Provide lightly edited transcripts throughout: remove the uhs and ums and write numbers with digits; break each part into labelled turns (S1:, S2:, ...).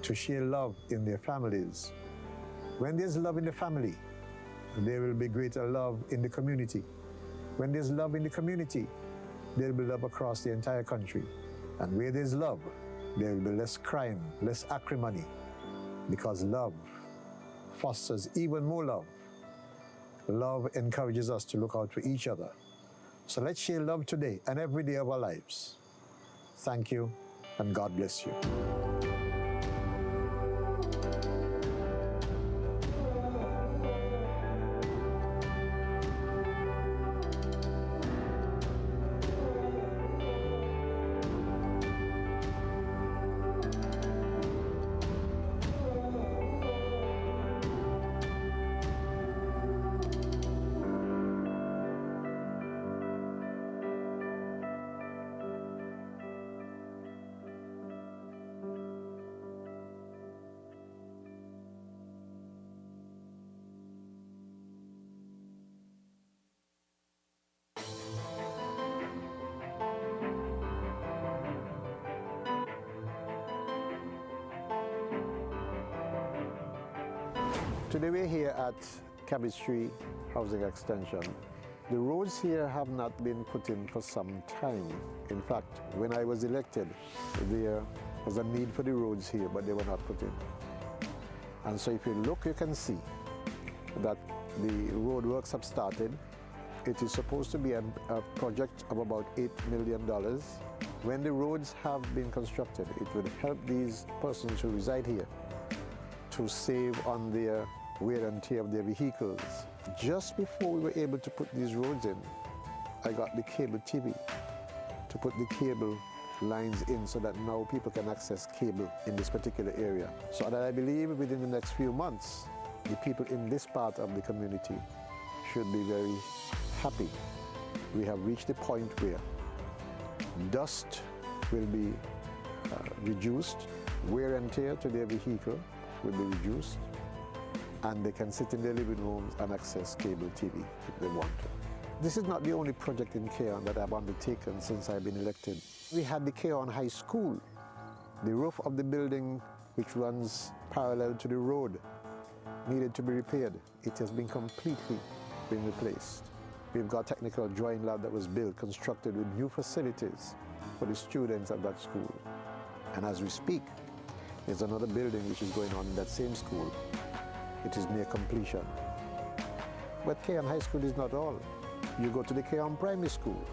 S1: to share love in their families. When there's love in the family, there will be greater love in the community. When there's love in the community, there will be love across the entire country. And where there's love, there will be less crime, less acrimony, because love fosters even more love. Love encourages us to look out for each other. So let's share love today and every day of our lives. Thank you, and God bless you. Today we're here at Cabbage Tree Housing Extension. The roads here have not been put in for some time. In fact, when I was elected, there was a need for the roads here, but they were not put in. And so if you look, you can see that the road works have started. It is supposed to be a project of about $8 million. When the roads have been constructed, it would help these persons who reside here to save on their wear and tear of their vehicles. Just before we were able to put these roads in, I got the cable TV to put the cable lines in so that now people can access cable in this particular area. So that I believe within the next few months, the people in this part of the community should be very happy. We have reached the point where dust will be reduced, wear and tear to their vehicle will be reduced, and they can sit in their living rooms and access cable TV if they want to. This is not the only project in Keon that I've undertaken since I've been elected. We had the Keon High School. The roof of the building, which runs parallel to the road, needed to be repaired. It has been completely replaced. We've got a technical drawing lab that was built, constructed with new facilities for the students at that school. And as we speak, there's another building which is going on in that same school. It is near completion. But Keon High School is not all. You go to the Keon Primary School.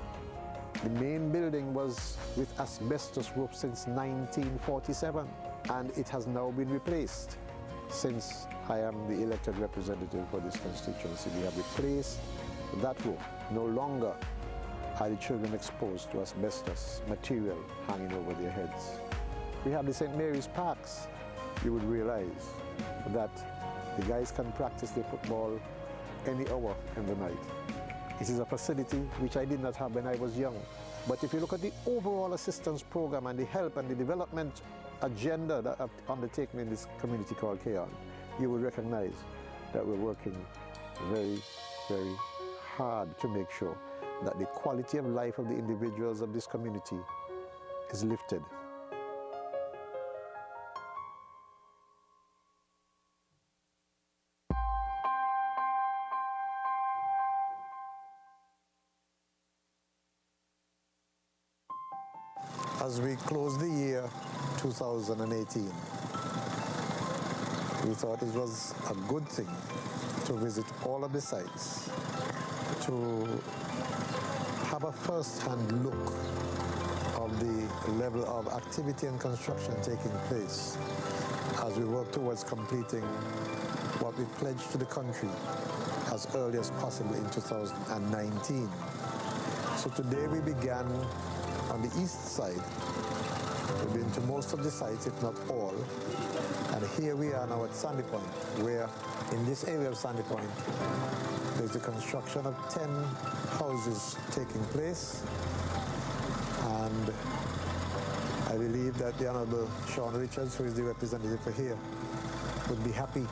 S1: The main building was with asbestos roof since 1947, and it has now been replaced since I am the elected representative for this constituency. We have replaced that roof. No longer are the children exposed to asbestos material hanging over their heads. We have the St. Mary's Parks. You would realize that the guys can practice their football any hour in the night. It is a facility which I did not have when I was young. But if you look at the overall assistance program and the help and the development agenda that I've undertaken in this community called Keon, you will recognize that we're working very, very hard to make sure that the quality of life of the individuals of this community is lifted. As we close the year 2018, we thought it was a good thing to visit all of the sites, to have a first-hand look of the level of activity and construction taking place as we work towards completing what we pledged to the country as early as possible in 2019. So today we began on the east side. We've been to most of the sites, if not all. And here we are now at Sandy Point, where in this area of Sandy Point, there's the construction of 10 houses taking place. And I believe that the Honorable Sean Richards, who is the representative for here, would be happy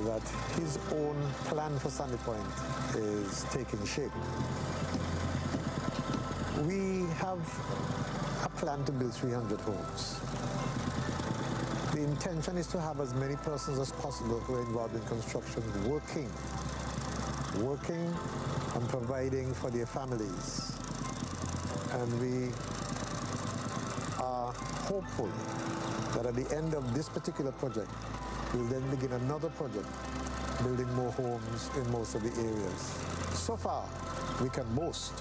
S1: that his own plan for Sandy Point is taking shape. We have a plan to build 300 homes. The intention is to have as many persons as possible who are involved in construction working and providing for their families. And we are hopeful that at the end of this particular project, we'll then begin another project, building more homes in most of the areas. So far, we can boast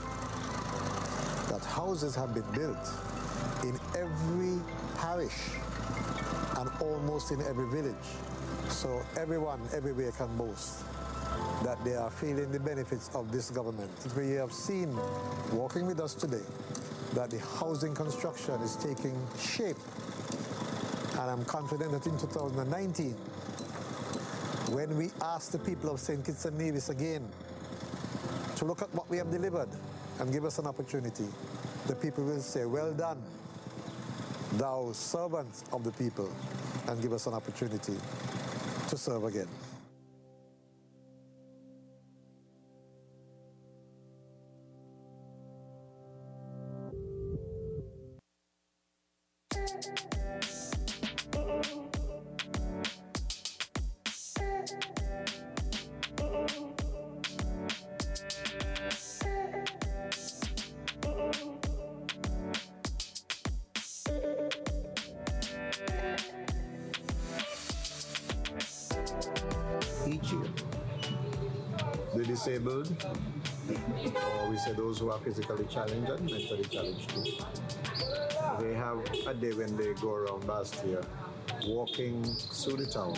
S1: that houses have been built in every parish and almost in every village. So everyone, everywhere can boast that they are feeling the benefits of this government. We have seen, walking with us today, that the housing construction is taking shape. And I'm confident that in 2019, when we ask the people of St. Kitts and Nevis again to look at what we have delivered and give us an opportunity, the people will say, well done, thou servant of the people, and give us an opportunity to serve again.
S2: Each year, the disabled, or we say those who are physically challenged and mentally challenged too, they have a day when they go around Bastia, walking through the town,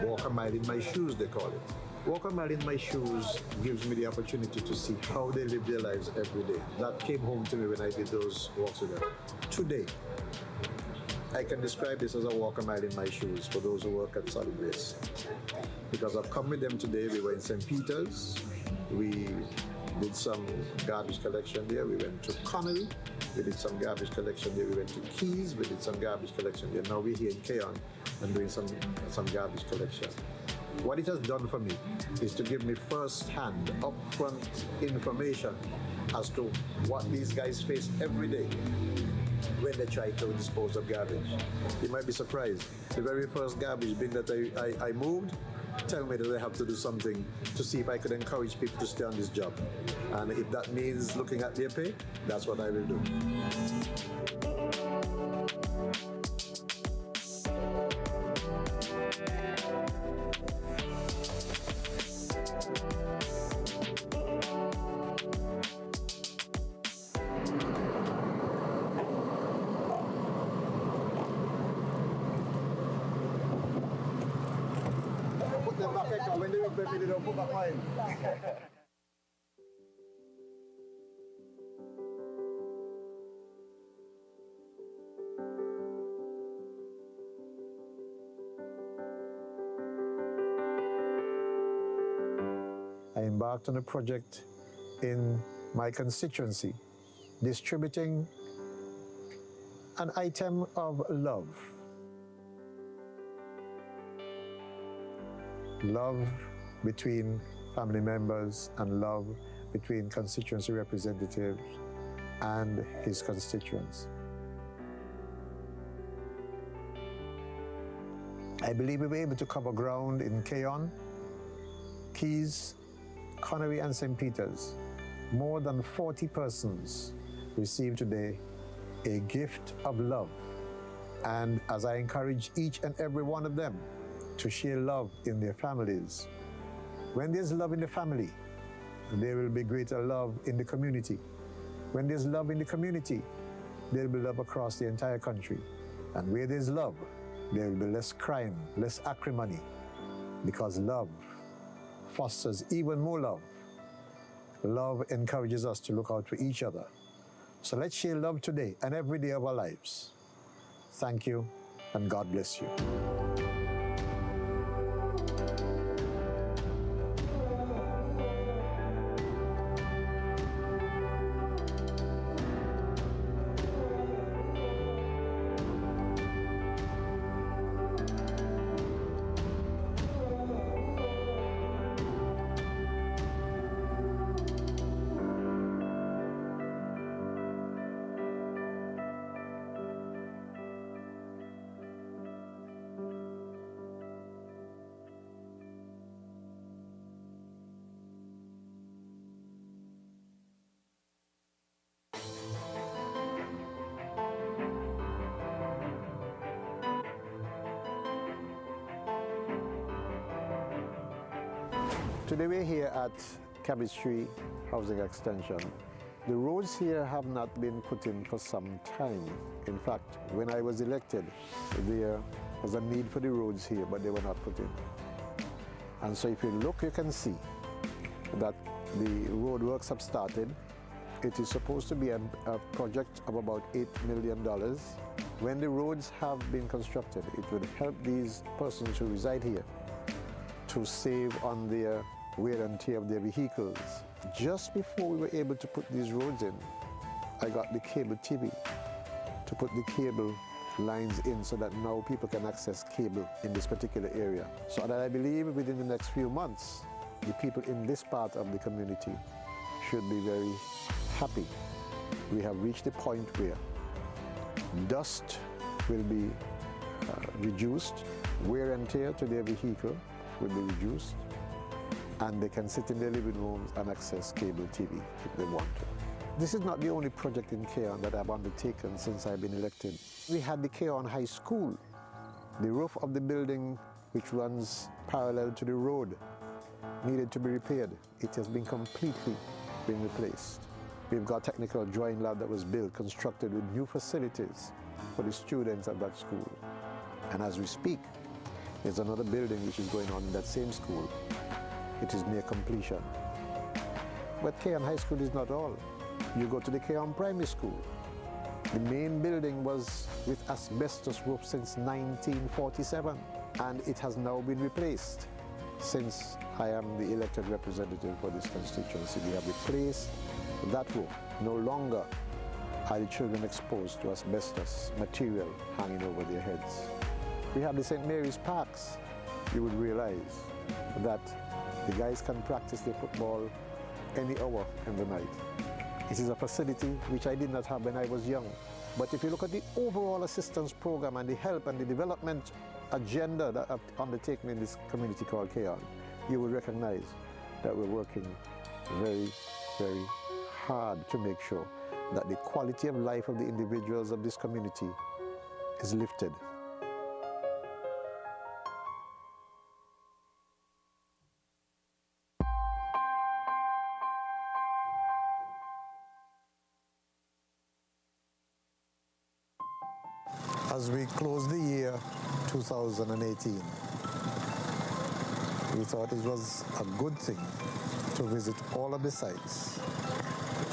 S2: walk a mile in my shoes, they call it. Walk a mile in my shoes gives me the opportunity to see how they live their lives every day. That came home to me when I did those walks with them. Today, I can describe this as a walk a mile in my shoes for those who work at solid waste. Because I've come with them today. We were in St. Peter's. We did some garbage collection there. We went to Connery. We did some garbage collection there. We went to Keys. We did some garbage collection there. Now we're here in Keon and doing some garbage collection. What it has done for me is to give me first-hand, upfront information as to what these guys face every day when they try to dispose of garbage. You might be surprised. The very first garbage bin that I moved, tell me that I have to do something to see if I could encourage people to stay on this job. And if that means looking at their pay, that's what I will do. When they don't put back mine. I embarked on a project in my constituency, distributing an item of love. Love between family members and love between constituency representatives and his constituents. I believe we were able to cover ground in Keon, Keys, Connery and St. Peter's. More than 40 persons received today a gift of love. And as I encourage each and every one of them to share love in their families, when there's love in the family, there will be greater love in the community. When there's love in the community, there will be love across the entire country. And where there's love, there will be less crime, less acrimony, because love fosters even more love. Love encourages us to look out for each other. So let's share love today and every day of our lives. Thank you, and God bless you.
S1: Today we're here at Chemistry Housing Extension. The roads here have not been put in for some time. In fact, when I was elected, there was a need for the roads here, but they were not put in. And so if you look, you can see that the road works have started. It is supposed to be a project of about $8 million. When the roads have been constructed, it will help these persons who reside here to save on their wear and tear of their vehicles. Just before we were able to put these roads in, I got the cable TV to put the cable lines in so that now people can access cable in this particular area. So that I believe within the next few months, the people in this part of the community should be very happy. We have reached the point where dust will be reduced, wear and tear to their vehicle will be reduced, and they can sit in their living rooms and access cable TV if they want to. This is not the only project in Keon that I've undertaken since I've been elected. We had the Keon High School. The roof of the building, which runs parallel to the road, needed to be repaired. It has been completely replaced. We've got a technical drawing lab that was built, constructed with new facilities for the students at that school. And as we speak, there's another building which is going on in that same school. It is near completion. But Keon High School is not all. You go to the Keon Primary School. The main building was with asbestos roof since 1947, and it has now been replaced. Since I am the elected representative for this constituency, we have replaced that roof. No longer are the children exposed to asbestos material hanging over their heads. We have the St. Mary's Parks. You would realize that the guys can practice their football any hour in the night. It is a facility which I did not have when I was young. But if you look at the overall assistance program and the help and the development agenda that I've undertaken in this community called Keon, you will recognize that we're working very, very hard to make sure that the quality of life of the individuals of this community is lifted. As we close the year 2018, we thought it was a good thing to visit all of the sites,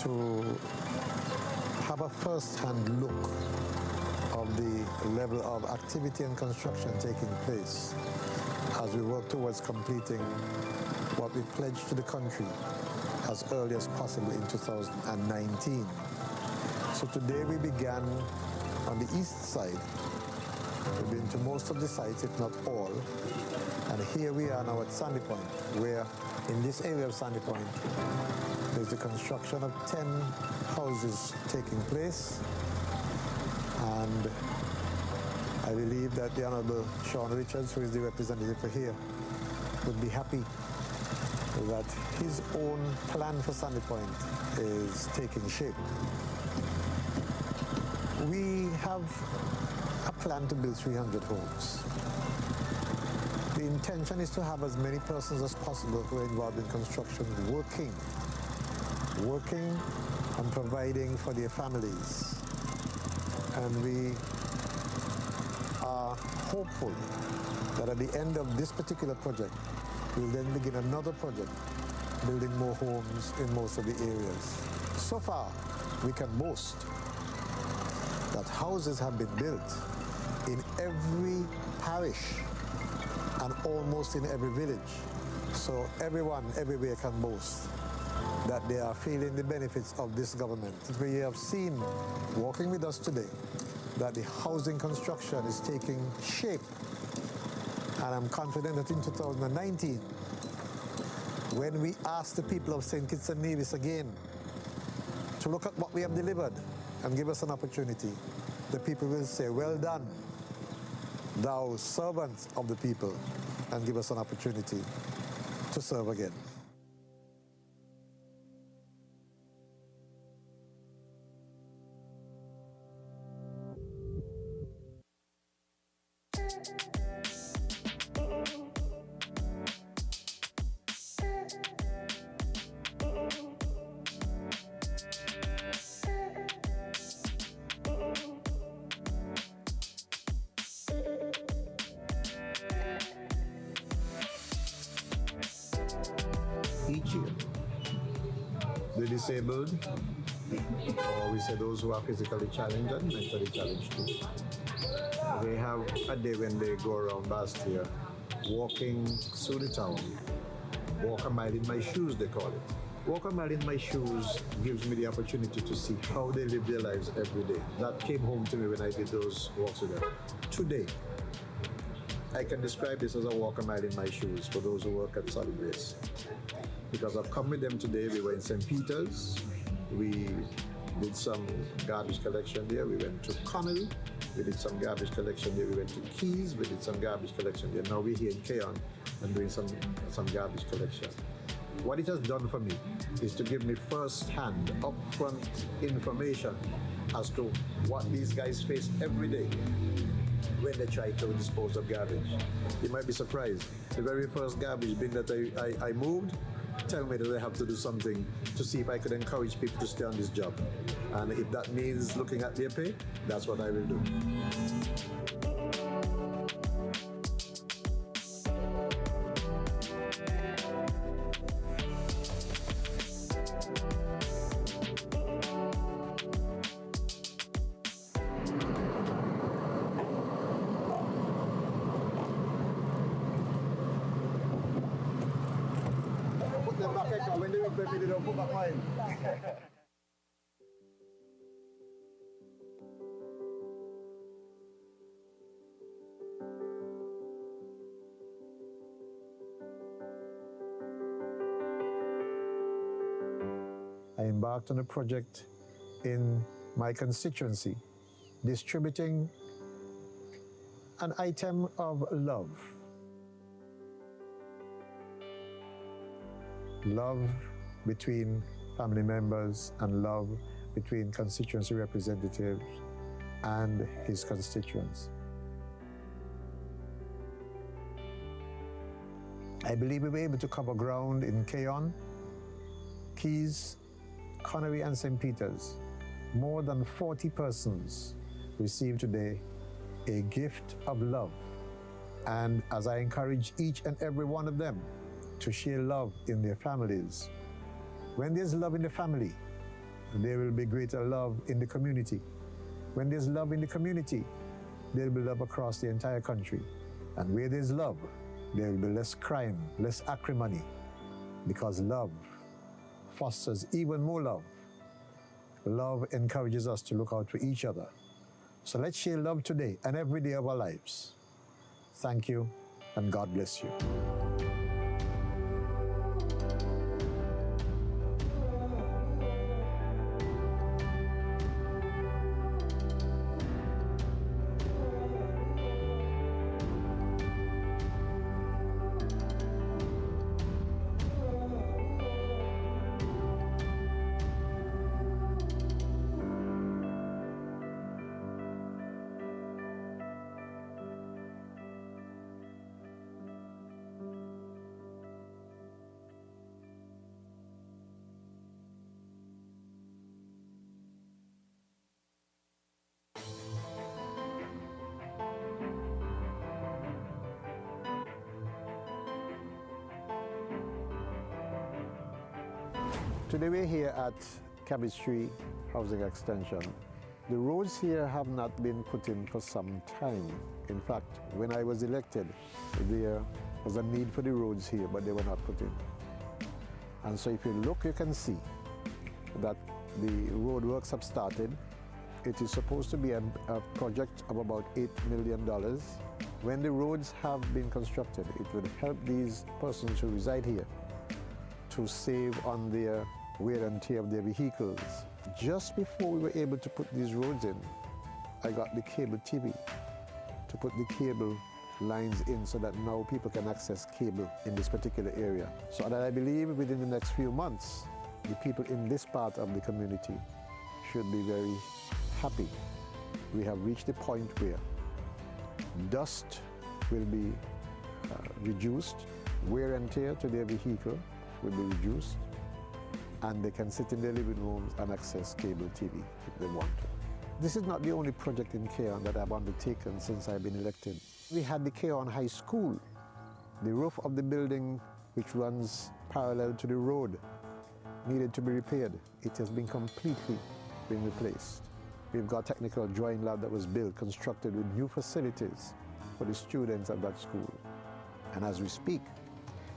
S1: to have a first-hand look of the level of activity and construction taking place as we work towards completing what we pledged to the country as early as possible in 2019. So today we began on the east side. We've been to most of the sites, if not all. And here we are now at Sandy Point, where in this area of Sandy Point, there's the construction of 10 houses taking place. And I believe that the Honorable Sean Richards, who is the representative for here, would be happy that his own plan for Sandy Point is taking shape. We have a plan to build 300 homes. The intention is to have as many persons as possible who are involved in construction working and providing for their families. And we are hopeful that at the end of this particular project, we'll then begin another project, building more homes in most of the areas. So far, we can boast that houses have been built in every parish and almost in every village. So everyone, everywhere can boast that they are feeling the benefits of this government. We have seen, walking with us today, that the housing construction is taking shape. And I'm confident that in 2019, when we ask the people of St. Kitts and Nevis again to look at what we have delivered and give us an opportunity, the people will say, "Well done, thou servant of the people," and give us an opportunity to serve again.
S2: each year. The disabled, or we say those who are physically challenged and mentally challenged too, they have a day when they go around Bastia walking through the town. Walk a mile in my shoes, they call it. Walk a mile in my shoes gives me the opportunity to see how they live their lives every day. That came home to me when I did those walks with them. Today, I can describe this as a walk a mile in my shoes for those who work at Solid Waste. Because I've come with them today. We were in St. Peter's. We did some garbage collection there. We went to Connolly. We did some garbage collection there. We went to Keys. We did some garbage collection there. Now we're here in Keon and doing some garbage collection. What it has done for me is to give me first-hand, upfront information as to what these guys face every day when they try to dispose of garbage. You might be surprised. The very first garbage bin that I moved, tell me that I have to do something to see if I could encourage people to stay on this job. And if that means looking at their pay, that's what I will do. When they look at me, they don't put back mine. I embarked on a project in my constituency, distributing an item of love. Love between family members and love between constituency representatives and his constituents. I believe we were able to cover ground in Keon, Keys, Connery and St. Peter's. More than 40 persons received today a gift of love. And as I encourage each and every one of them to share love in their families. When there's love in the family, there will be greater love in the community. When there's love in the community, there will be love across the entire country. And where there's love, there will be less crime, less acrimony, because love fosters even more love. Love encourages us to look out for each other. So let's share love today and every day of our lives. Thank you, and God bless you. Today we're here at Cabbage Tree Housing Extension. The roads here have not been put in for some time. In fact, when I was elected, there was a need for the roads here, but they were not put in. And so if you look, you can see that the road works have started. It is supposed to be a project of about $8 million. When the roads have been constructed, it will help these persons who reside here to save on their wear and tear of their vehicles. Just before we were able to put these roads in, I got the cable TV to put the cable lines in so that now people can access cable in this particular area. So that I believe within the next few months, the people in this part of the community should be very happy. We have reached the point where dust will be reduced, wear and tear to their vehicle will be reduced, and they can sit in their living rooms and access cable TV if they want to. This is not the only project in Keon that I've undertaken since I've been elected. We had the Keon High School. The roof of the building, which runs
S1: parallel to the road needed to be repaired. It has been completely replaced. We've got a technical drawing lab that was built, constructed with new facilities for the students at that school. And as we speak,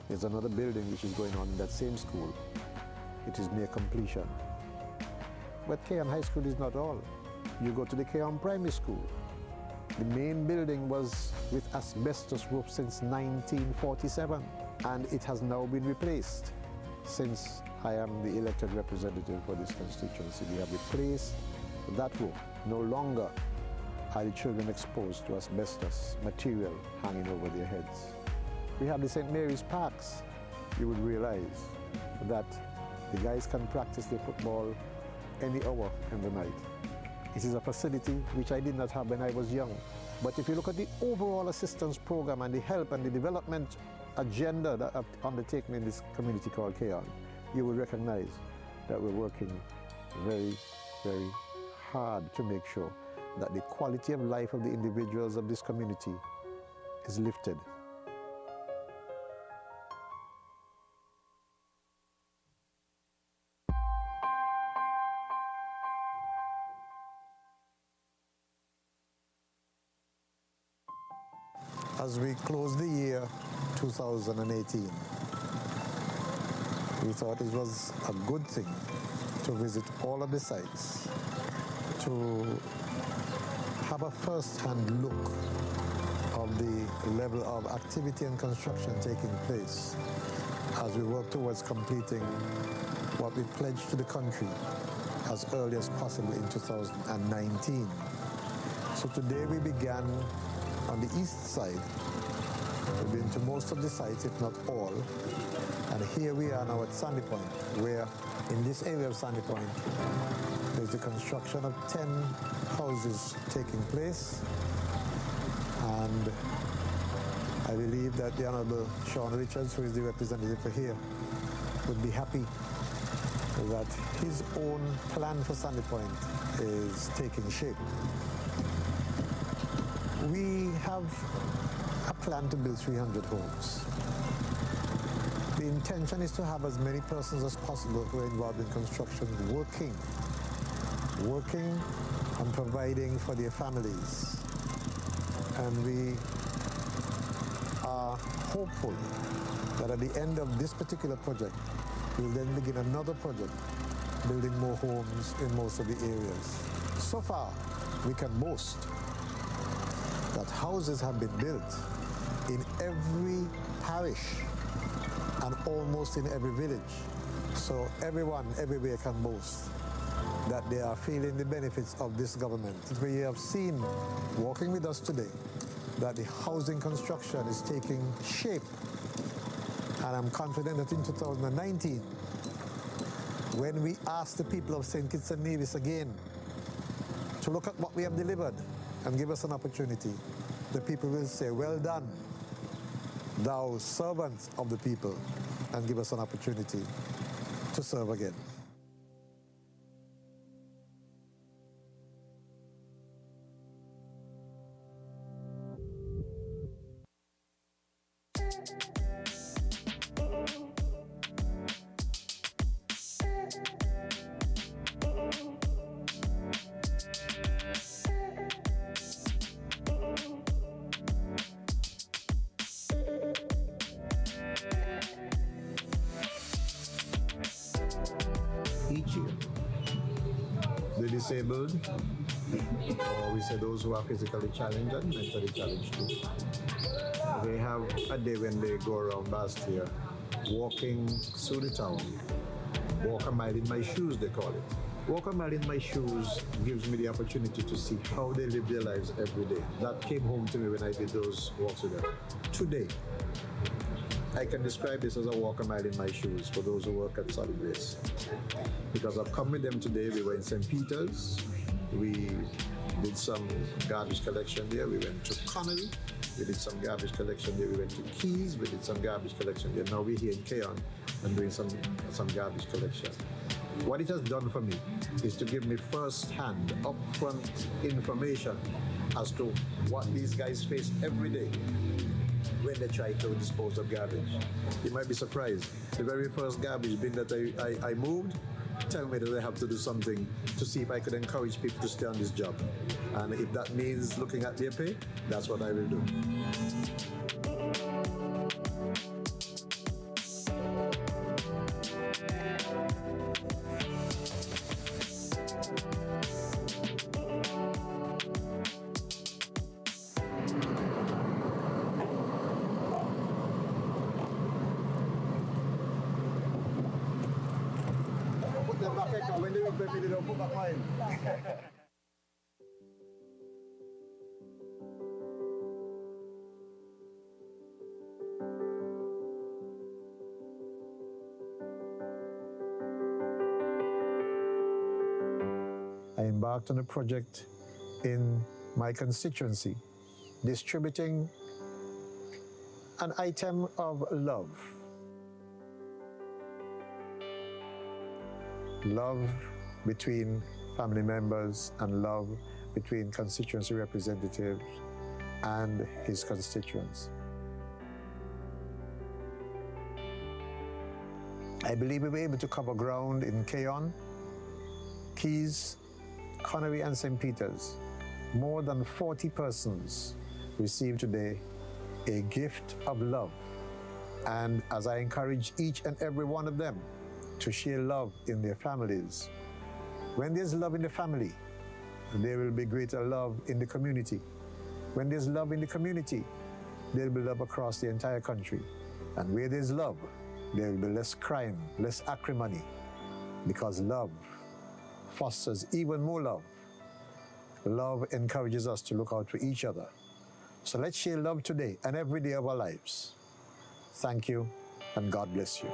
S1: there's another building which is going on in that same school. It is near completion. But Keon High School is not all. You go to the Keon Primary School. The main building was with asbestos roof since 1947, and it has now been replaced since I am the elected representative for this constituency. We have replaced that roof. No longer are the children exposed to asbestos material hanging over their heads. We have the St. Mary's Parks. You would realize that the guys can practice their football any hour in the night. It is a facility which I did not have when I was young. But if you look at the overall assistance program and the help and the development agenda that I've undertaken in this community called Keon, you will recognize that we're working very, very hard to make sure that the quality of life of the individuals of this community is lifted. As we close the year 2018, we thought it was a good thing to visit all of the sites, to have a first-hand look of the level of activity and construction taking place as we work towards completing what we pledged to the country as early as possible in 2019. So today we began on the east side. We've been to most of the sites, if not all. And here we are now at Sandy Point, where in this area of Sandy Point, there's the construction of 10 houses taking place. And I believe that the Honorable Sean Richards, who is the representative for here, would be happy that his own plan for Sandy Point is taking shape. We have a plan to build 300 homes. The intention is to have as many persons as possible who are involved in construction working and providing for their families. And we are hopeful that at the end of this particular project, we'll then begin another project, building more homes in most of the areas. So far, we can boast that houses have been built in every parish and almost in every village. So everyone, everywhere can boast that they are feeling the benefits of this government. We have seen, walking with us today, that the housing construction is taking shape. And I'm confident that in 2019, when we ask the people of St. Kitts and Nevis again to look at what we have delivered and give us an opportunity, the people will say, "Well done, thou servant of the people," and give us an opportunity to serve again.
S2: Each year, the disabled, or we say those who are physically challenged and mentally challenged too, they have a day when they go around Bastia walking through the town. Walk a mile in my shoes, they call it. Walk a mile in my shoes gives me the opportunity to see how they live their lives every day. That came home to me when I did those walks with them. Today, I can describe this as a walk a mile in my shoes for those who work at Solid Waste. Because I've come with them today. We were in St. Peter's. We did some garbage collection there. We went to Connery. We did some garbage collection there. We went to Keys. We did some garbage collection there. Now we're here in Keon and doing some garbage collection. What it has done for me is to give me first-hand, upfront information as to what these guys face every day. when they try to dispose of garbage. You might be surprised. The very first garbage bin that I moved, tell me that I have to do something to see if I could encourage people to stay on this job. And if that means looking at their pay, that's what I will do. When they don't put back mine. I embarked on a project in my constituency, distributing an item of love. Love between family members and love between constituency representatives and his constituents. I believe we were able to cover ground in Keyon, Keys, Connery and St. Peters. More than 40 persons received today a gift of love. And as I encourage each and every one of them to share love in their families. When there's love in the family, there will be greater love in the community. When there's love in the community, there will be love across the entire country. And where there's love, there will be less crime, less acrimony, because love fosters even more love. Love encourages us to look out for each other. So let's share love today and every day of our lives. Thank you, and God bless you.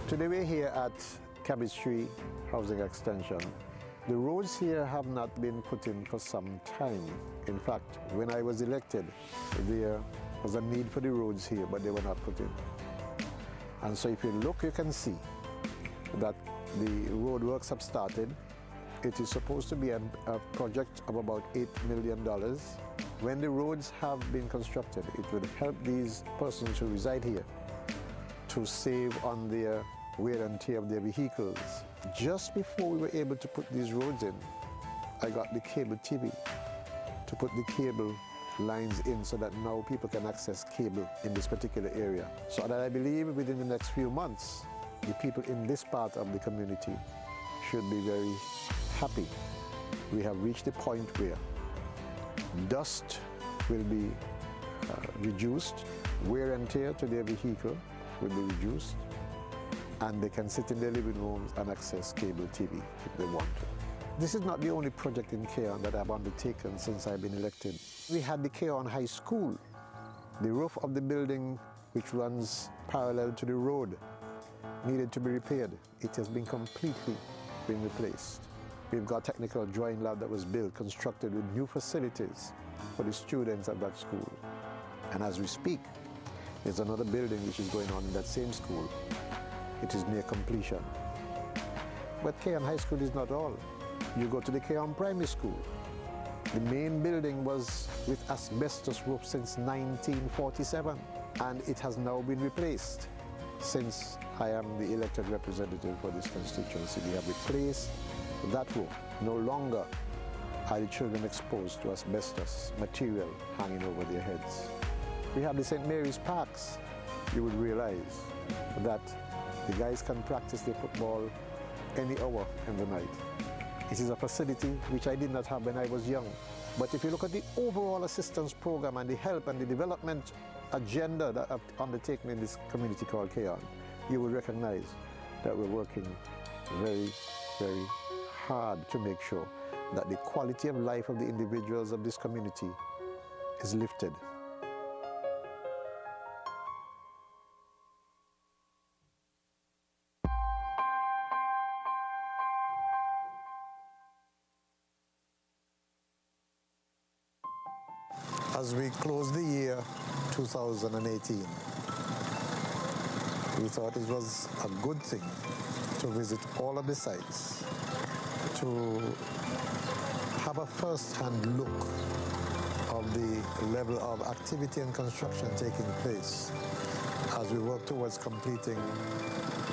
S2: Today we're here at Cabbage Tree Housing Extension. The roads here have not been put in for some time. In fact, when I was elected, there was a need for the roads here, but they were not put in. And so if you look, you can see that the road works have started. It is supposed to be a project of about $8 million. When the roads have been constructed, it would help these persons who reside here to save on their wear and tear of their vehicles. Just before we were able to put these roads in, I got the cable TV to put the cable lines in so that now people can access cable in this particular area. So that I believe within the next few months, the people in this part of the community should be very happy. We have reached the point where dust will be reduced, wear and tear to their vehicle will be reduced, and they can sit in their living rooms and access cable TV if they want to. This is not the only project in Keyon that I've undertaken since I've been elected. We had the Keyon High School. The roof of the building, which runs parallel to the road, needed to be repaired. It has been completely replaced. We've got a technical drawing lab that was built, constructed with new facilities for the students at that school. And as we speak, there's another building which is going on in that same school. It is near completion. But Keyon High School is not all. You go to the Keyon Primary School. The main building was with asbestos roof since 1947, and it has now been replaced since I am the elected representative for this constituency. We have replaced that roof. No longer are the children exposed to asbestos material hanging over their heads. We have the St. Mary's Parks. You would realize that the guys can practice their football any hour in the night.
S1: It is a facility which I did not have when I was young. But if you look at the overall assistance program and the help and the development agenda that I've undertaken in this community called Keon, you will recognize that we're working very, very hard to make sure that the quality of life of the individuals of this community is lifted. As we close the year 2018, we thought it was a good thing to visit all of the sites, to have a first-hand look of the level of activity and construction taking place as we work towards completing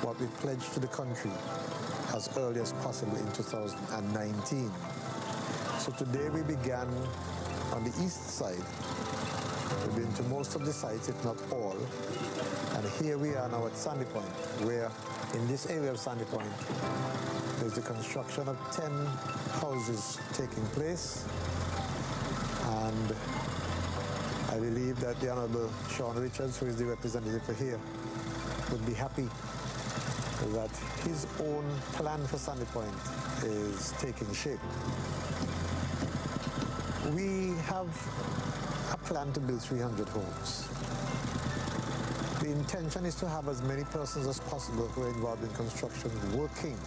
S1: what we pledged to the country as early as possible in 2019. So today we began on the east side. We've been to most of the sites, if not all. And here we are now at Sandy Point, where in this area of Sandy Point, there's the construction of 10 houses taking place. And I believe that the Honorable Sean Richards, who is the representative for here, would be happy that his own plan for Sandy Point is taking shape. We have a plan to build 300 homes. The intention is to have as many persons as possible who are involved in construction working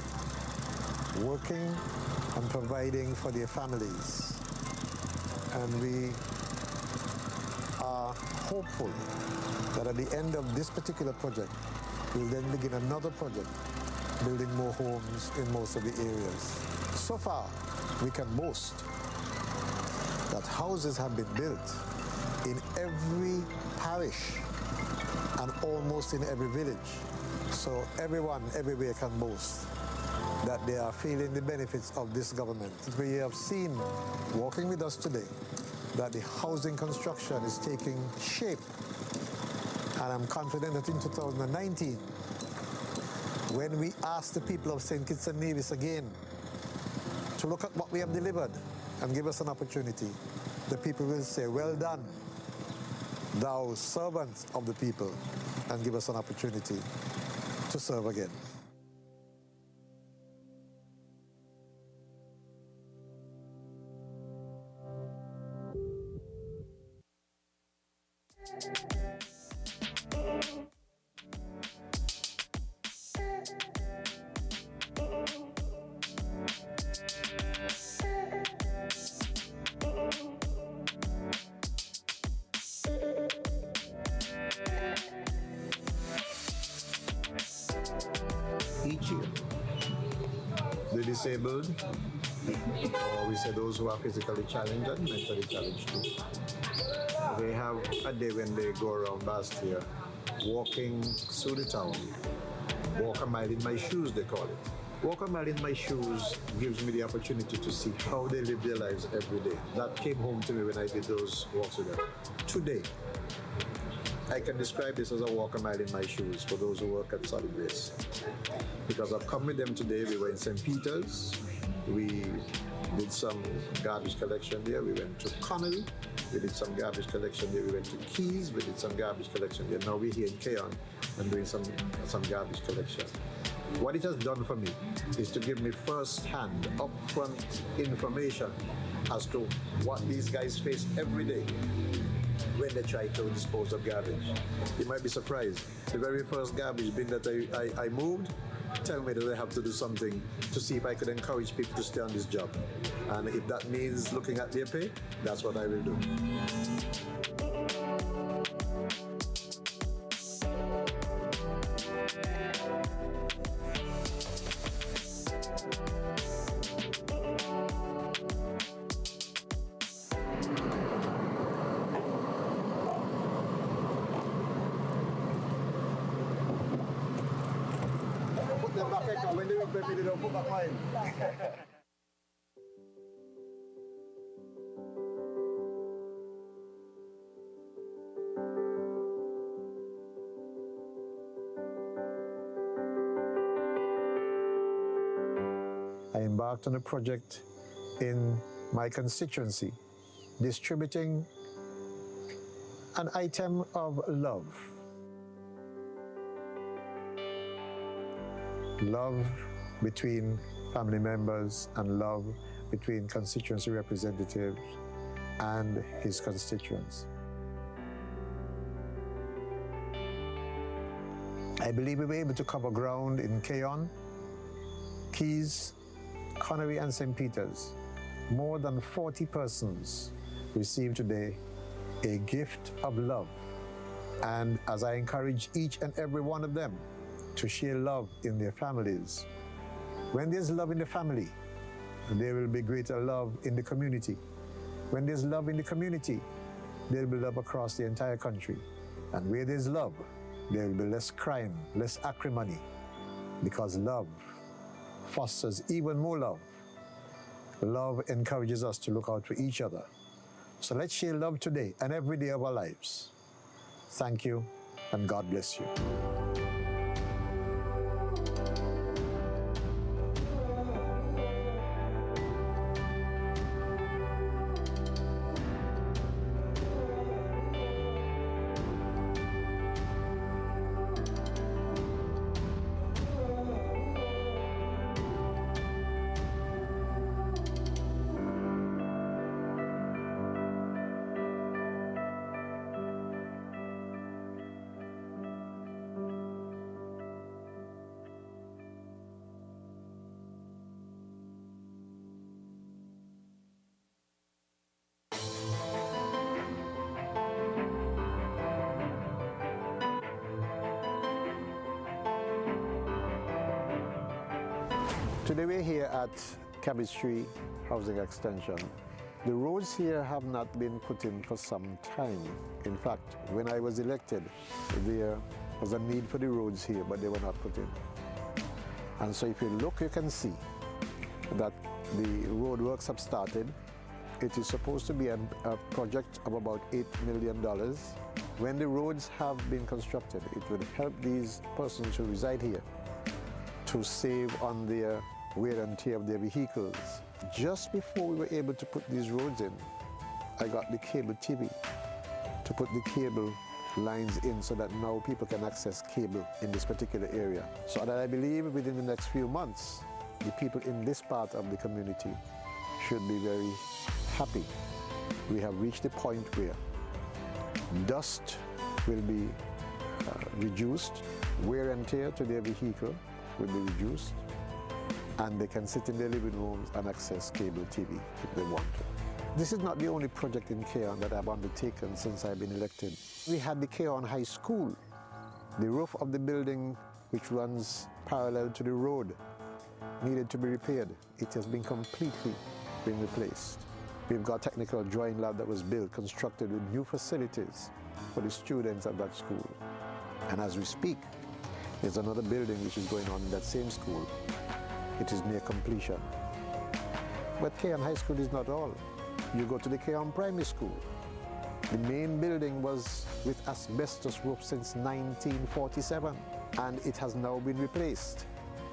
S1: and providing for their families. And we are hopeful that at the end of this particular project, we'll then begin another project, building more homes in most of the areas. So far, we can boast that houses have been built in every parish and almost in every village. So everyone, everywhere can boast that they are feeling the benefits of this government. We have seen, walking with us today, that the housing construction is taking shape. And I'm confident that in 2019, when we ask the people of St. Kitts and Nevis again to look at what we have delivered and give us an opportunity, the people will say, "Well done, thou servant of the people," and give us an opportunity to serve again.
S2: Each year, the disabled, or we say those who are physically challenged and mentally challenged too, they have a day when they go around Bastia walking through the town. Walk a mile in my shoes, they call it. Walk a mile in my shoes gives me the opportunity to see how they live their lives every day. That came home to me when I did those walks with them. Today, I can describe this as a walk a mile in my shoes for those who work at Solid Waste. Because I've come with them today. We were in St. Peter's. We did some garbage collection there. We went to Connell. We did some garbage collection there. We went to Keys. We did some garbage collection there. Now we're here in Keon and doing some garbage collection. What it has done for me is to give me first-hand, upfront information as to what these guys face every day when they try to dispose of garbage. You might be surprised. The very first garbage bin that I moved, tell me that I have to do something to see if I could encourage people to stay on this job. And if that means looking at their pay, that's what I will do. When they don't put back mine. I
S1: embarked on a project in my constituency, distributing an item of love. Love between family members and love between constituency representatives and his constituents. I believe we were able to cover ground in Keyon, Keys, Connery and St. Peters. More than 40 persons received today a gift of love. And as I encourage each and every one of them to share love in their families, when there's love in the family, there will be greater love in the community. When there's love in the community, there will be love across the entire country. And where there's love, there will be less crime, less acrimony, because love fosters even more love. Love encourages us to look out for each other. So let's share love today and every day of our lives. Thank you, and God bless you. Today we're here at Cabbage Tree Housing Extension. The roads here have not been put in for some time. In fact, when I was elected, there was a need for the roads here, but they were not put in. And so if you look, you can see that the road works have started. It is supposed to be a project of about $8 million. When the roads have been constructed, it will help these persons who reside here to save on their wear and tear of their vehicles. Just before we were able to put these roads in, I got the cable TV to put the cable lines in so that now people can access cable in this particular area. So that I believe within the next few months, the people in this part of the community should be very happy. We have reached the point where dust will be reduced, wear and tear to their vehicle will be reduced, and they can sit in their living rooms and access cable TV if they want to. This is not the only project in Keyon that I've undertaken since I've been elected. We had the Keyon High School. The roof of the building, which runs parallel to the road, needed to be repaired. It has been completely replaced. We've got a technical drawing lab that was built, constructed with new facilities for the students at that school. And as we speak, there's another building which is going on in that same school. It is near completion. But Keyon High School is not all. You go to the Keyon Primary School. The main building was with asbestos roof since 1947, and it has now been replaced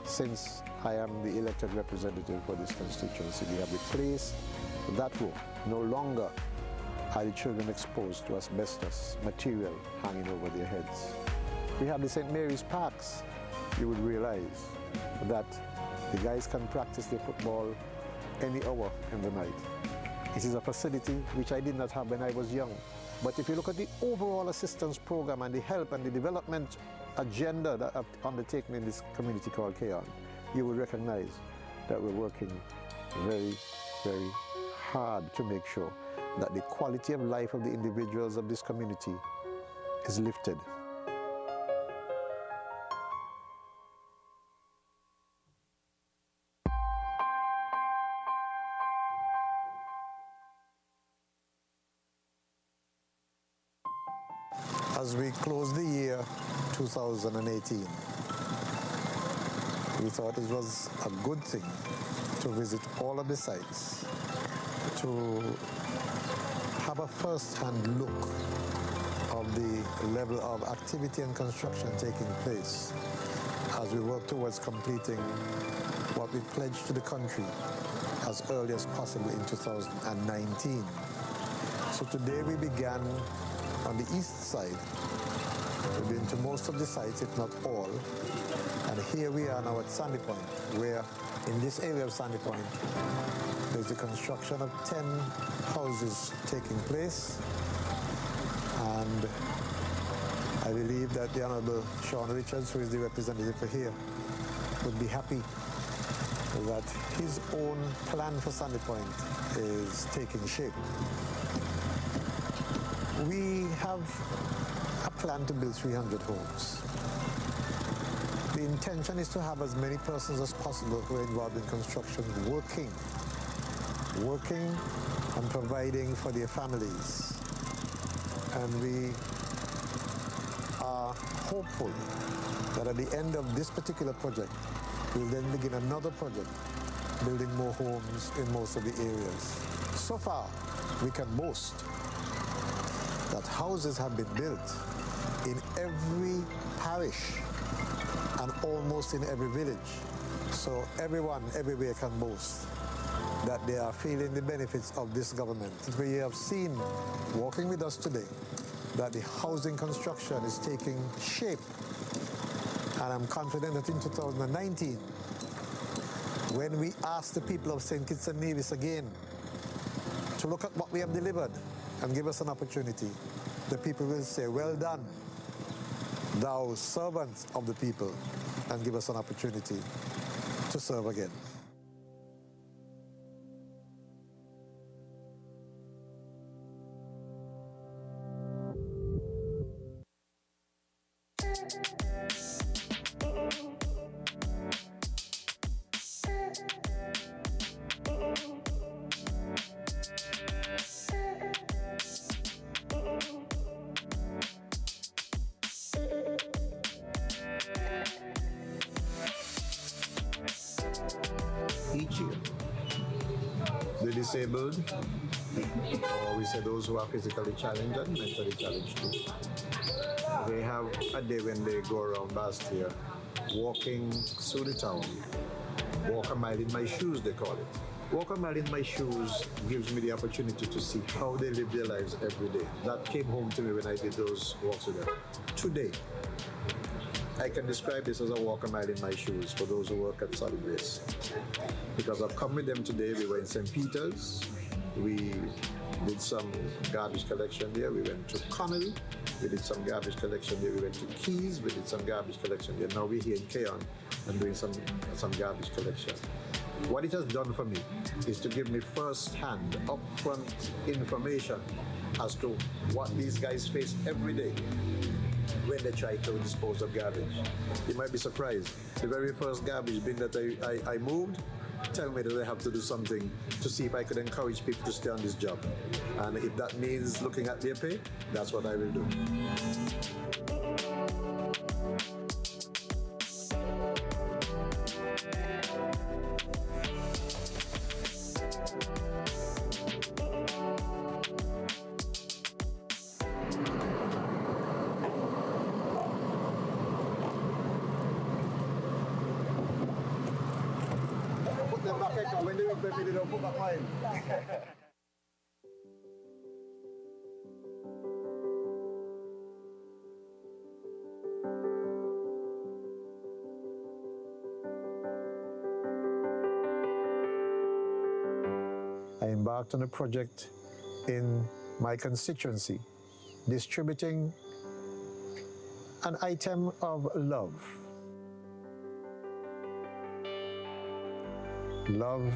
S1: since I am the elected representative for this constituency. We have replaced that roof. No longer are the children exposed to asbestos material hanging over their heads. We have the St. Mary's Parks. You would realize that the guys can practice their football any hour in the night. It is a facility which I did not have when I was young. But if you look at the overall assistance program and the help and the development agenda that I've undertaken in this community called Keyon, you will recognize that we're working very, very hard to make sure that the quality of life of the individuals of this community is lifted. As we close the year 2018, we thought it was a good thing to visit all of the sites, to have a first-hand look of the level of activity and construction taking place as we work towards completing what we pledged to the country as early as possible in 2019. So today we began on the east side. We've been to most of the sites, if not all. And here we are now at Sandy Point, where in this area of Sandy Point, there's the construction of 10 houses taking place. And I believe that the Honorable Sean Richards, who is the representative for here, would be happy that his own plan for Sandy Point is taking shape. We have a plan to build 300 homes. The intention is to have as many persons as possible who are involved in construction working and providing for their families. And we are hopeful that at the end of this particular project, we'll then begin another project, building more homes in most of the areas. So far, we can boast that houses have been built in every parish and almost in every village. So everyone, everywhere can boast that they are feeling the benefits of this government. We have seen, walking with us today, that the housing construction is taking shape. And I'm confident that in 2019, when we ask the people of St. Kitts and Nevis again to look at what we have delivered and give us an opportunity, the people will say, well done, thou servants of the people, and give us an opportunity to serve again.
S2: Each year, the disabled, or we say those who are physically challenged and mentally challenged too, they have a day when they go around Bastia, walking through the town, walk a mile in my shoes, they call it. Walk a mile in my shoes gives me the opportunity to see how they live their lives every day. That came home to me when I did those walks with them. Today, I can describe this as a walk a mile in my shoes for those who work at Solid Waste. Because I've come with them today. We were in St. Peter's. We did some garbage collection there. We went to Connell. We did some garbage collection there. We went to Keys. We did some garbage collection there. Now we're here in Keon and doing some garbage collection. What it has done for me is to give me first-hand, upfront information as to what these guys face every day when they try to dispose of garbage. You might be surprised. The very first garbage bin that I moved, tell me that I have to do something to see if I could encourage people to stay on this job. And if that means looking at their pay, that's what I will do. When they baby, they don't put back mine. I embarked on a project in my constituency, distributing an item of love. Love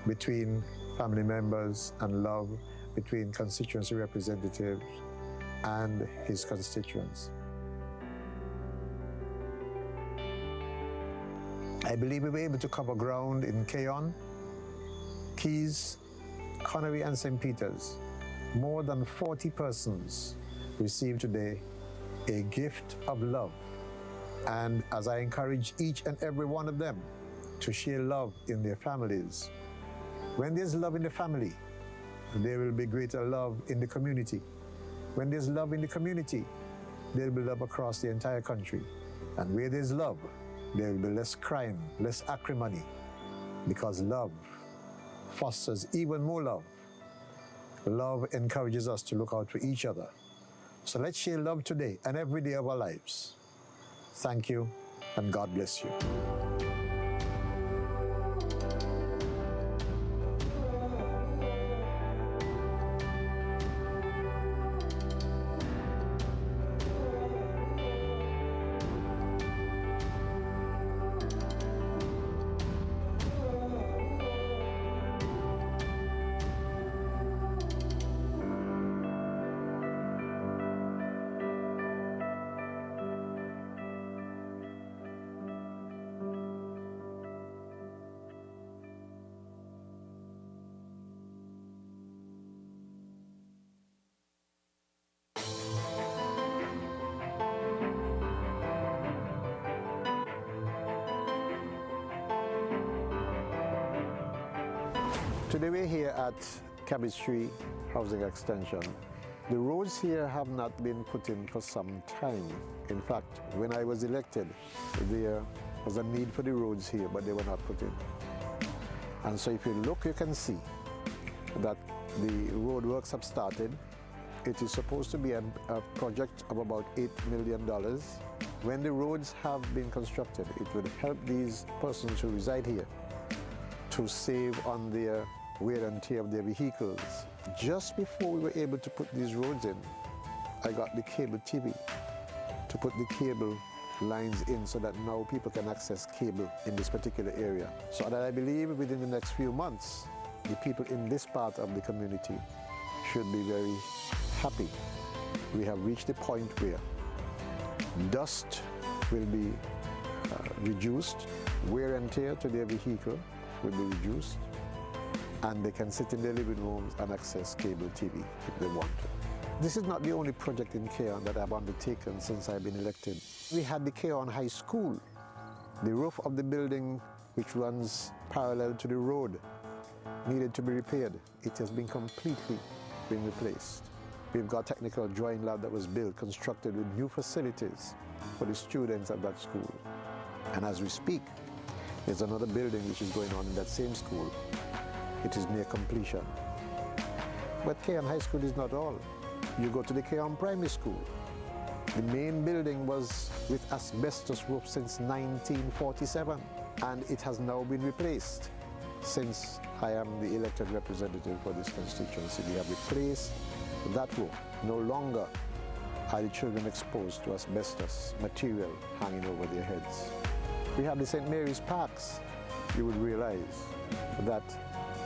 S2: between family members and love between constituency representatives and his constituents. I believe we were able to cover ground in Keon, Keys, Connery and St. Peter's. More than 40 persons received today a gift of love. And as I encourage each and every one of them to share love in their families, when there's love in the family, there will be greater love in the community. When there's love in the community, there will be love across the entire country. And where there's love, there will be less crime, less acrimony, because love fosters even more love. Love encourages us to look out for each other. So let's share love today and every day of our lives. Thank you, and God bless you.
S1: Today we're here at Cabbage Tree Housing Extension. The roads here have not been put in for some time. In fact, when I was elected, there was a need for the roads here, but they were not put in. And so if you look, you can see that the road works have started. It is supposed to be a project of about $8 million. When the roads have been constructed, it would help these persons who reside here to save on their wear and tear of their vehicles. Just before we were able to put these roads in, I got the cable TV to put the cable lines in so that now people can access cable in this particular area. So that I believe within the next few months, the people in this part of the community should be very happy. We have reached the point where dust will be reduced, wear and tear to their vehicle will be reduced, and they can sit in their living rooms and access cable TV if they want to. This is not the only project in Keon that I've undertaken since I've been elected. We had the Keon High School. The roof of the building, which runs parallel to the road, needed to be repaired. It has been completely replaced. We've got a technical drawing lab that was built, constructed with new facilities for the students at that school. And as we speak, there's another building which is going on in that same school. It is near completion. But Keon High School is not all. You go to the Keon Primary School. The main building was with asbestos roof since 1947, and it has now been replaced since I am the elected representative for this constituency. We have replaced that roof. No longer are the children exposed to asbestos material hanging over their heads. We have the St. Mary's Parks. You would realize that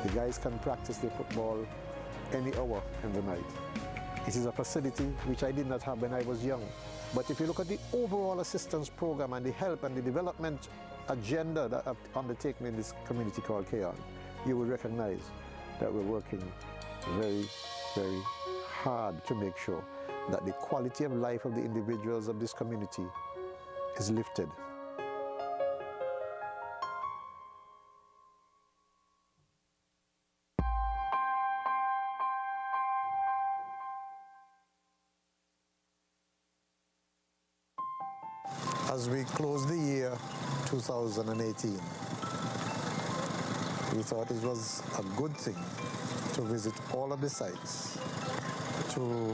S1: the guys can practice their football any hour in the night. It is a facility which I did not have when I was young. But if you look at the overall assistance program and the help and the development agenda that I've undertaken in this community called Keon, you will recognize that we're working very, very hard to make sure that the quality of life of the individuals of this community is lifted.
S2: As we close the year 2018, we thought it was a good thing to visit all of the sites, to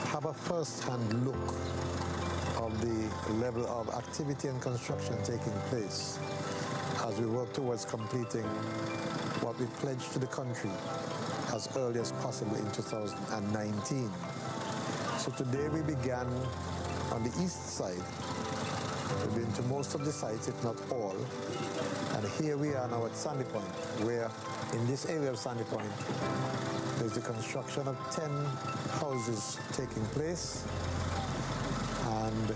S2: have a first-hand look of the level of activity and construction taking place as we work towards completing what we pledged to the country as early as possible in 2019. So today we began on the east side. We've been to most of the sites, if not all. And here we are now at Sandy Point, where in this area of Sandy Point, there's the construction of 10 houses taking place. And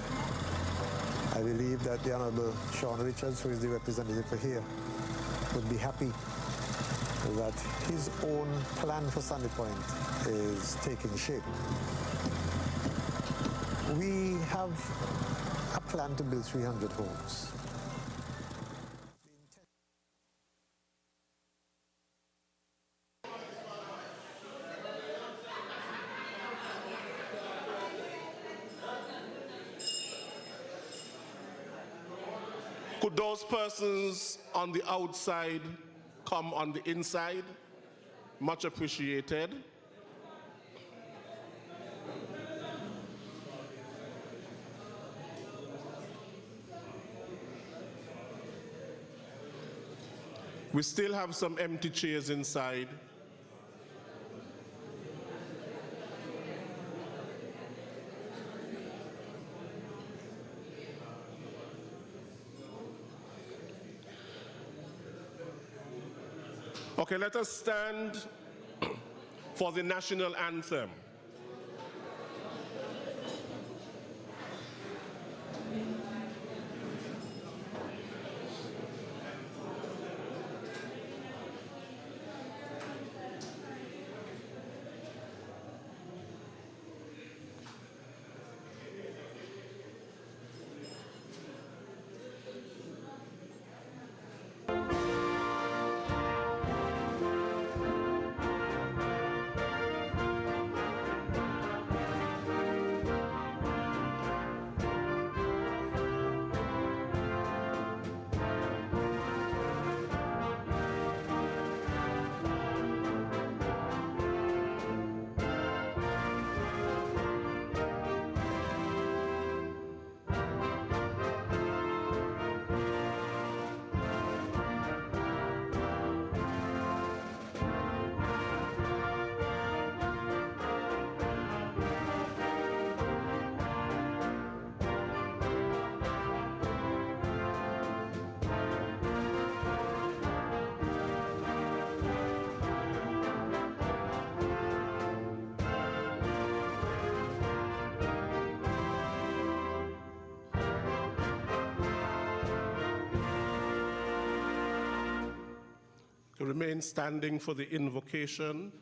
S2: I believe that the Honorable Sean Richards, who is the representative for here, would be happy that his own plan for Sandy Point is taking shape. We have a plan to build 300 homes.
S3: Good Could those persons on the outside come on the inside? Much appreciated. We still have some empty chairs inside. Okay, let us stand for the national anthem. To remain standing for the invocation,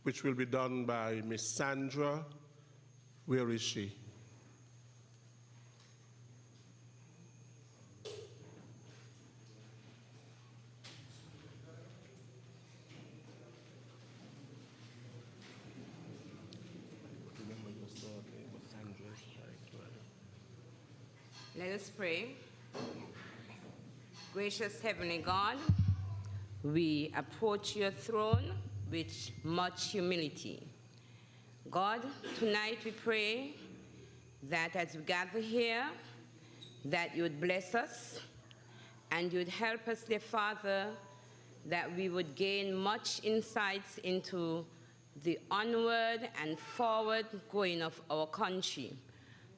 S3: which will be done by Miss Sandra. Where is she?
S4: Let us pray. Gracious Heavenly God, we approach your throne with much humility. God, tonight we pray that as we gather here, that you would bless us and you would help us, dear Father, that we would gain much insights into the onward and forward going of our country.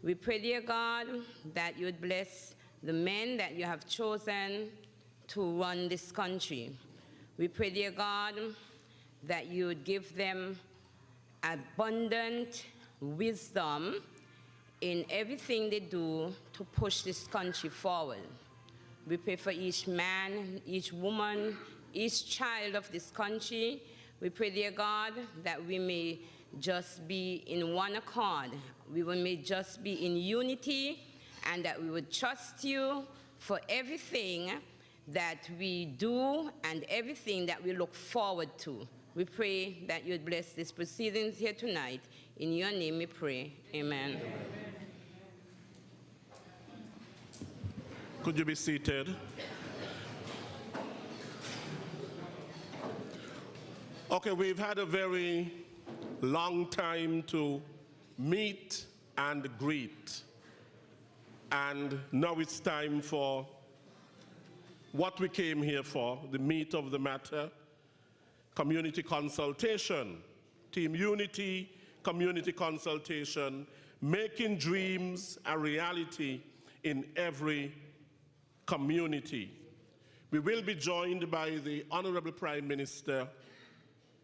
S4: We pray, dear God, that you would bless the men that you have chosen to run this country. We pray, dear God, that you would give them abundant wisdom in everything they do to push this country forward. We pray for each man, each woman, each child of this country. We pray, dear God, that we may just be in one accord. We may just be in unity, and that we would trust you for everything that we do and everything that we look forward to. We pray that you would bless these proceedings here tonight. In your name we pray. Amen. Amen.
S3: Could you be seated? Okay, we've had a very long time to meet and greet. And now it's time for what we came here for, the meat of the matter, community consultation, team unity, community consultation, making dreams a reality in every community. We will be joined by the Honorable Prime Minister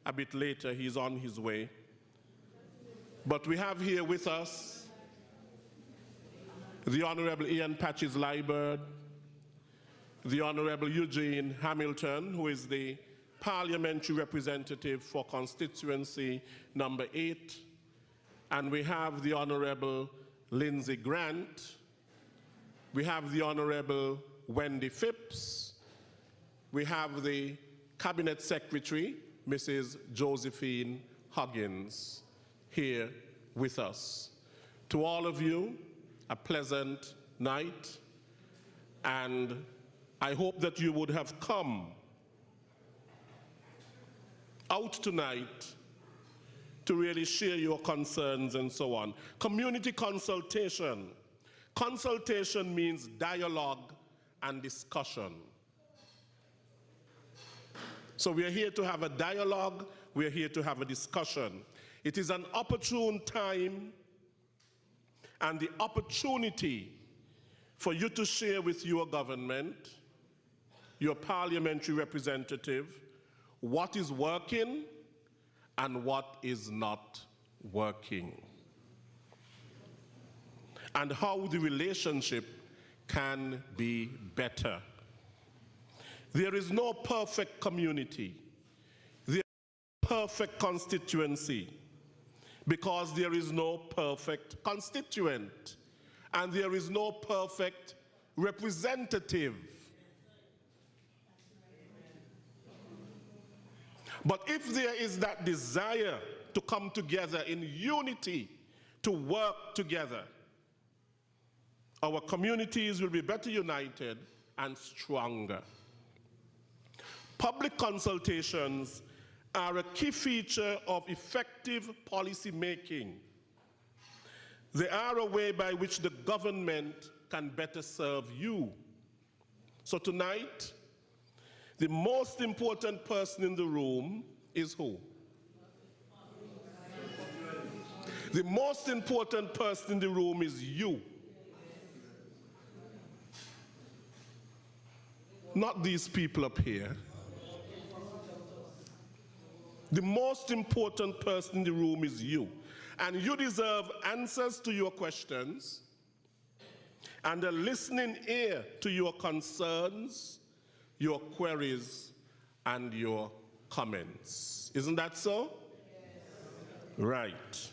S3: a bit later. He's on his way. But we have here with us the Honorable Ian Patches-Liburd, the Honorable Eugene Hamilton, who is the parliamentary representative for constituency number 8. And we have the Honorable Lindsay Grant. We have the Honorable Wendy Phipps. We have the Cabinet Secretary, Mrs. Josephine Huggins, here with us. To all of you, a pleasant night, and I hope that you would have come out tonight to really share your concerns and so on. Community consultation. Consultation means dialogue and discussion. So we are here to have a dialogue, we are here to have a discussion. It is an opportune time and the opportunity for you to share with your government, your parliamentary representative, what is working and what is not working, and how the relationship can be better. There is no perfect community. There is no perfect constituency because there is no perfect constituent and there is no perfect representative. But if there is that desire to come together in unity, to work together, our communities will be better united and stronger. Public consultations are a key feature of effective policy making. They are a way by which the government can better serve you. So tonight, the most important person in the room is who? The most important person in the room is you. Not these people up here. The most important person in the room is you. And you deserve answers to your questions and a listening ear to your concerns, your queries, and your comments. Isn't that so? Yes. Right.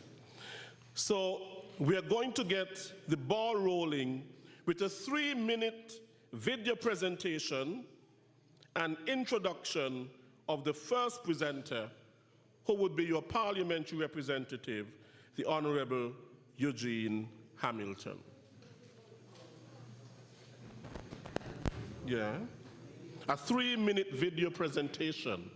S3: So we are going to get the ball rolling with a 3-minute video presentation and introduction of the first presenter, who would be your parliamentary representative, the Honorable Eugene Hamilton. Yeah. A 3-minute video presentation.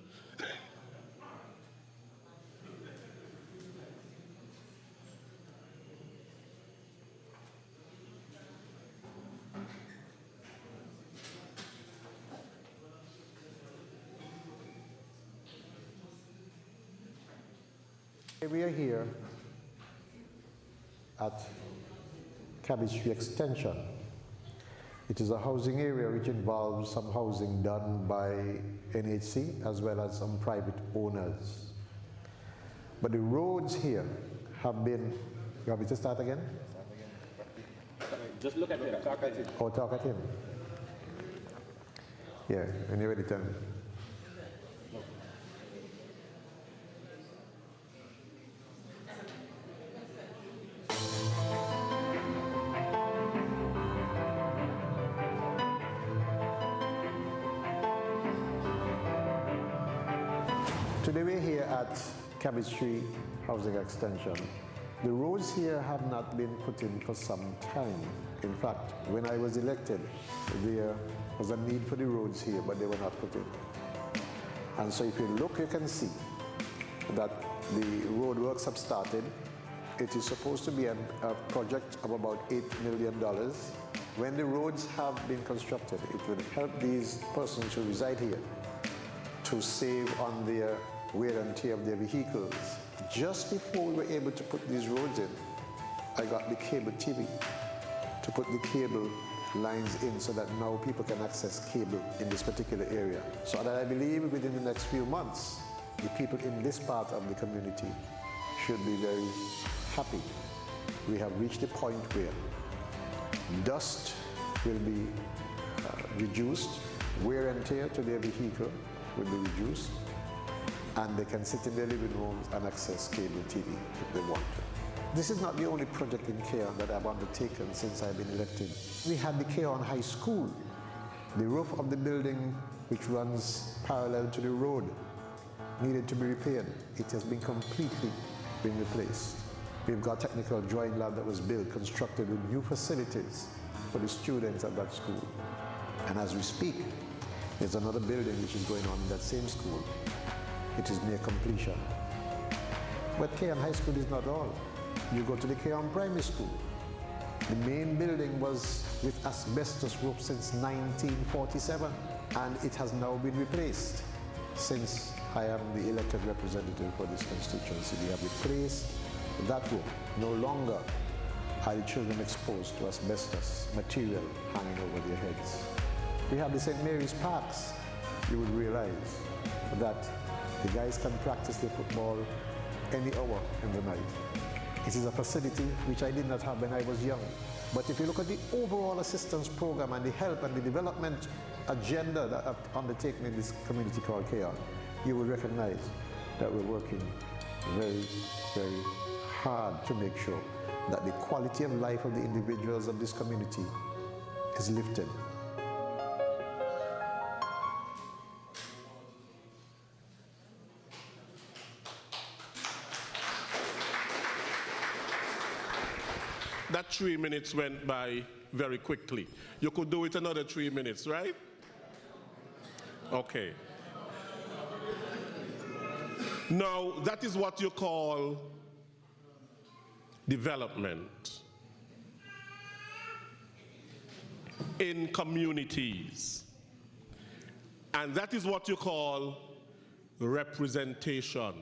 S1: We are here at Cabbage Tree Extension. It is a housing area which involves some housing done by NHC as well as some private owners. But the roads here have been, you want me to start again?
S5: Just look at him, talk at him.
S1: Oh, talk at him. Yeah, when you're ready, tell me. Today we're here at Cabbage Tree Housing Extension. The roads here have not been put in for some time. In fact, when I was elected, there was a need for the roads here, but they were not put in. And so if you look, you can see that the road works have started. It is supposed to be a project of about $8 million. When the roads have been constructed, it will help these persons who reside here to save on their wear and tear of their vehicles. Just before we were able to put these roads in, I got the cable TV to put the cable lines in so that now people can access cable in this particular area. So that I believe within the next few months, the people in this part of the community should be very happy. We have reached a point where dust will be reduced, wear and tear to their vehicle will be reduced, and they can sit in their living rooms and access cable TV if they want to. This is not the only project in Keon that I've undertaken since I've been elected. We had the Keon High School. The roof of the building, which runs parallel to the road, needed to be repaired. It has been completely replaced. We've got a technical drawing lab that was built, constructed with new facilities for the students at that school. And as we speak, there's another building which is going on in that same school. It is near completion. But Keon High School is not all. You go to the Keon Primary School. The main building was with asbestos roof since 1947, and it has now been replaced since I am the elected representative for this constituency. We have replaced that roof. No longer are the children exposed to asbestos material hanging over their heads. We have the St. Mary's Parks. You would realize that the guys can practice their football any hour in the night. It is a facility which I did not have when I was young. But if you look at the overall assistance program and the help and the development agenda that are undertaken in this community called Keon, you will recognize that we're working very, very hard to make sure that the quality of life of the individuals of this community is lifted.
S3: That 3 minutes went by very quickly. You could do it another 3 minutes, right? Okay. Now, that is what you call development in communities. And that is what you call representation.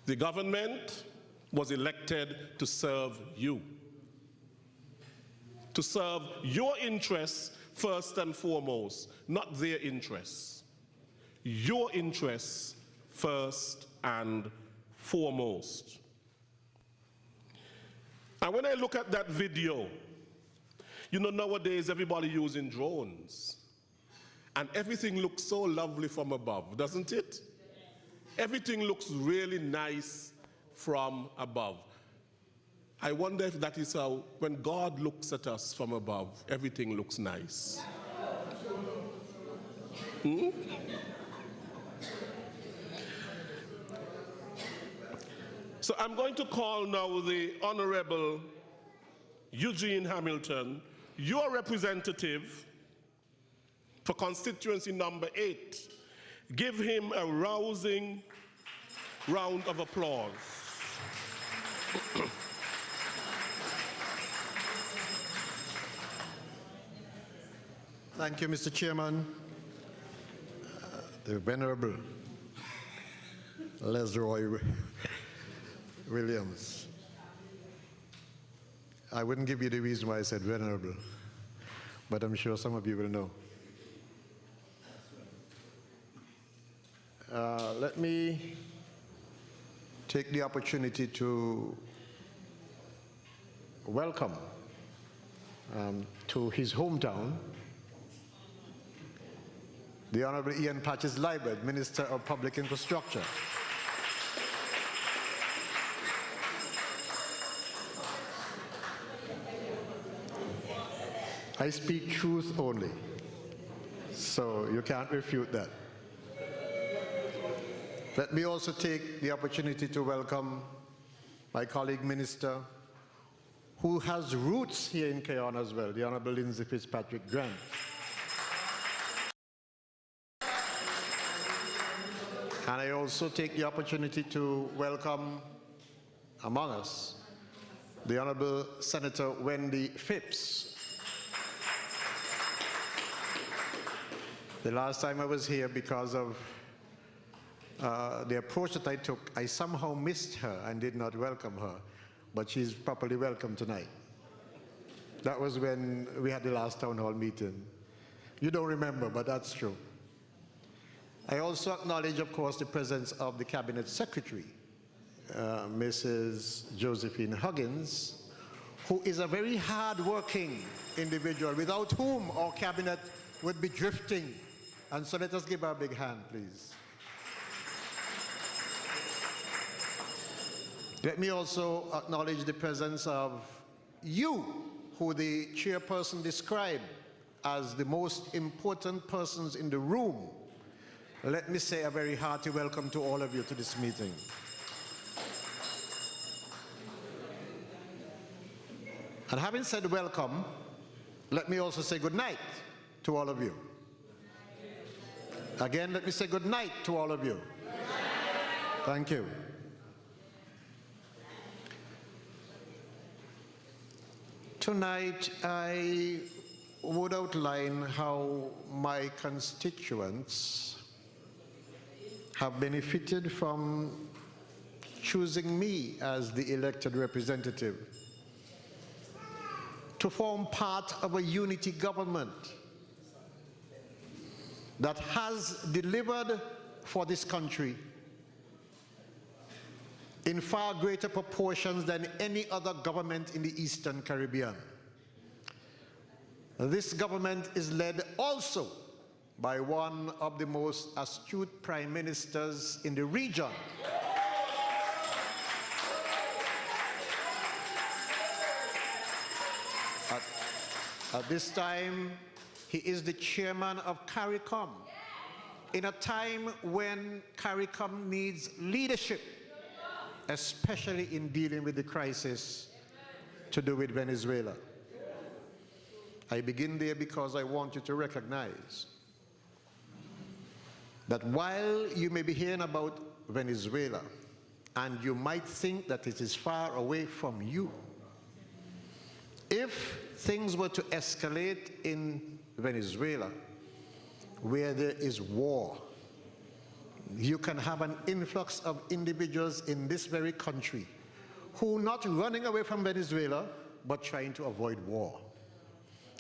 S3: The government was elected to serve you, to serve your interests first and foremost, not their interests. Your interests first and foremost. And when I look at that video, you know, nowadays everybody using drones, and everything looks so lovely from above, doesn't it? Everything looks really nice from above. I wonder if that is how, when God looks at us from above, everything looks nice. So I'm going to call now the Honorable Eugene Hamilton, your representative for constituency number 8. Give him a rousing round of applause.
S2: Thank you, Mr. Chairman. The Venerable Lesroy Williams. I wouldn't give you the reason why I said venerable, but I'm sure some of you will know. Let me take the opportunity to welcome to his hometown the Honorable Ian Patches Liebert, Minister of Public Infrastructure. I speak truth only, so you can't refute that. Let me also take the opportunity to welcome my colleague minister, who has roots here in Keon as well, the Honorable Lindsay Fitzpatrick Grant. And I also take the opportunity to welcome among us the Honorable Senator Wendy Phipps. The last time I was here, because of the approach that I took, I somehow missed her and did not welcome her, but she's properly welcome tonight. That was when we had the last town hall meeting. You don't remember, but that's true. I also acknowledge, of course, the presence of the Cabinet Secretary, Mrs. Josephine Huggins, who is a very hard-working individual, without whom our cabinet would be drifting. And so let us give her a big hand, please. Let me also acknowledge the presence of you, who the chairperson described as the most important persons in the room. Let me say a very hearty welcome to all of you to this meeting. And having said welcome,
S1: let me also say good night to all of you. Again, let me say good night to all of you. Thank you. Tonight, I would outline how my constituents have benefited from choosing me as the elected representative to form part of a unity government that has delivered for this country in far greater proportions than any other government in the Eastern Caribbean. This government is led also by one of the most astute prime ministers in the region. At this time, he is the chairman of CARICOM, in a time when CARICOM needs leadership, especially in dealing with the crisis to do with Venezuela. I begin there because I want you to recognize that while you may be hearing about Venezuela, and you might think that it is far away from you, if things were to escalate in Venezuela, where there is war, you can have an influx of individuals in this very country who are not running away from Venezuela, but trying to avoid war.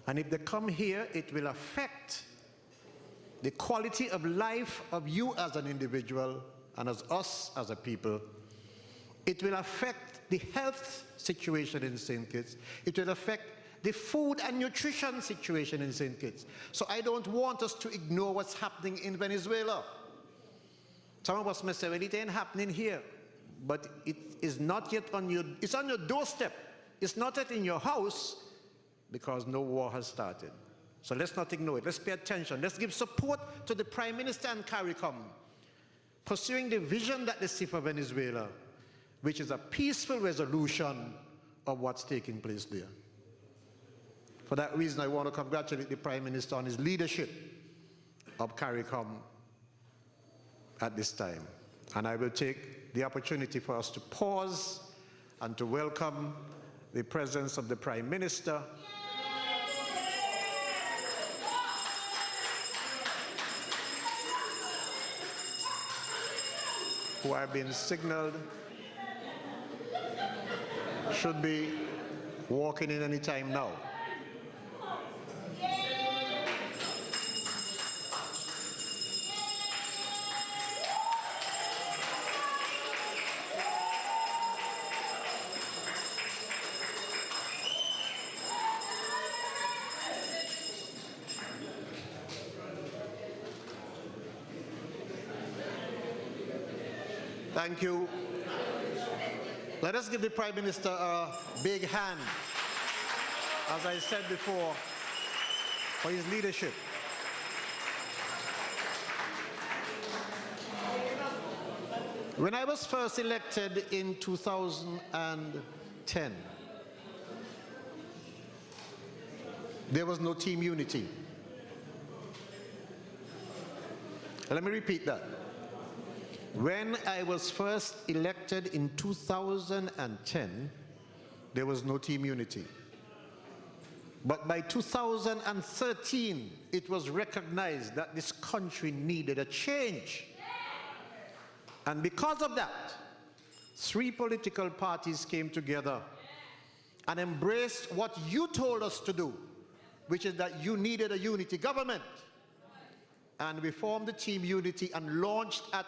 S1: And if they come here, it will affect the quality of life of you as an individual and as us as a people. It will affect the health situation in St. Kitts. It will affect the food and nutrition situation in St. Kitts. So I don't want us to ignore what's happening in Venezuela. Some of us may say, well, it ain't happening here. But it is not yet on your, it's on your doorstep. It's not yet in your house because no war has started. So let's not ignore it. Let's pay attention. Let's give support to the Prime Minister and CARICOM, pursuing the vision that they see for Venezuela, which is a peaceful resolution of what's taking place there. For that reason, I want to congratulate the Prime Minister on his leadership of CARICOM at this time. And I will take the opportunity for us to pause and to welcome the presence of the Prime Minister, who are being signaled should be walking in any time now. Thank you. Let us give the Prime Minister a big hand, as I said before, for his leadership. When I was first elected in 2010, there was no team unity. Let me repeat that. When I was first elected in 2010, there was no team unity. But by 2013, it was recognized that this country needed a change. And because of that, 3 political parties came together and embraced what you told us to do, which is that you needed a unity government. And we formed the team unity and launched at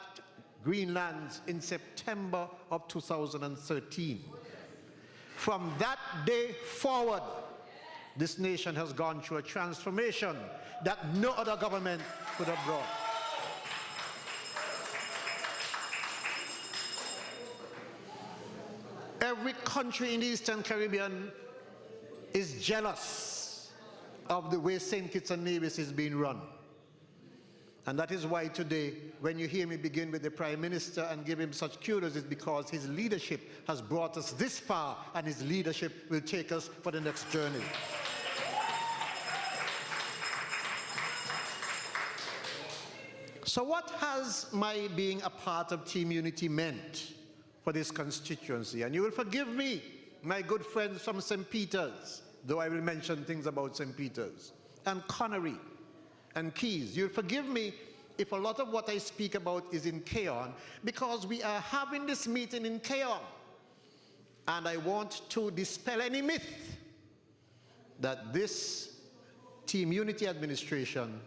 S1: Greenland in September of 2013. From that day forward, this nation has gone through a transformation that no other government could have brought. Every country in the Eastern Caribbean is jealous of the way St. Kitts and Nevis is being run. And that is why today, when you hear me begin with the Prime Minister and give him such kudos, it's because his leadership has brought us this far, and his leadership will take us for the next journey.
S2: So what has my being a part of Team Unity meant for this constituency? And you will forgive me, my good friends from St. Peter's, though I will mention things about St. Peter's, and Connery, and Keys. You'll forgive me if a lot of what I speak about is in Keon, because we are having this meeting in Keon. And I want to dispel any myth that this Team Unity administration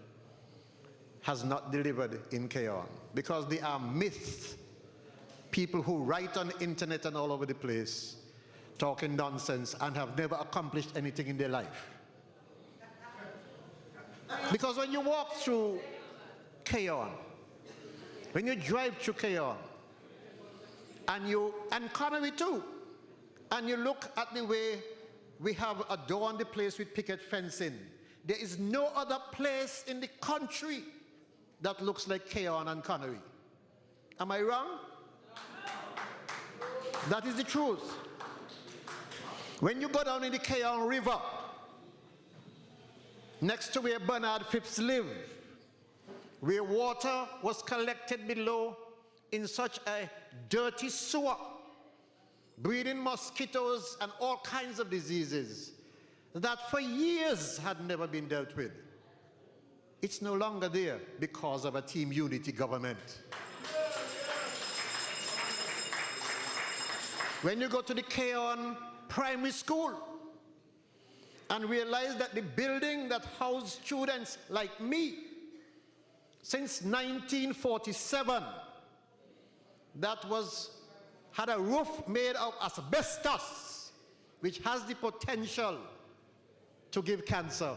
S2: has not delivered in Keon, because there are myths, people who write on the internet and all over the place, talking nonsense and have never accomplished anything in their life. Because when you walk through Keon, when you drive through Keon, and Connery too, and you look at the way we have adorned the place with picket fencing, there is no other place in the country that looks like Keon and Connery. Am I wrong? That is the truth. When you go down in the Keon River, next to where Bernard Phipps lived, where water was collected below in such a dirty sewer, breeding mosquitoes and all kinds of diseases that for years had never been dealt with. It's no longer there because of a Team Unity government. When you go to the Keon Primary School and realize that the building that housed students like me since 1947, that had a roof made of asbestos, which has the potential to give cancer.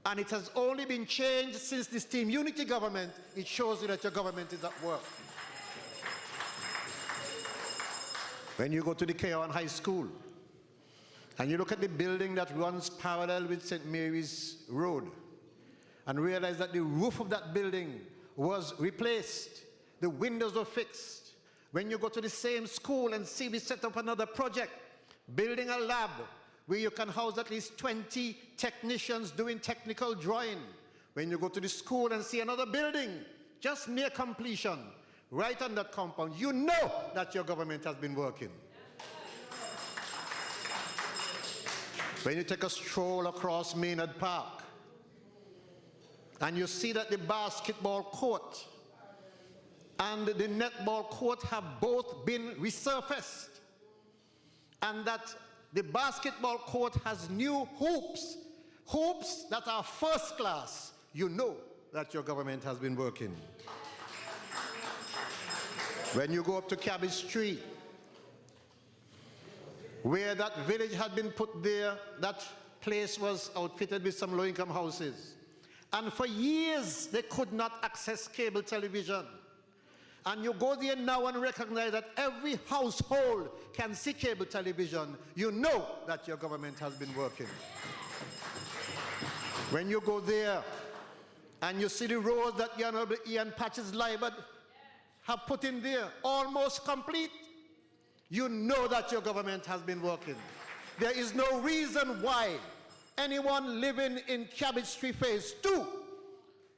S2: And it has only been changed since this Team Unity government. It shows you that your government is at work. When you go to the Keon High School and you look at the building that runs parallel with St. Mary's Road and realize that the roof of that building was replaced, the windows were fixed. When you go to the same school and see we set up another project, building a lab where you can house at least 20 technicians doing technical drawing. When you go to the school and see another building just near completion, right on that compound, you know that your government has been working. When you take a stroll across Maynard Park and you see that the basketball court and the netball court have both been resurfaced, and that the basketball court has new hoops that are first class, you know that your government has been working. When you go up to Cabbage Tree, where that village had been put there, that place was outfitted with some low-income houses. And for years, they could not access cable television. And you go there now and recognize that every household can see cable television. You know that your government has been working. When you go there and you see the roads that the Honorable Ian Patches-Libert have put in there, almost complete, you know that your government has been working. There is no reason why anyone living in Cabbage Tree Phase 2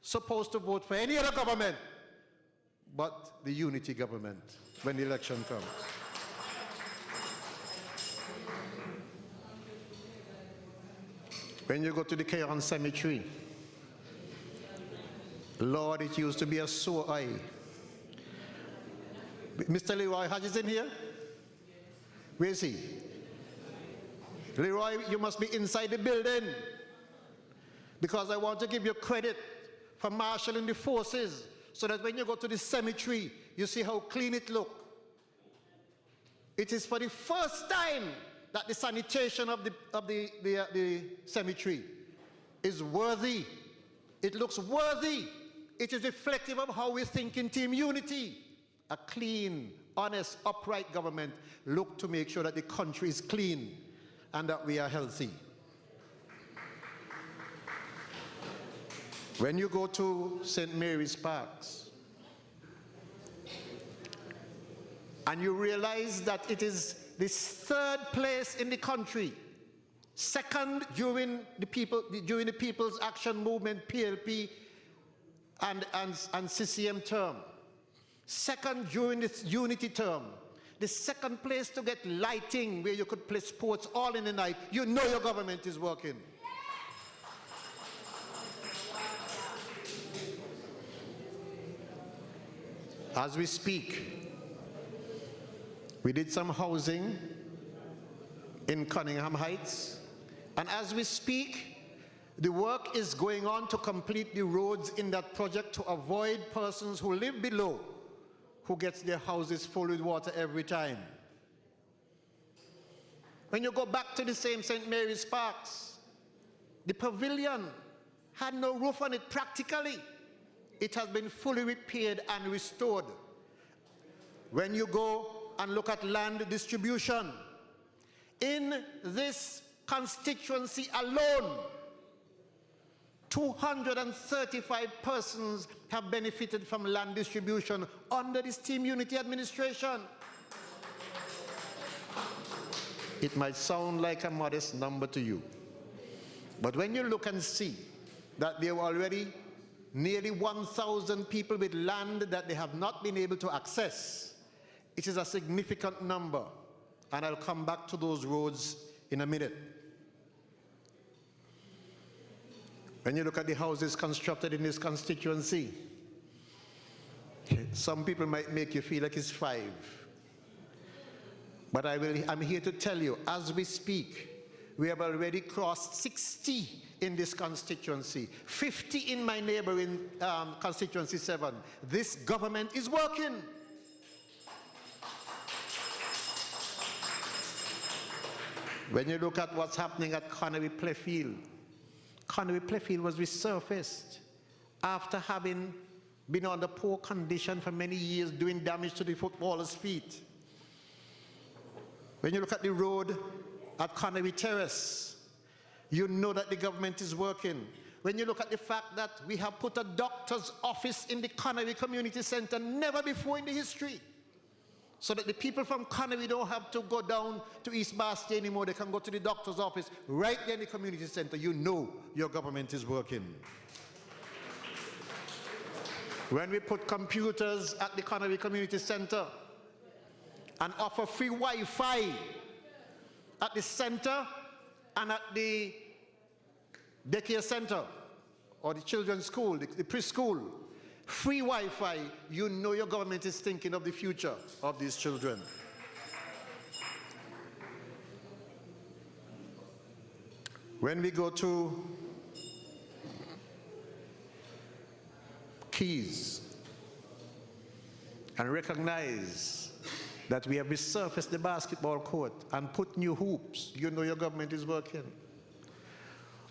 S2: supposed to vote for any other government but the Unity government when the election comes. When you go to the Keon Cemetery, Lord, it used to be a sore eye. Mr. Leroy Hodges in here? Where is he? Leroy, you must be inside the building, because I want to give you credit for marshalling the forces so that when you go to the cemetery, you see how clean it looks. It is for the first time that the sanitation of the cemetery is worthy. It looks worthy. It is reflective of how we think in Team Unity. A clean, honest, upright government look to make sure that the country is clean and that we are healthy. When you go to St. Mary's Parks and you realize that it is the third place in the country, second during the People's Action Movement, PLP,
S1: and CCM term. Second, during this unity term, the second place to get lighting where you could play sports all in the night, you know your government is working. As we speak, we did some housing in Cunningham Heights, and as we speak, the work is going on to complete the roads in that project to avoid persons who live below who gets their houses full with water every time. When you go back to the same St. Mary's Parks, the pavilion had no roof on it practically. It has been fully repaired and restored. When you go and look at land distribution, in this constituency alone, 235 persons have benefited from land distribution under this Team Unity administration. It might sound like a modest number to you, but when you look and see that there were already nearly 1,000 people with land that they have not been able to access, it is a significant number, and I'll come back to those roads in a minute. When you look at the houses constructed in this constituency, some people might make you feel like it's 5. But I'm here to tell you, as we speak, we have already crossed 60 in this constituency, 50 in my neighboring constituency 7. This government is working. When you look at what's happening at Connery Playfield, Connery Playfield was resurfaced after having been under poor condition for many years, doing damage to the footballers' feet. When you look at the road at Connery Terrace, you know that the government is working. When you look at the fact that we have put a doctor's office in the Connery Community Center, never before in the history, so that the people from Connery don't have to go down to East Bastille anymore. They can go to the doctor's office right there in the community center. You know your government is working. When we put computers at the Connery Community Center and offer free Wi-Fi at the center and at the daycare center or the children's school, the preschool, free Wi-Fi, you know your government is thinking of the future of these children. When we go to Keys and recognize that we have resurfaced the basketball court and put new hoops, you know your government is working.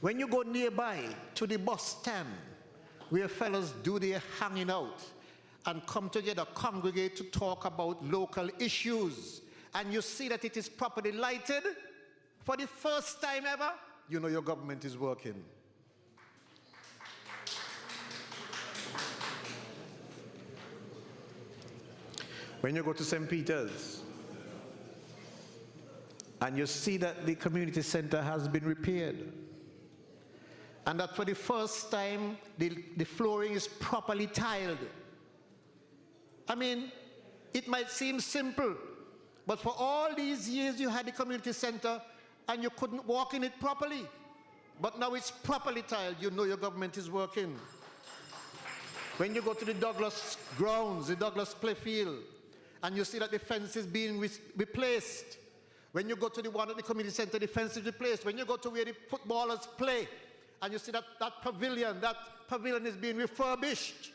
S1: When you go nearby to the bus stand, where fellows do their hanging out and come together, congregate to talk about local issues, and you see that it is properly lighted for the first time ever, you know your government is working. When you go to St. Peter's and you see that the community center has been repaired, and that for the first time the flooring is properly tiled. I mean, it might seem simple, but for all these years you had the community center and you couldn't walk in it properly. But now it's properly tiled, you know your government is working. When you go to the Douglas grounds, the Douglas Playfield, and you see that the fence is being replaced. When you go to the one at the community center, the fence is replaced. When you go to where the footballers play, and you see that pavilion is being refurbished,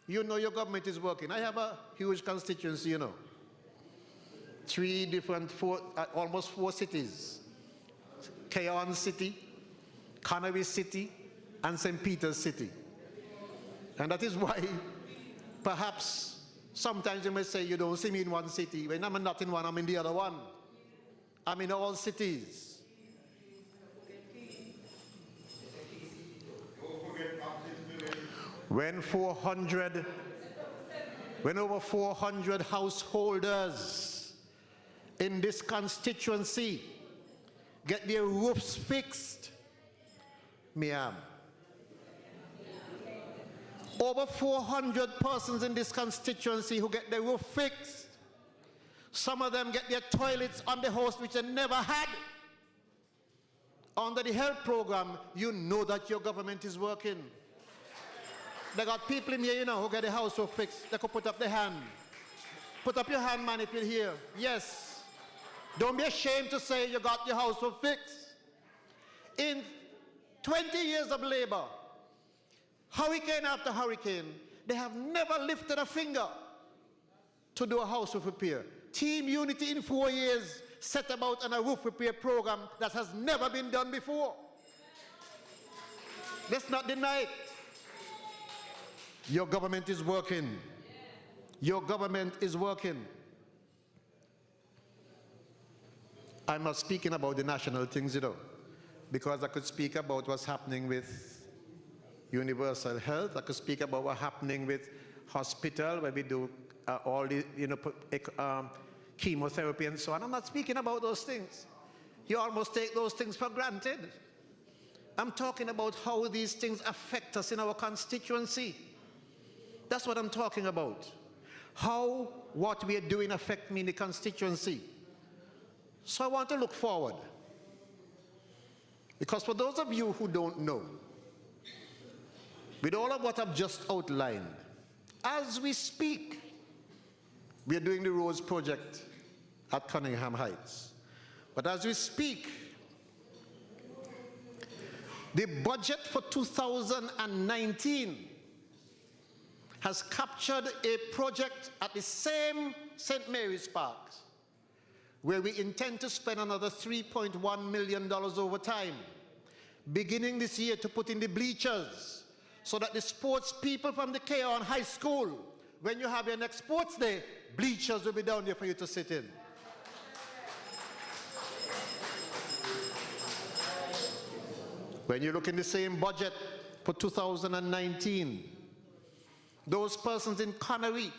S1: you know your government is working. I have a huge constituency, you know. 3 different, almost 4 cities. Keon City, Connery City, and St. Peter's City. And that is why perhaps sometimes you may say you don't see me in one city. When I'm not in one, I'm in the other one. I'm in all cities. When over 400 householders in this constituency get their roofs fixed,
S2: Over 400 persons in this constituency who get their roof fixed. Some of them get their toilets on the house which they never had. Under the health program, you know that your government is working. They got people in here, you know, who get the house roof fixed. They could put up their hand. Put up your hand, man, if you're here. Yes. Don't be ashamed to say you got your house roof fixed. In 20 years of labor, hurricane after hurricane, they have never lifted a finger to do a house roof repair. Team Unity in 4 years set about on a roof repair program that has never been done before. Let's not deny it. Your government is working. Your government is working. I'm not speaking about the national things, you know, because I could speak about what's happening with universal health. I could speak about what's happening with hospital, where we do all the, you know, chemotherapy and so on. I'm not speaking about those things. You almost take those things for granted. I'm talking about how these things affect us in our constituency. That's what I'm talking about. How what we are doing affect me in the constituency. So I want to look forward. Because for those of you who don't know, with all of what I've just outlined, as we speak, we are doing the roads project at Cunningham Heights. But as we speak, the budget for 2019 has captured a project at the same St. Mary's Park, where we intend to spend another $3.1 million over time, beginning this year, to put in the bleachers, so that the sports people from the Keon High School, when you have your next sports day, bleachers will be down there for you to sit in. When you look in the same budget for 2019, those persons in Connery,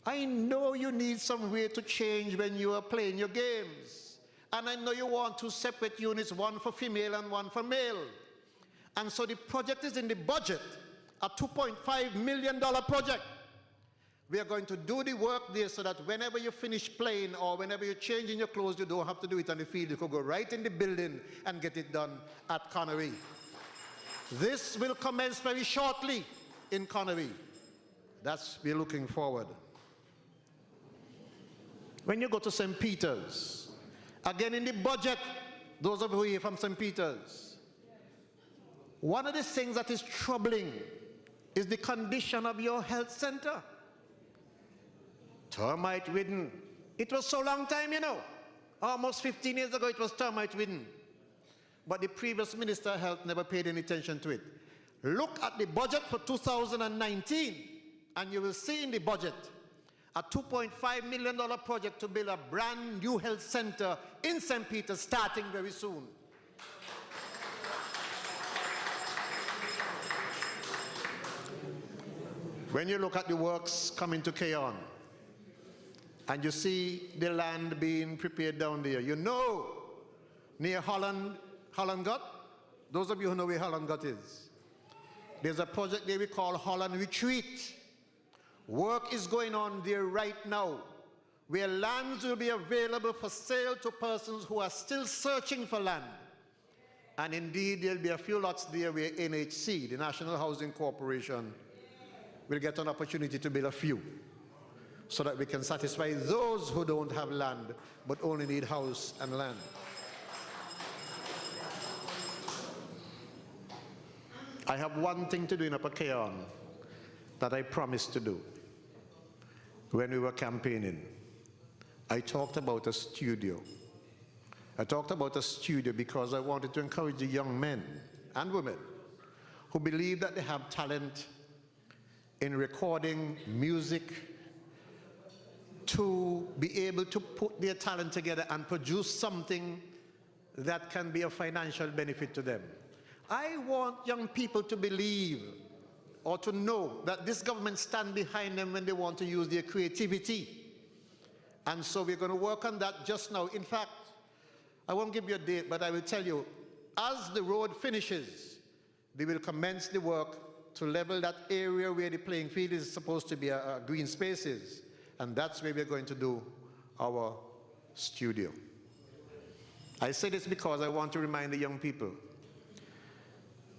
S2: I know you need some way to change when you are playing your games. And I know you want 2 separate units, one for female and one for male. And so the project is in the budget, a $2.5 million project. We are going to do the work there so that whenever you finish playing or whenever you're changing your clothes, you don't have to do it on the field. You can go right in the building and get it done at Connery. This will commence very shortly in Connery. We're looking forward. When you go to St. Peter's, again in the budget, those of you who are here from St. Peter's, one of the things that is troubling is the condition of your health center. Termite ridden. It was so long time, you know. Almost 15 years ago it was termite ridden. But the previous Minister of Health never paid any attention to it. Look at the budget for 2019 and you will see in the budget a $2.5 million project to build a brand new health center in St. Peter's starting very soon. When you look at the works coming to Keon and you see the land being prepared down there, you know, near Holland Gut, those of you who know where Holland Gut is, there's a project there we call Holland Retreat. Work is going on there right now, where lands will be available for sale to persons who are still searching for land. And indeed, there'll be a few lots there where NHC, the National Housing Corporation, will get an opportunity to build a few, so that we can satisfy those who don't have land, but only need house and land. I have one thing to do in Upper Keon that I promised to do when we were campaigning. I talked about a studio. I talked about a studio because I wanted to encourage the young men and women who believe that they have talent in recording music to be able to put their talent together and produce something that can be of financial benefit to them. I want young people to believe or to know that this government stands behind them when they want to use their creativity. And so we're going to work on that just now. In fact, I won't give you a date, but I will tell you, as the road finishes, they will commence the work to level that area where the playing field is supposed to be green spaces. And that's where we're going to do our studio. I say this because I want to remind the young people,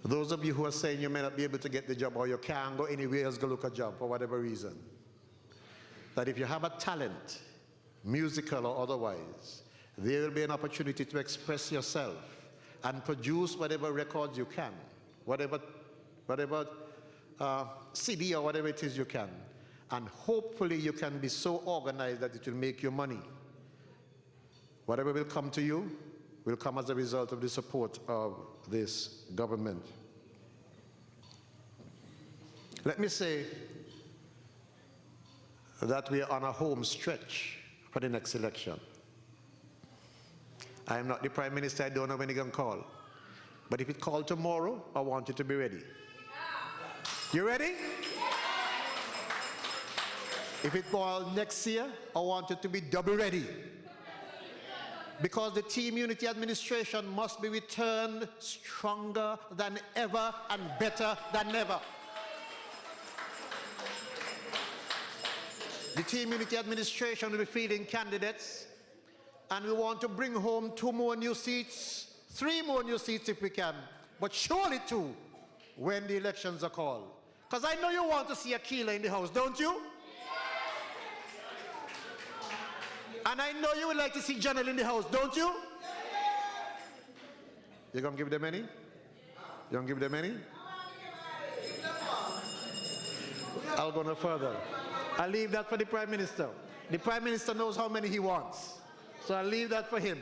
S2: those of you who are saying you may not be able to get the job or you can't go anywhere else to look a job for whatever reason, that if you have a talent, musical or otherwise, there will be an opportunity to express yourself and produce whatever records you can, whatever CD or whatever it is you can. And hopefully you can be so organized that it will make you money. Whatever will come to you will come as a result of the support of this government. Let me say that we are on a home stretch for the next election. I am not the Prime Minister, I don't know when he's going to call. But if it calls tomorrow, I want you to be ready. You ready? If it calls next year, I want you to be double ready. Because the Team Unity administration must be returned stronger than ever and better than ever. The Team Unity administration will be fielding candidates, and we want to bring home 2 more new seats, 3 more new seats if we can, but surely 2 when the elections are called. Because I know you want to see a killer in the house, don't you? And I know you would like to see General in the house, don't you? You gonna give them any? You gonna give them any? I'll go no further. I'll leave that for the Prime Minister. The Prime Minister knows how many he wants. So I'll leave that for him.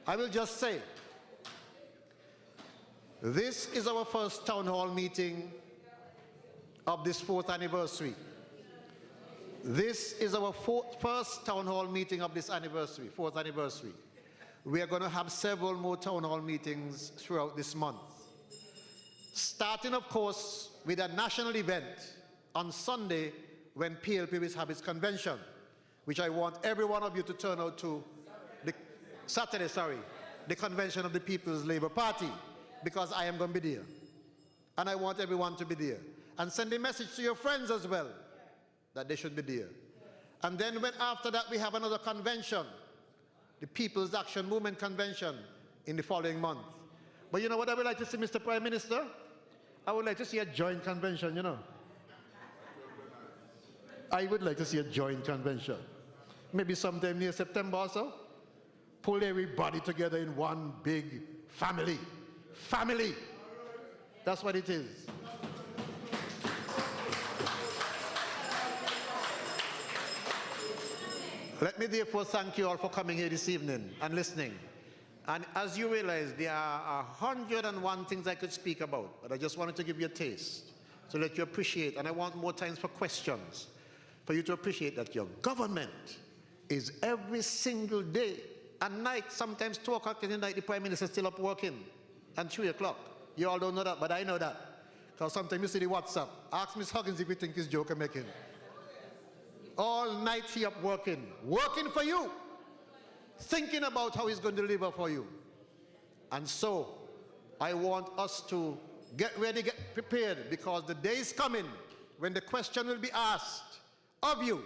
S2: I will just say, this is our first town hall meeting of this 4th anniversary. This is our first town hall meeting of this anniversary, 4th anniversary. We are going to have several more town hall meetings throughout this month. Starting, of course, with a national event on Sunday when PLP will have its convention, which I want every one of you to turn out to, the convention of the People's Labour Party, because I am going to be there. And I want everyone to be there. And send a message to your friends as well, that they should be there. And then after that we have another convention, the People's Action Movement Convention in the following month. But you know what I would like to see, Mr. Prime Minister? I would like to see a joint convention, you know. I would like to see a joint convention. Maybe sometime near September or so. Pull everybody together in one big family. Family. That's what it is. Let me therefore thank you all for coming here this evening and listening. And as you realize, there are 101 things I could speak about, but I just wanted to give you a taste to let you appreciate, and I want more times for questions, for you to appreciate that your government is every single day and night, sometimes 2 o'clock in the night, the Prime Minister is still up working, and 3 o'clock. You all don't know that, but I know that. Because sometimes you see the WhatsApp. Ask Ms. Huggins if you think it's joke I'm making. All night he up working for you, thinking about how he's going to deliver for you. And so, I want us to get ready, get prepared, because the day is coming when the question will be asked of you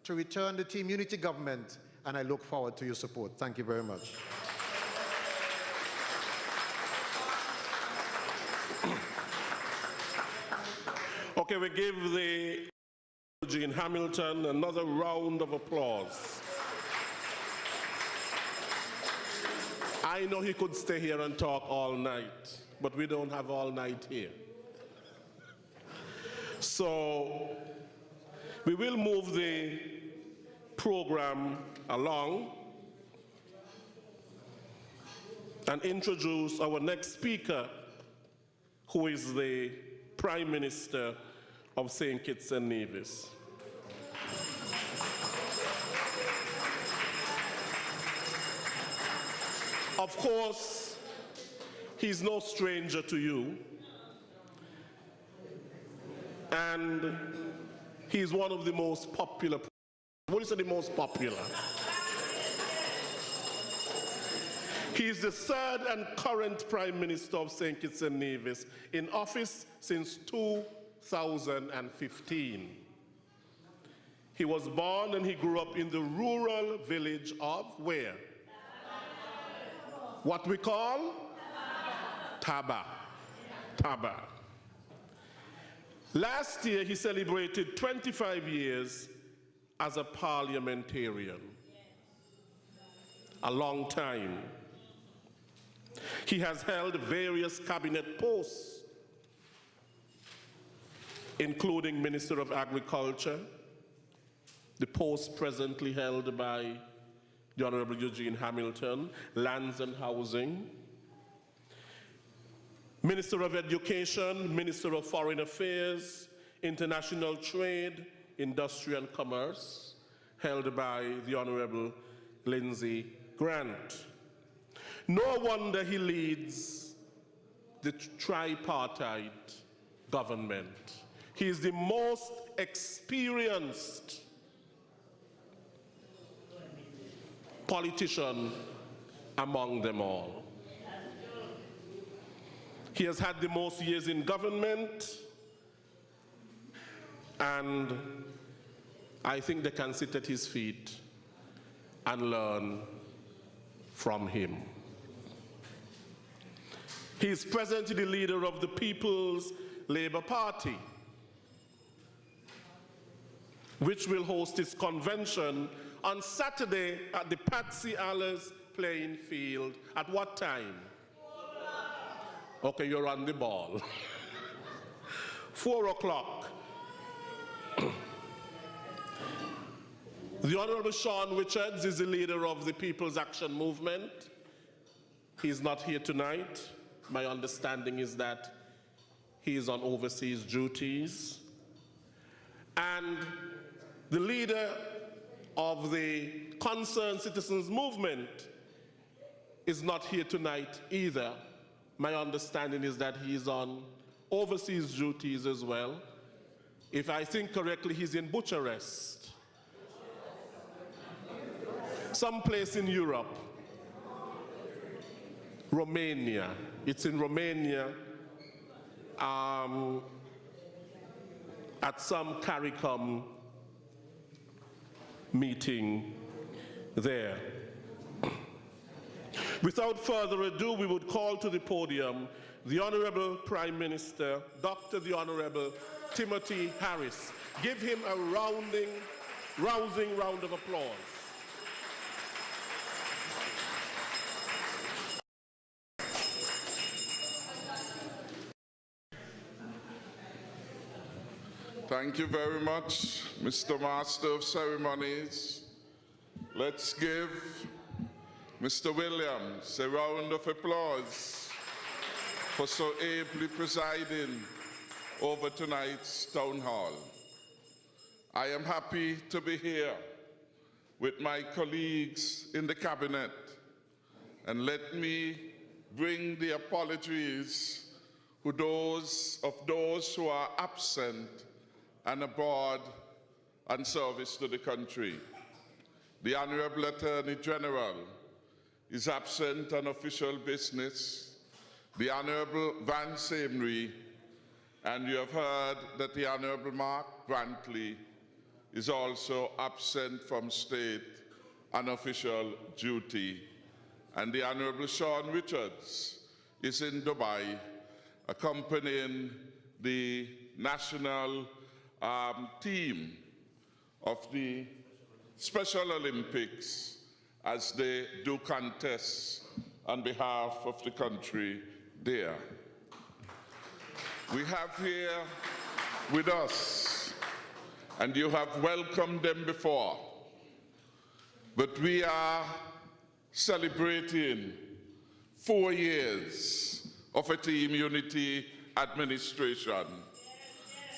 S2: to return the Team Unity government, and I look forward to your support. Thank you very much.
S3: Okay, we give the in Hamilton another round of applause. I know he could stay here and talk all night, but we don't have all night here. So we will move the program along and introduce our next speaker, who is the Prime Minister of St. Kitts and Nevis. Of course, he's no stranger to you, and he's one of the most popular. What is the most popular? He is the third and current Prime Minister of St. Kitts and Nevis, in office since 2015. He was born and he grew up in the rural village of where? What we call? Taba. Taba. Last year, he celebrated 25 years as a parliamentarian. A long time. He has held various cabinet posts, including Minister of Agriculture, the post presently held by the Honorable Eugene Hamilton, Lands and Housing, Minister of Education, Minister of Foreign Affairs, International Trade, Industry and Commerce, held by the Honorable Lindsey Grant. No wonder he leads the tripartite government. He is the most experienced politician among them all. He has had the most years in government, and I think they can sit at his feet and learn from him. He is presently the leader of the People's Labour Party, which will host its convention on Saturday at the Patsy Allers playing field. At what time? Okay, you're on the ball. 4 o'clock. The Honorable Sean Richards is the leader of the People's Action Movement. He's not here tonight. My understanding is that he is on overseas duties. And the leader of the Concerned Citizens Movement is not here tonight either. My understanding is that he's on overseas duties as well. If I think correctly, he's in Bucharest, someplace in Europe. Romania. It's in Romania at some CARICOM meeting there. Without further ado, we would call to the podium the Honorable Prime Minister, Dr. the Honorable Timothy Harris. Give him a rousing round of applause.
S5: Thank you very much, Mr. Master of Ceremonies. Let's give Mr. Williams a round of applause for so ably presiding over tonight's town hall. I am happy to be here with my colleagues in the cabinet, and let me bring the apologies of those who are absent and abroad on service to the country. The Honorable Attorney General is absent on official business. The Honorable Van Semry, and you have heard that the Honorable Mark Grantley is also absent from state on official duty. And the Honorable Sean Richards is in Dubai, accompanying the national team of the Special Olympics as they do contests on behalf of the country there. We have here with us, and you have welcomed them before, but we are celebrating 4 years of a team unity administration.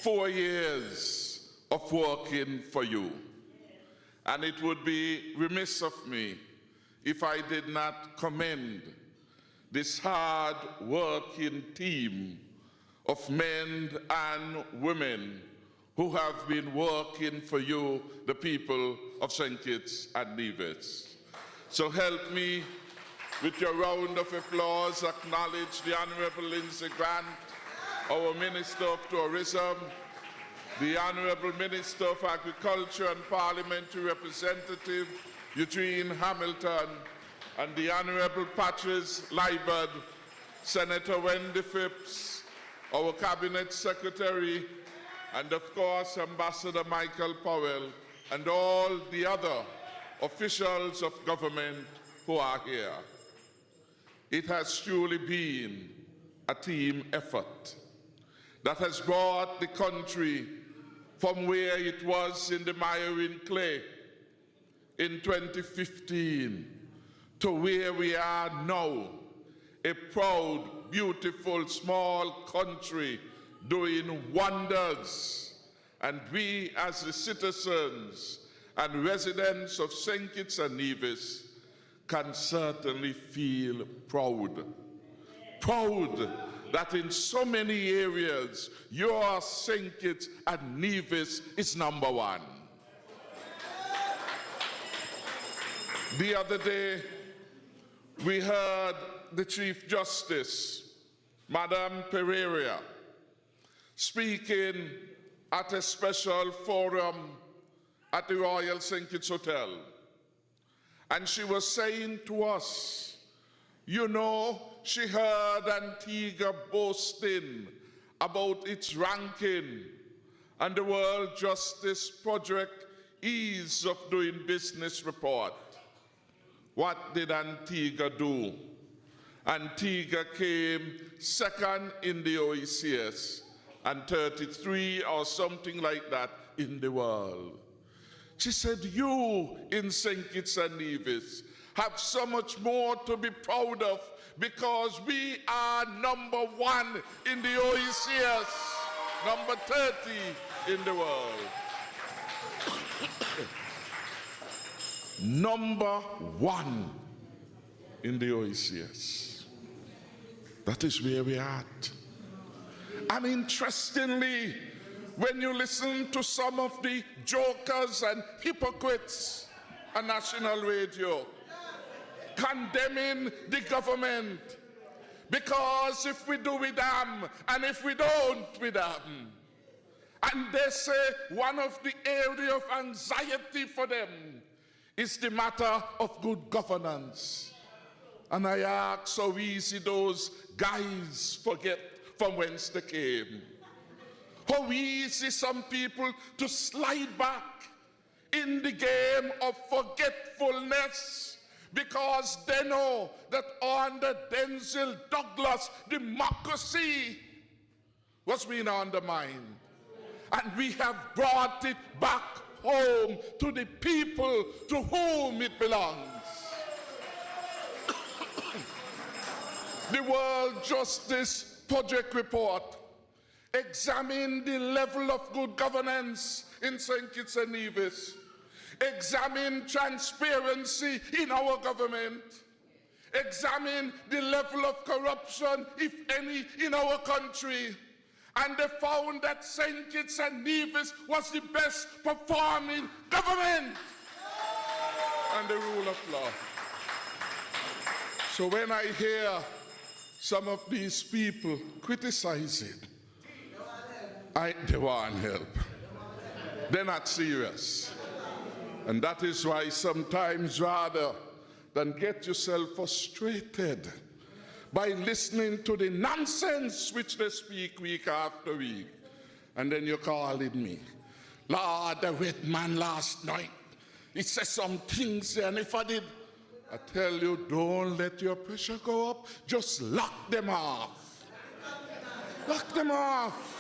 S5: 4 years of working for you. And it would be remiss of me if I did not commend this hard-working team of men and women who have been working for you, the people of St. Kitts and Nevis. So help me with your round of applause, acknowledge the Honorable Lindsay Grant, our Minister of Tourism, the Honorable Minister of Agriculture and Parliamentary Representative Eugene Hamilton, and the Honorable Patrice Liebert, Senator Wendy Phipps, our Cabinet Secretary, and of course Ambassador Michael Powell, and all the other officials of government who are here. It has truly been a team effort that has brought the country from where it was in the mire and clay in 2015 to where we are now, a proud, beautiful, small country doing wonders. And we as the citizens and residents of St. Kitts and Nevis can certainly feel proud. Proud that in so many areas, your St. Kitts and Nevis is number one. The other day, we heard the Chief Justice, Madame Pereira, speaking at a special forum at the Royal St. Kitts Hotel. And she was saying to us, you know, she heard Antigua boasting about its ranking and the World Justice Project Ease of Doing Business report. What did Antigua do? Antigua came second in the OECS and 33 or something like that in the world. She said, you in St. Kitts and Nevis have so much more to be proud of because we are number one in the OECS, number 30 in the world. Number one in the OECS. That is where we are at. And interestingly, when you listen to some of the jokers and hypocrites on national radio condemning the government, because if we do, we damn, and if we don't, we damn. And they say one of the areas of anxiety for them is the matter of good governance. And I ask how easy those guys forget from whence they came. How easy some people to slide back in the game of forgetfulness because they know that under Denzel Douglas, democracy was being undermined. And we have brought it back home to the people to whom it belongs. The World Justice Project report examine the level of good governance in St. Kitts and Nevis, examine transparency in our government, examine the level of corruption, if any, in our country, and they found that St. Kitts and Nevis was the best performing government and the rule of law. So when I hear some of these people criticizing, they want help. They're not serious. And that is why sometimes rather than get yourself frustrated by listening to the nonsense which they speak week after week, and then you're calling me, Lord, the red man last night, he said some things there, and if I did, I tell you, don't let your pressure go up, just lock them off. Lock them off.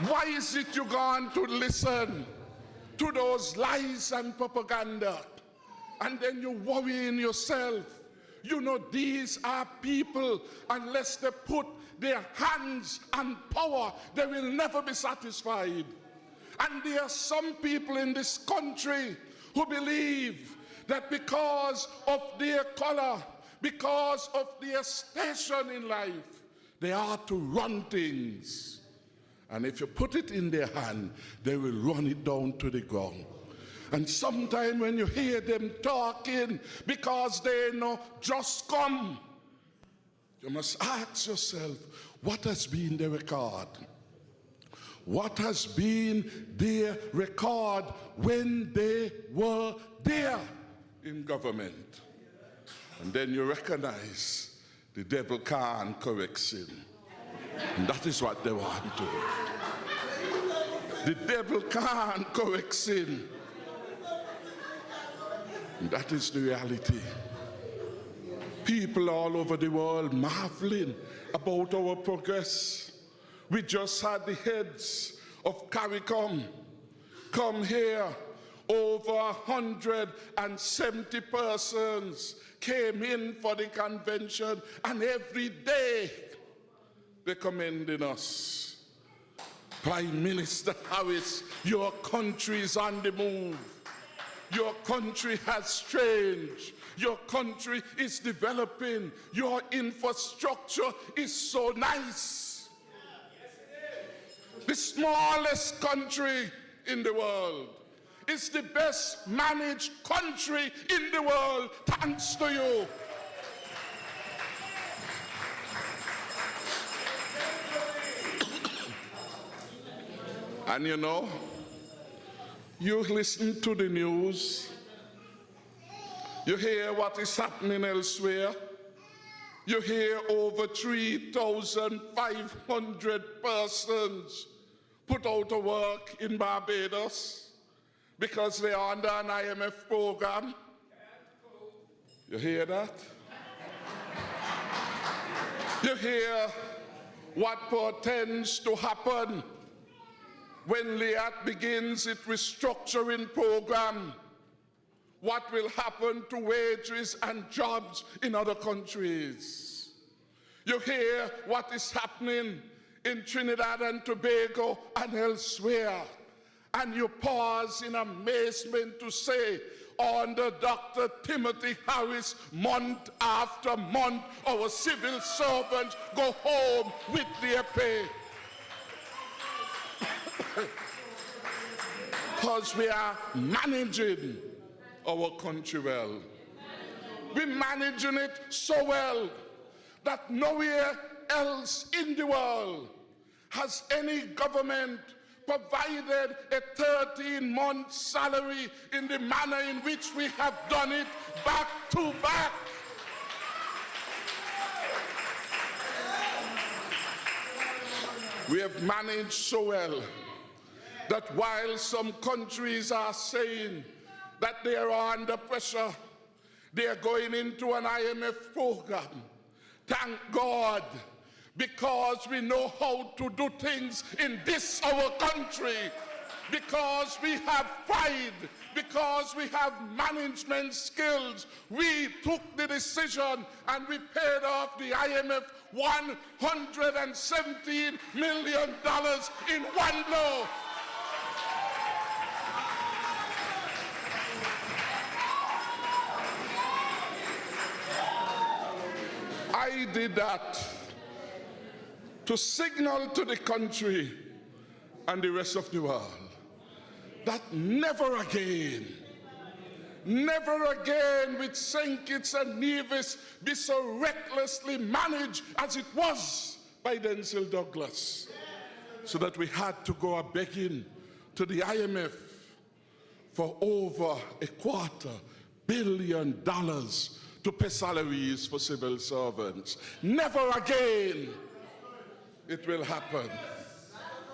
S5: Why is it you're going to listen to those lies and propaganda, and then you're worrying yourself? You know, these are people, unless they put their hands on power, they will never be satisfied. And there are some people in this country who believe that because of their color, because of their station in life, they are to run things. And if you put it in their hand, they will run it down to the ground. And sometimes when you hear them talking because they know just come, you must ask yourself, what has been the record? What has been their record when they were there in government? And then you recognize the devil can't correct sin. And that is what they want to do. The devil can't correct sin. And that is the reality. People all over the world marveling about our progress. We just had the heads of CARICOM come here. Over 170 persons came in for the convention, and every day they're commending us. Prime Minister Harris, your country is on the move. Your country has changed. Your country is developing. Your infrastructure is so nice. The smallest country in the world is the best managed country in the world, thanks to you. And you know, you listen to the news, you hear what is happening elsewhere, you hear over 3,500 persons put out of work in Barbados because they are under an IMF program. You hear that? You hear what portends to happen when LIAT begins its restructuring program. What will happen to wages and jobs in other countries? You hear what is happening in Trinidad and Tobago and elsewhere, and you pause in amazement to say, under Dr. Timothy Harris, month after month, our civil servants go home with their pay. Because we are managing our country well. We're managing it so well that nowhere else in the world has any government provided a 13-month salary in the manner in which we have done it back to back. We have managed so well that while some countries are saying that they are under pressure, they are going into an IMF program. Thank God, because we know how to do things in this our country, because we have pride, because we have management skills. We took the decision and we paid off the IMF $117 million in one blow. I did that to signal to the country and the rest of the world that never again with St. Kitts and Nevis be so recklessly managed as it was by Denzel Douglas, so that we had to go a begging to the IMF for over $250 million to pay salaries for civil servants. Never again it will happen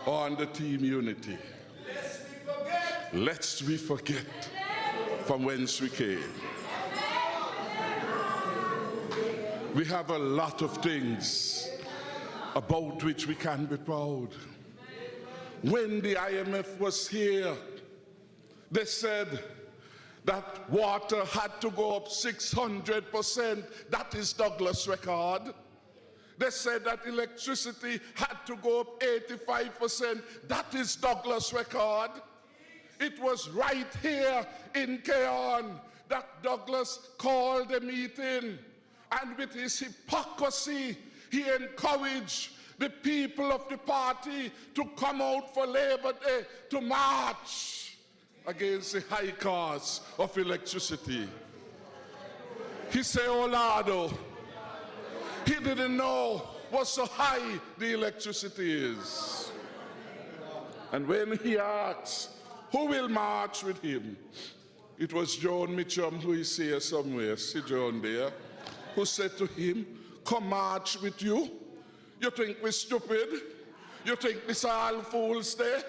S5: on the team unity. Lest we forget from whence we came. We have a lot of things about which we can be proud. When the IMF was here, they said that water had to go up 600%. That is Douglas' record. They said that electricity had to go up 85%. That is Douglas' record. It was right here in Keon that Douglas called a meeting, and with his hypocrisy, he encouraged the people of the party to come out for Labor Day to march. against the high cost of electricity. He said, oh Lord, oh, he didn't know what so high the electricity is. And when he asked, who will march with him? It was John Mitchum, who is here somewhere, see John there, who said to him, come march with you? You think we're stupid? You think this all fools there?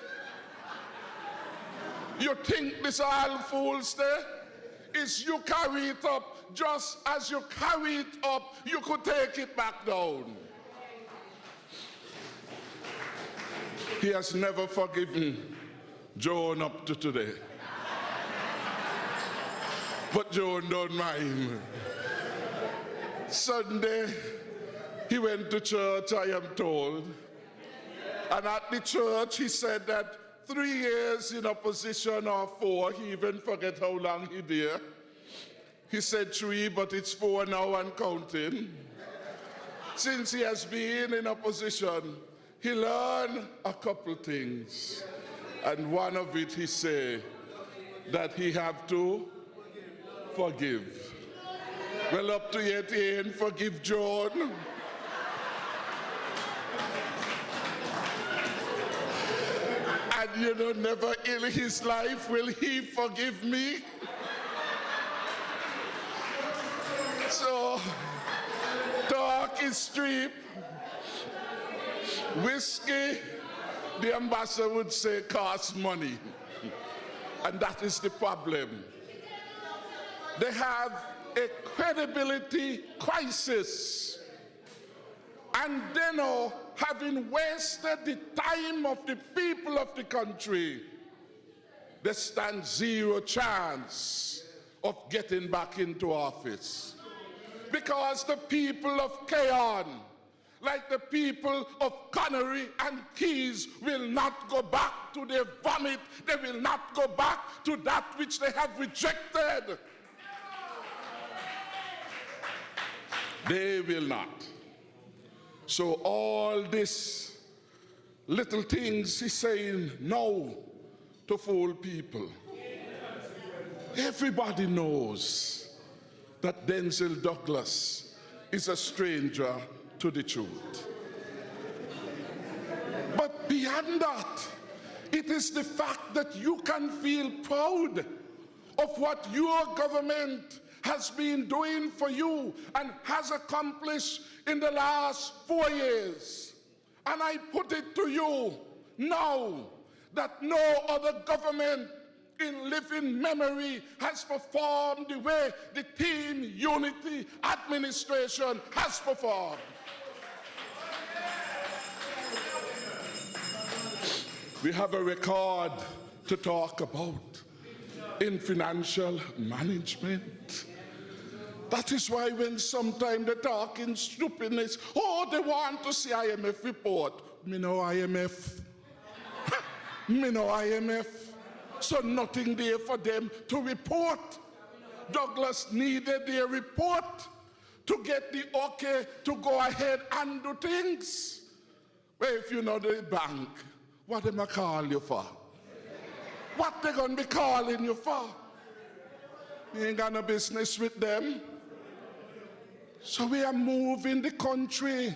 S5: You think this all fools there? Is you carry it up, just as you carry it up, you could take it back down. He has never forgiven John up to today. But John don't mind. Sunday, he went to church, I am told. And at the church, he said that 3 years in opposition or 4, he even forget how long he there. He said 3, but it's 4 now and counting. Since he has been in opposition, he learned a couple things. And one of it, he said that he have to forgive. Well, up to yet he ain't forgive John. And you know, never in his life will he forgive me. So, talk is cheap. Whiskey, the ambassador would say, costs money. And that is the problem. They have a credibility crisis. And they know, having wasted the time of the people of the country, they stand zero chance of getting back into office. Because the people of Cayon, like the people of Connery and Keys, will not go back to their vomit. They will not go back to that which they have rejected. They will not. So all these little things he's saying no to fool people. Everybody knows that Denzel Douglas is a stranger to the truth. But beyond that, it is the fact that you can feel proud of what your government has been doing for you and has accomplished in the last 4 years. And I put it to you now that no other government in living memory has performed the way the Team Unity administration has performed. We have a record to talk about in financial management. That is why when sometimes they talk in stupidness, oh, they want to see IMF report. Me know IMF. Me know IMF. So nothing there for them to report. Douglas needed their report to get the okay to go ahead and do things. Well, if you know the bank, what am I call you for? What they gonna be calling you for? You ain't got no business with them. So we are moving the country.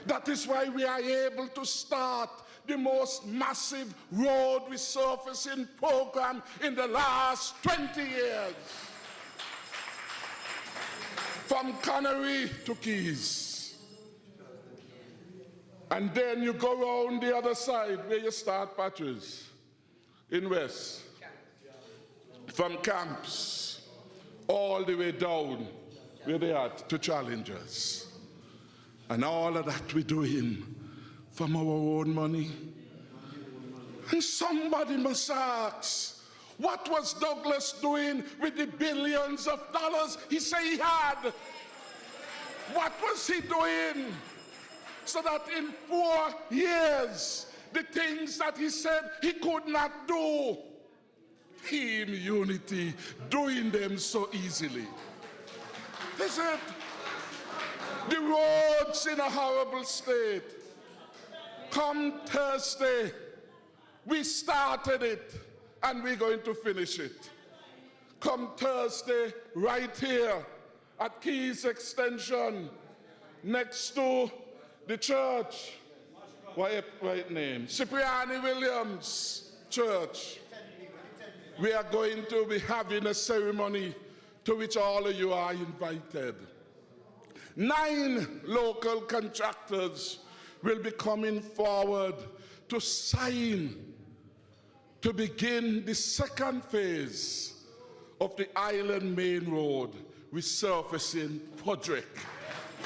S5: That is why we are able to start the most massive road resurfacing program in the last 20 years. From Connery to Keys. And then you go around the other side where you start patches in West. From camps all the way down where they are to Challengers. And all of that we're doing from our own money. And somebody must ask, what was Douglas doing with the billions of dollars he said he had? What was he doing? So that in 4 years, the things that he said he could not do, Team Unity doing them so easily. They said, the road's in a horrible state. Come Thursday, we started it. and we're going to finish it. Come Thursday, right here at Keys Extension, next to the church. Right name? Cipriani Williams Church. We are going to be having a ceremony to which all of you are invited. 9 local contractors will be coming forward to sign to begin the second phase of the Island Main Road resurfacing project.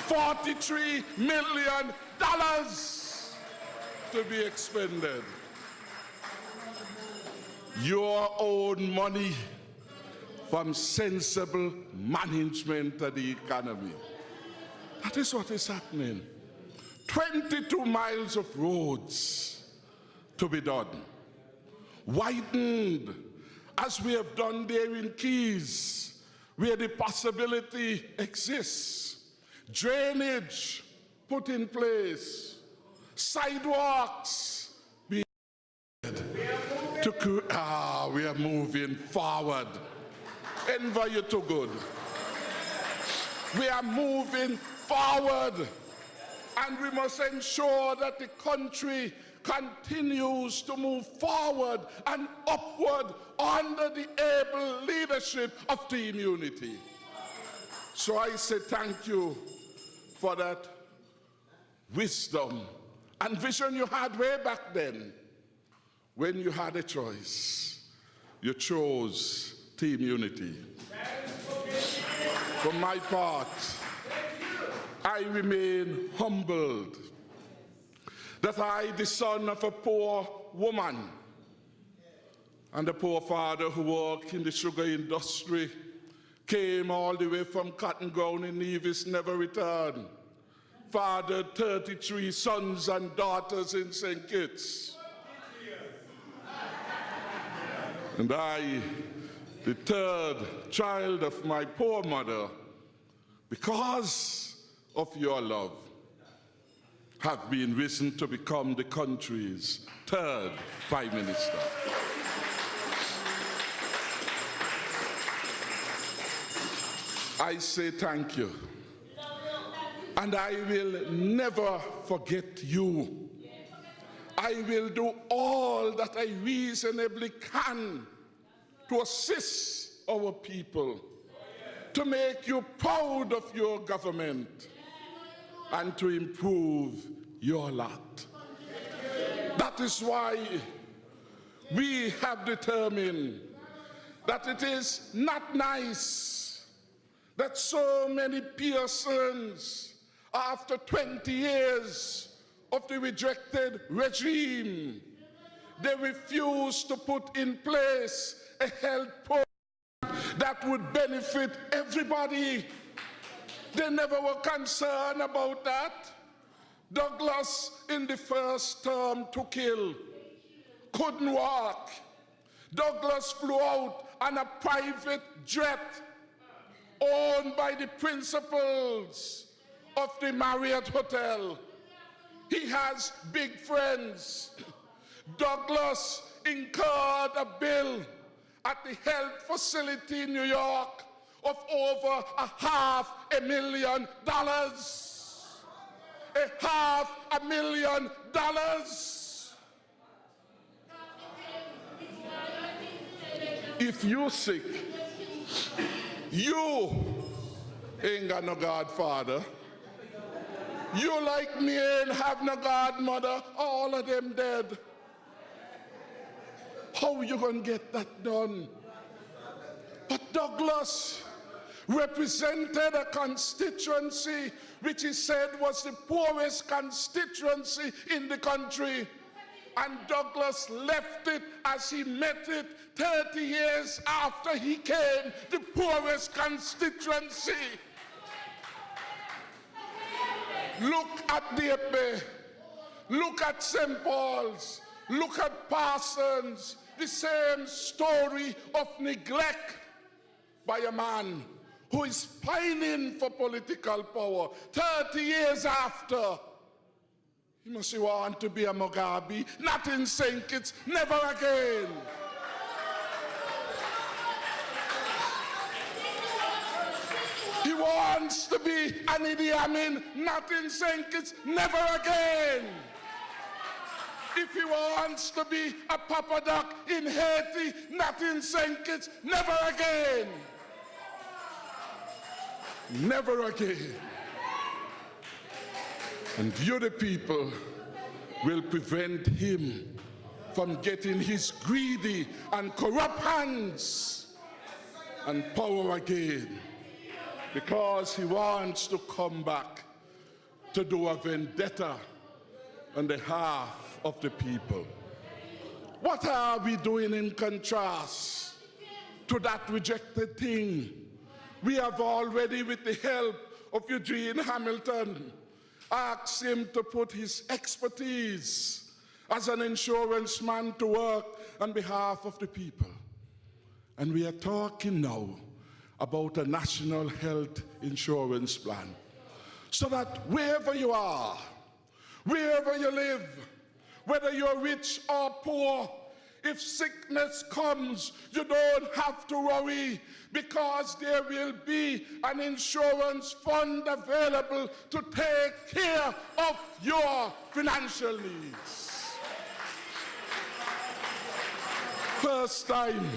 S5: $43 million to be expended. Your own money from sensible management of the economy. That is what is happening. 22 miles of roads to be done. Widened, as we have done there in Keys, where the possibility exists. Drainage put in place. Sidewalks being we are moving forward. Envy you to good. We are moving forward, and we must ensure that the country continues to move forward and upward under the able leadership of Team Unity. So I say thank you for that wisdom and vision you had way back then. When you had a choice, you chose Team Unity. For my part, I remain humbled that I, the son of a poor woman and a poor father who worked in the sugar industry, came all the way from Cotton Ground in Nevis, never returned, fathered 33 sons and daughters in St. Kitts. And I, the third child of my poor mother, because of your love, have been risen to become the country's third Prime Minister. I say thank you. And I will never forget you. I will do all that I reasonably can to assist our people, to make you proud of your government, and to improve your lot. That is why we have determined that it is not nice that so many Pearsons, after 20 years of the rejected regime, they refuse to put in place a health program that would benefit everybody. They never were concerned about that. Douglas, in the first term, took ill, couldn't walk. Douglas flew out on a private jet owned by the principals of the Marriott Hotel. He has big friends. Douglas incurred a bill at the health facility in New York of over $500,000. $500,000. If you're sick, you ain't got no godfather. You like me ain't have no godmother. All of them dead. How you gonna get that done? But Douglas represented a constituency which he said was the poorest constituency in the country. And Douglas left it as he met it 30 years after he came, the poorest constituency. Look at Dieppe, look at St. Paul's, look at Parsons, the same story of neglect by a man who is pining for political power 30 years after. He must want to be a Mugabe, not in St. Kitts, never again. He wants to be an Idi Amin, not in St. Kitts, never again. If he wants to be a Papa Doc in Haiti, not in St. Kitts, never again. Never again. And you, the people, will prevent him from getting his greedy and corrupt hands and power again, because he wants to come back to do a vendetta on behalf of the people. What are we doing in contrast to that rejected thing? We have already, with the help of Eugene Hamilton, asked him to put his expertise as an insurance man to work on behalf of the people. And we are talking now about a national health insurance plan, so that wherever you are, wherever you live, whether you're rich or poor, if sickness comes, you don't have to worry, because there will be an insurance fund available to take care of your financial needs. First time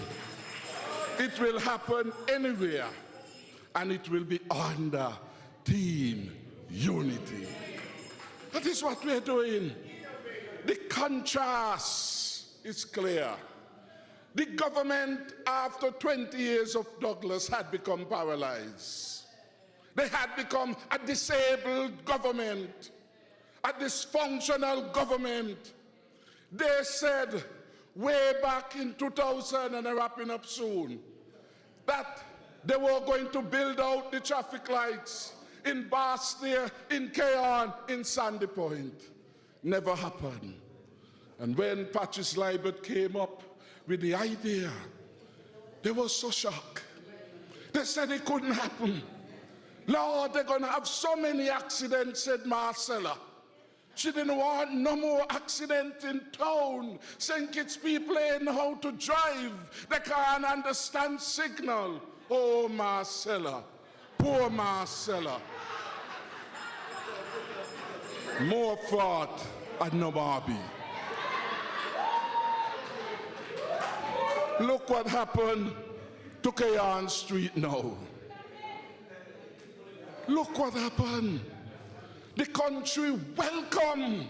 S5: it will happen anywhere, and it will be under team unity. That is what we're doing. The contrast is clear. The government, after 20 years of Douglas, had become paralyzed. They had become a disabled government, a dysfunctional government. They said way back in 2000, and they're wrapping up soon, that they were going to build out the traffic lights in Bastille, in Cayon, in Sandy Point. Never happened. And when Patches Libert came up with the idea, they were so shocked. They said it couldn't happen. Lord, they're going to have so many accidents, said Marcella. She didn't want no more accident in town. St. Kitts people ain't know how to drive. They can't understand signal. Oh, Marcella. Poor Marcella. More fraud at Nomabi. Look what happened to Cayon Street now. Look what happened. The country welcomed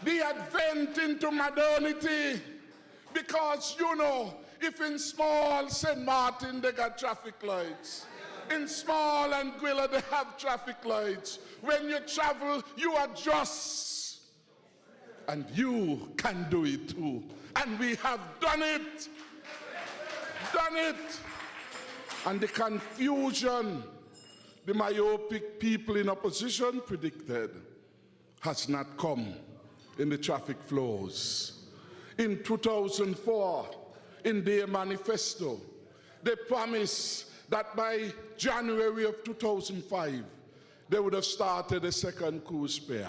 S5: the advent into modernity, because, you know, if in small St. Martin they got traffic lights, in small Anguilla they have traffic lights. When you travel, you adjust. And you can do it too. And we have done it. Done it. And the confusion the myopic people in opposition predicted has not come in the traffic flows. In 2004, in their manifesto, they promised that by January of 2005, they would have started a second cruise pair.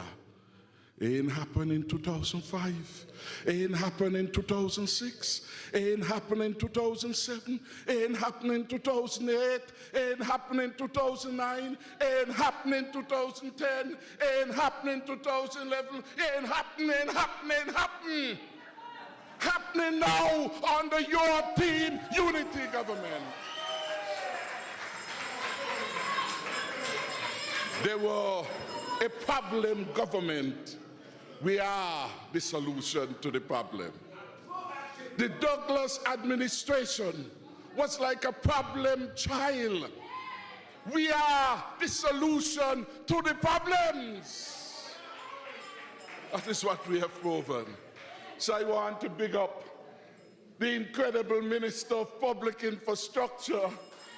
S5: Ain't happened in 2005, ain't happened in 2006, ain't happened in 2007, ain't happened in 2008, ain't happened in 2009, ain't happened in 2010, ain't happened in 2011, ain't happening. Happening now under your team unity government. They were a problem government. We are the solution to the problem. The Douglas administration was like a problem child. We are the solution to the problems. That is what we have proven. So I want to big up the incredible Minister of Public Infrastructure.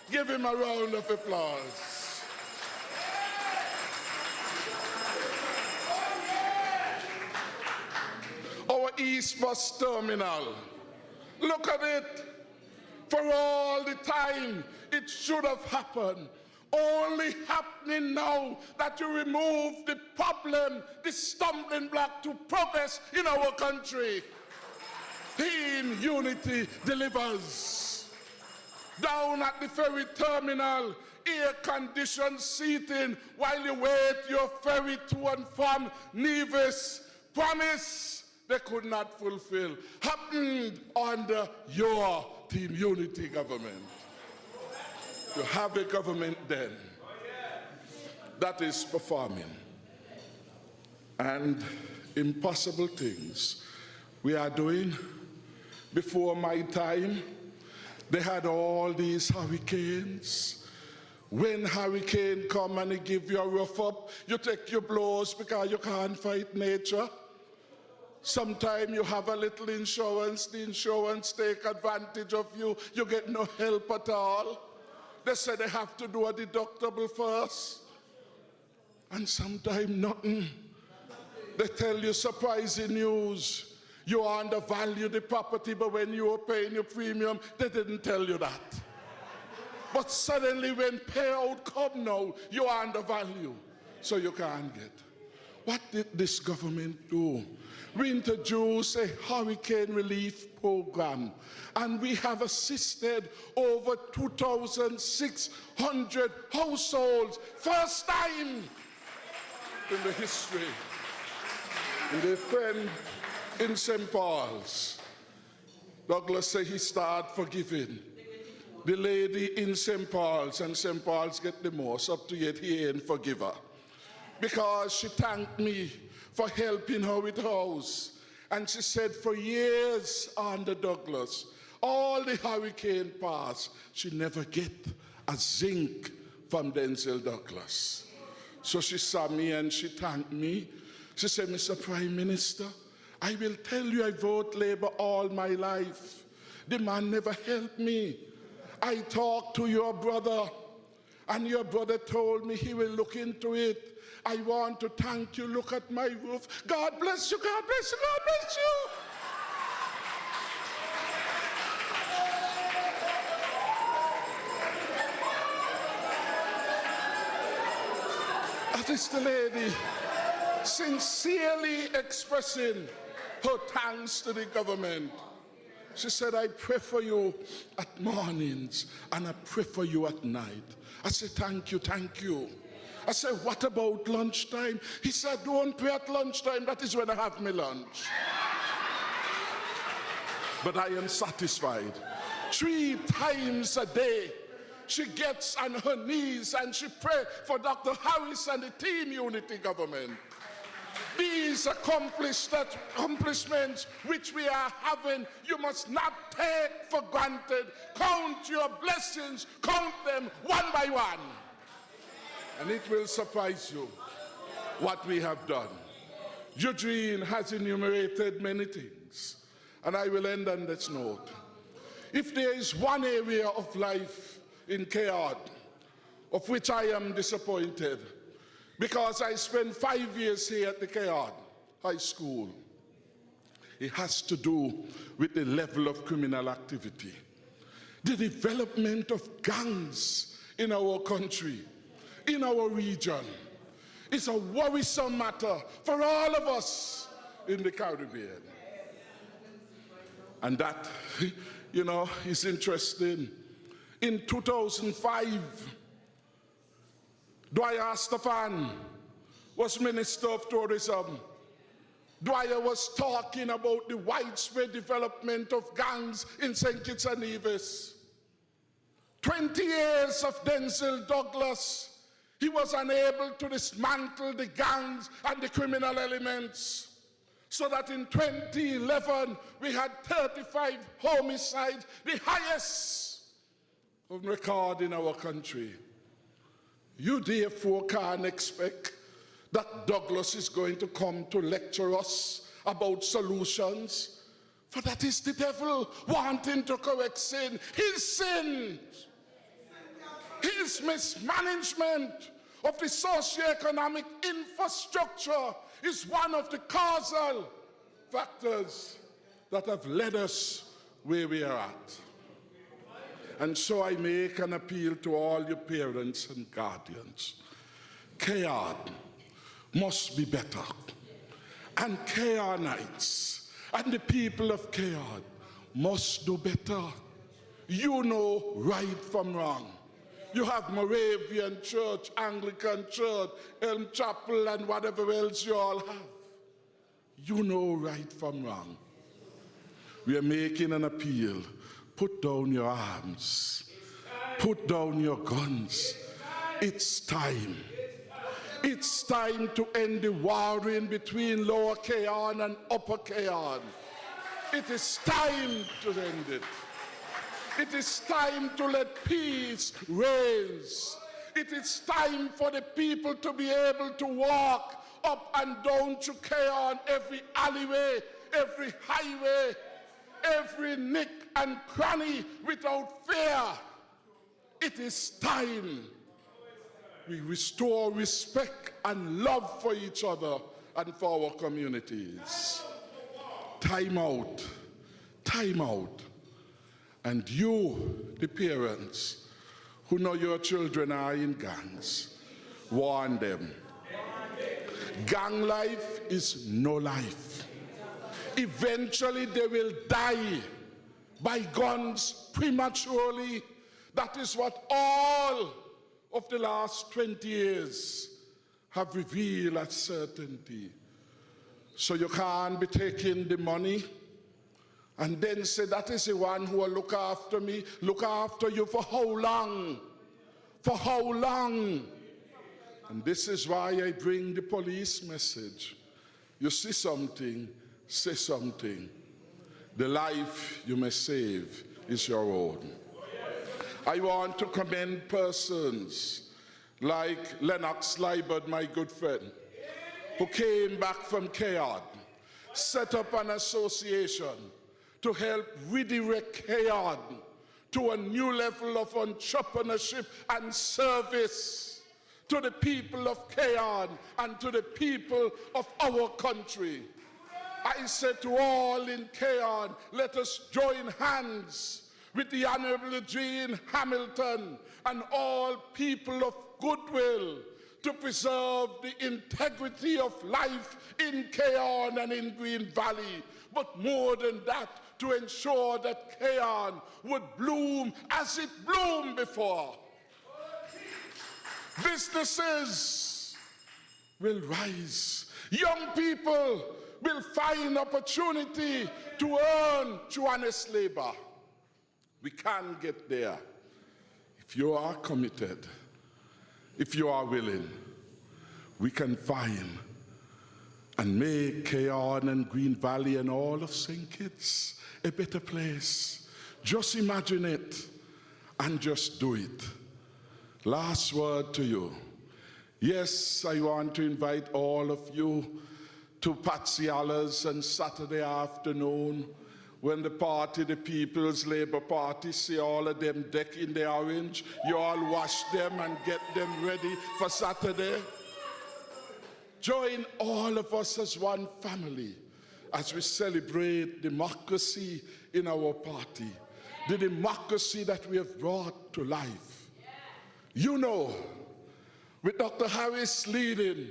S5: Give him a round of applause. Our East Bus Terminal. Look at it. For all the time it should have happened. Only happening now that you remove the problem, the stumbling block to progress in our country. Team unity delivers. down at the ferry terminal, air-conditioned seating while you wait your ferry to and from Nevis. Promise they could not fulfill. Happened under your Team Unity government. You have a government then that is performing. And impossible things we are doing. Before my time, they had all these hurricanes. When hurricane come and they give you a rough up, you take your blows because you can't fight nature. Sometimes you have a little insurance, the insurance take advantage of you, you get no help at all. They say they have to do a deductible first. And sometimes nothing. They tell you surprising news. You undervalue the property, but when you were paying your premium, they didn't tell you that. But suddenly when payout come now, you undervalue, so you can't get. What did this government do? We introduced a hurricane relief program, and we have assisted over 2,600 households, first time in the history. And a friend in St. Paul's, Douglas said he started forgiving. The lady in St. Paul's, and St. Paul's get the most, up to yet he ain't forgive her. Because she thanked me for helping her with house. And she said for years under Douglas, all the hurricane pass, she never get a zinc from Denzel Douglas. So she saw me and she thanked me. She said, Mr. Prime Minister, I will tell you I vote Labour all my life. The man never helped me. I talked to your brother, and your brother told me he will look into it. I want to thank you. Look at my roof. God bless you, God bless you, God bless you. That is the lady sincerely expressing her thanks to the government. She said, I pray for you at mornings and I pray for you at night. I said, thank you, thank you. I said, what about lunchtime? He said, don't pray at lunchtime. That is when I have my lunch. But I am satisfied. 3 times a day, she gets on her knees and she prays for Dr. Harris and the Team Unity government. These accomplishments which we are having, you must not take for granted. Count your blessings, count them one by one. And it will surprise you what we have done. Eugene has enumerated many things, and I will end on this note. If there is one area of life in Kayard of which I am disappointed, because I spent 5 years here at the Kayard High School, it has to do with the level of criminal activity. The development of gangs in our country, in our region, is a worrisome matter for all of us in the Caribbean. And that, you know, is interesting. In 2005, Dwyer Stefan was Minister of Tourism. Dwyer was talking about the widespread development of gangs in St. Kitts and Nevis. 20 years of Denzel Douglas, he was unable to dismantle the gangs and the criminal elements. So that in 2011, we had 35 homicides, the highest on record in our country. You therefore can't expect that Douglas is going to come to lecture us about solutions, for that is the devil wanting to correct sin. His sin, his mismanagement of the socio-economic infrastructure is one of the causal factors that have led us where we are at. And so I make an appeal to all your parents and guardians. Kayard must be better. And Kayardites and the people of Kayard must do better. you know right from wrong. You have Moravian Church, Anglican Church, Elm Chapel, and whatever else you all have. You know right from wrong. We are making an appeal. Put down your arms. Put down your guns. It's time. It's time to end the warring between Lower Keyon and Upper Keyon. It is time to end it. It is time to let peace reign. It is time for the people to be able to walk up and down to Keyon, every alleyway, every highway, every nick and cranny without fear. It is time we restore respect and love for each other and for our communities. Time out. Time out. And you, the parents, who know your children are in gangs, warn them. Gang life is no life. Eventually they will die by guns prematurely. That is what all of the last 20 years have revealed as certainty. So you can't be taking the money and then say, that is the one who will look after me. Look after you for how long? For how long? And this is why I bring the police message. You see something, say something. The life you may save is your own. I want to commend persons like Lennox Liebert, my good friend, who came back from Keyon, set up an association to help redirect Keyon to a new level of entrepreneurship and service to the people of Keyon and to the people of our country. I say to all in Keyon, let us join hands with the Honorable Jean Hamilton and all people of goodwill to preserve the integrity of life in Keyon and in Green Valley. But more than that, to ensure that Keyon would bloom as it bloomed before. Businesses will rise. Young people will find opportunity to earn through honest labor. We can get there if you are committed, if you are willing. We can find and make Keyon and Green Valley and all of St. Kitts a better place. Just imagine it and just do it. Last word to you. Yes, I want to invite all of you to Patsy Allers on Saturday afternoon when the party, the People's Labour Party, see all of them decked in the orange. You all wash them and get them ready for Saturday. Join all of us as one family as we celebrate democracy in our party, the democracy that we have brought to life. You know, with Dr. Harris leading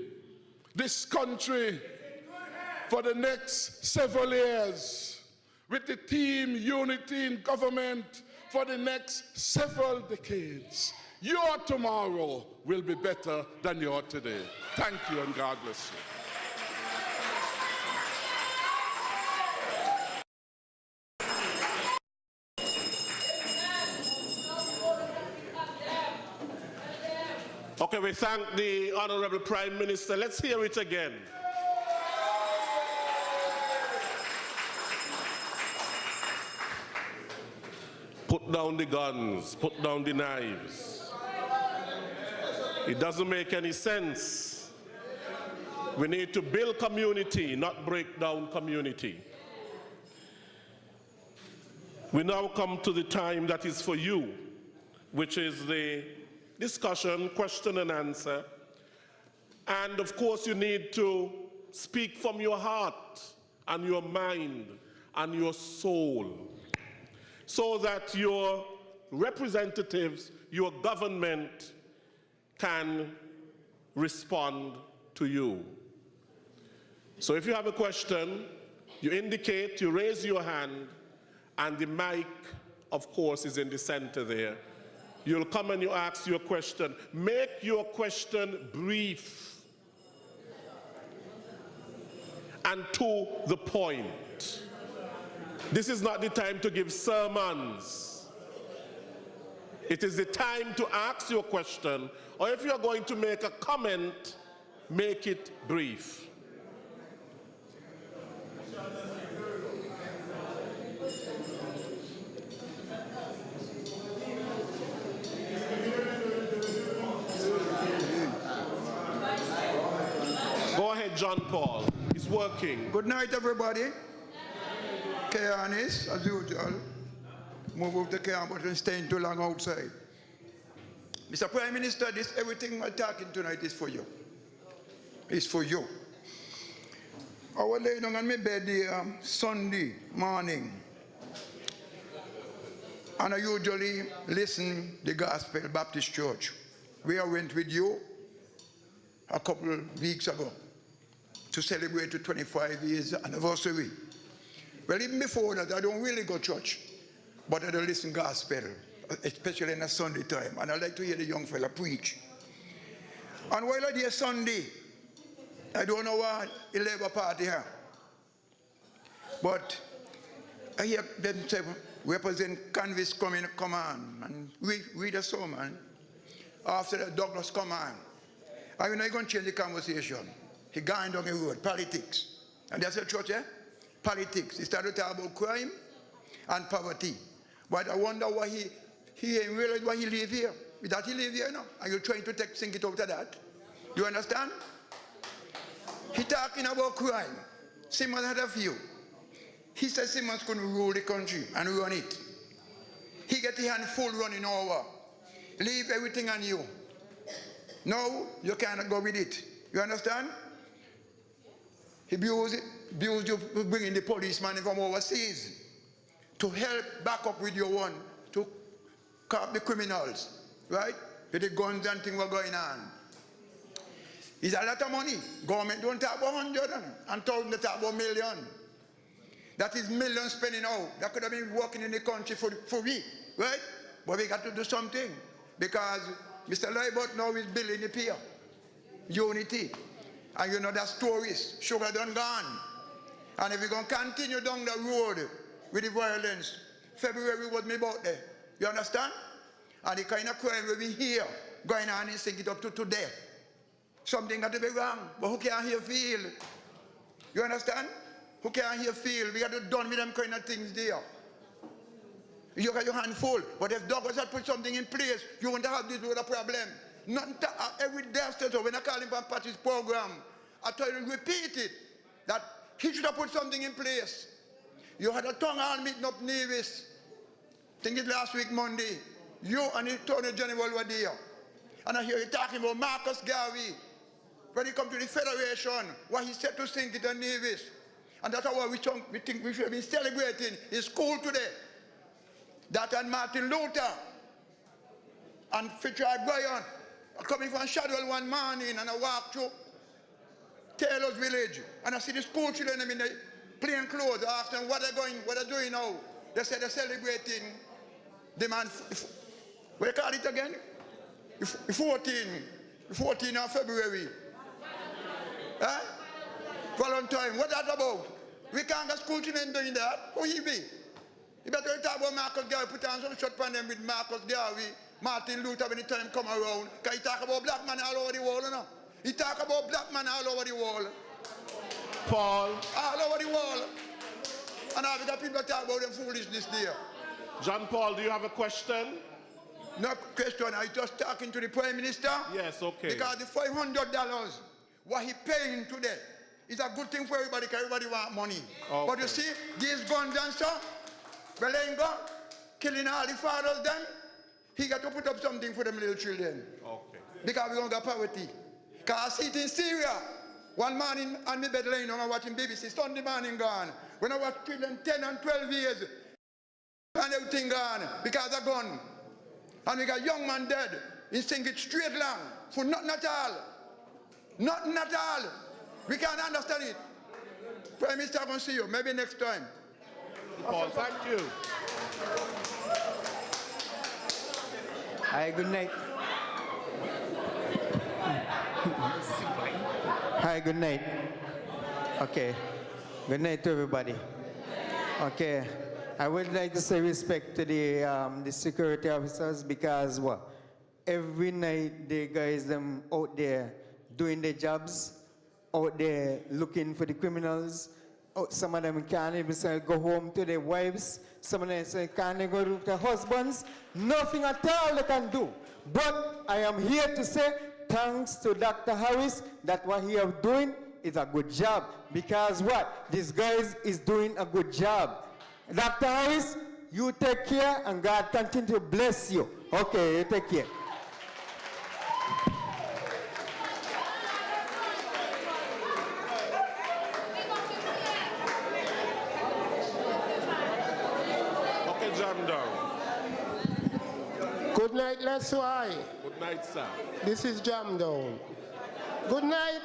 S5: this country for the next several years, with the team Unity in government for the next several decades, your tomorrow will be better than your today. Thank you and God bless you.
S3: Okay, we thank the Honorable Prime Minister. Let's hear it again. Put down the guns, put down the knives. It doesn't make any sense. We need to build community, not break down community. We now come to the time that is for you, which is the discussion, question and answer. And of course you need to speak from your heart and your mind and your soul so that your representatives, your government can respond to you. So if you have a question, you indicate, you raise your hand, and the mic of course, is in the center there. You'll come and you ask your question. Make your question brief and to the point. This is not the time to give sermons. It is the time to ask your question, or if you're going to make a comment, make it brief. Go ahead, John Paul. It's working.
S6: Good night, everybody. Chaos, as usual. Move off the chaos button, staying too long outside. Mr. Prime Minister, everything I'm talking tonight is for you. It's for you. I was laying down on my bed Sunday morning, and I usually listen to the Gospel Baptist Church, where I went with you a couple of weeks ago to celebrate the 25 years anniversary. Well, even before that, I don't really go to church, but I don't listen gospel, especially in a Sunday time, and I like to hear the young fella preach. And while I hear Sunday, I don't know what the Labour Party have, but I hear them say, Represent Canvas come on, and read a sermon. After that, Douglas come on. And we're not going to change the conversation. He going down the road, politics. And that's a church, eh? Politics. He started to talk about crime and poverty. But I wonder why he ain't realize why he live here. That he live here now. Are you trying to sink it out of that? You understand? He talking about crime. Simmons had a few. He said Simmons couldn't rule the country and run it. He get the hand full running over. Leave everything on you. No, you cannot go with it. You understand? He abused you bringing the policeman from overseas to help back up with your one, to curb the criminals, right? With the guns and things were going on. It's a lot of money. Government don't talk about 100 and 1,000, they talk about million. That is millions spending out. That could have been working in the country for we, right? But we got to do something because Mr. Leibert now is building the pier. Unity. And you know that stories. Sugar done gone. And if we're going to continue down the road with the violence, February was me birthday. You understand? And the kind of crime we hear going on and sink it up to today. Something got to be wrong. But who can hear feel? You understand? Who can hear feel? We got to done with them kind of things there. You got your hand full. But if Douglas had put something in place, you wouldn't have this with a problem. Every day after, when I call him from Patty's program, I tell him repeat it, that he should have put something in place. You had a tongue hall meeting up Nevis. I think it last week, Monday. You and the Attorney General were there. And I hear you talking about Marcus Garvey. When he come to the Federation, what he said to sink it on Nevis. And that's why we think we should have been celebrating in school today. That and Martin Luther and Fitzroy Bryan are coming from Shadwell one morning, and I walk through Taylor's village and I see the school children in the plain clothes. I ask them what they're doing now. They say they're celebrating the man, what do you call it again? The 14th of February. Huh? Valentine, what that about? We can't get school children doing that. Who he be? You better talk about Marcus Garvey, put on some short on them with Marcus Garvey, Martin Luther when the time come around. Because he talk about black man all over the world, you know? He talk about black man all over the world.
S3: Paul.
S6: All over the world. And now we got people talk about them foolishness there.
S3: John Paul, do you have a question?
S6: No question. I just talking to the Prime Minister.
S3: Yes, okay.
S6: Because the $500, what he paying today, is a good thing for everybody because everybody want money. Okay. But you see, these guns and stuff, well, they ain't got killing all the fathers then. He got to put up something for them little children. Okay. Because we don't got poverty. Because I see it in Syria. One morning on my bed laying down, I'm watching BBC, Sunday morning gone. When I watch children 10 and 12 years, and everything gone because of gun. And we got young man dead. He sink it straight long for nothing at all. Nothing at all. We can't understand it. Prime Minister, I'm going to see you. Maybe next time.
S3: Paul, thank you.
S7: Hi, good night. Hi, good night. Okay. Good night to everybody. Okay. I would like to say respect to the security officers because what? Every night the guys them out there doing their jobs, out there looking for the criminals. Oh, some of them can't even say go home to their wives. Some of them say can't even go to their husbands. Nothing at all they can do. But I am here to say thanks to Dr. Harris that what he is doing is a good job. Because what? This guy is doing a good job. Dr. Harris, you take care and God continue to bless you. Okay, you take care.
S3: Okay, jam down.
S8: Good night, let's why.
S3: Good night, sir.
S8: This is Jam Down. Good night,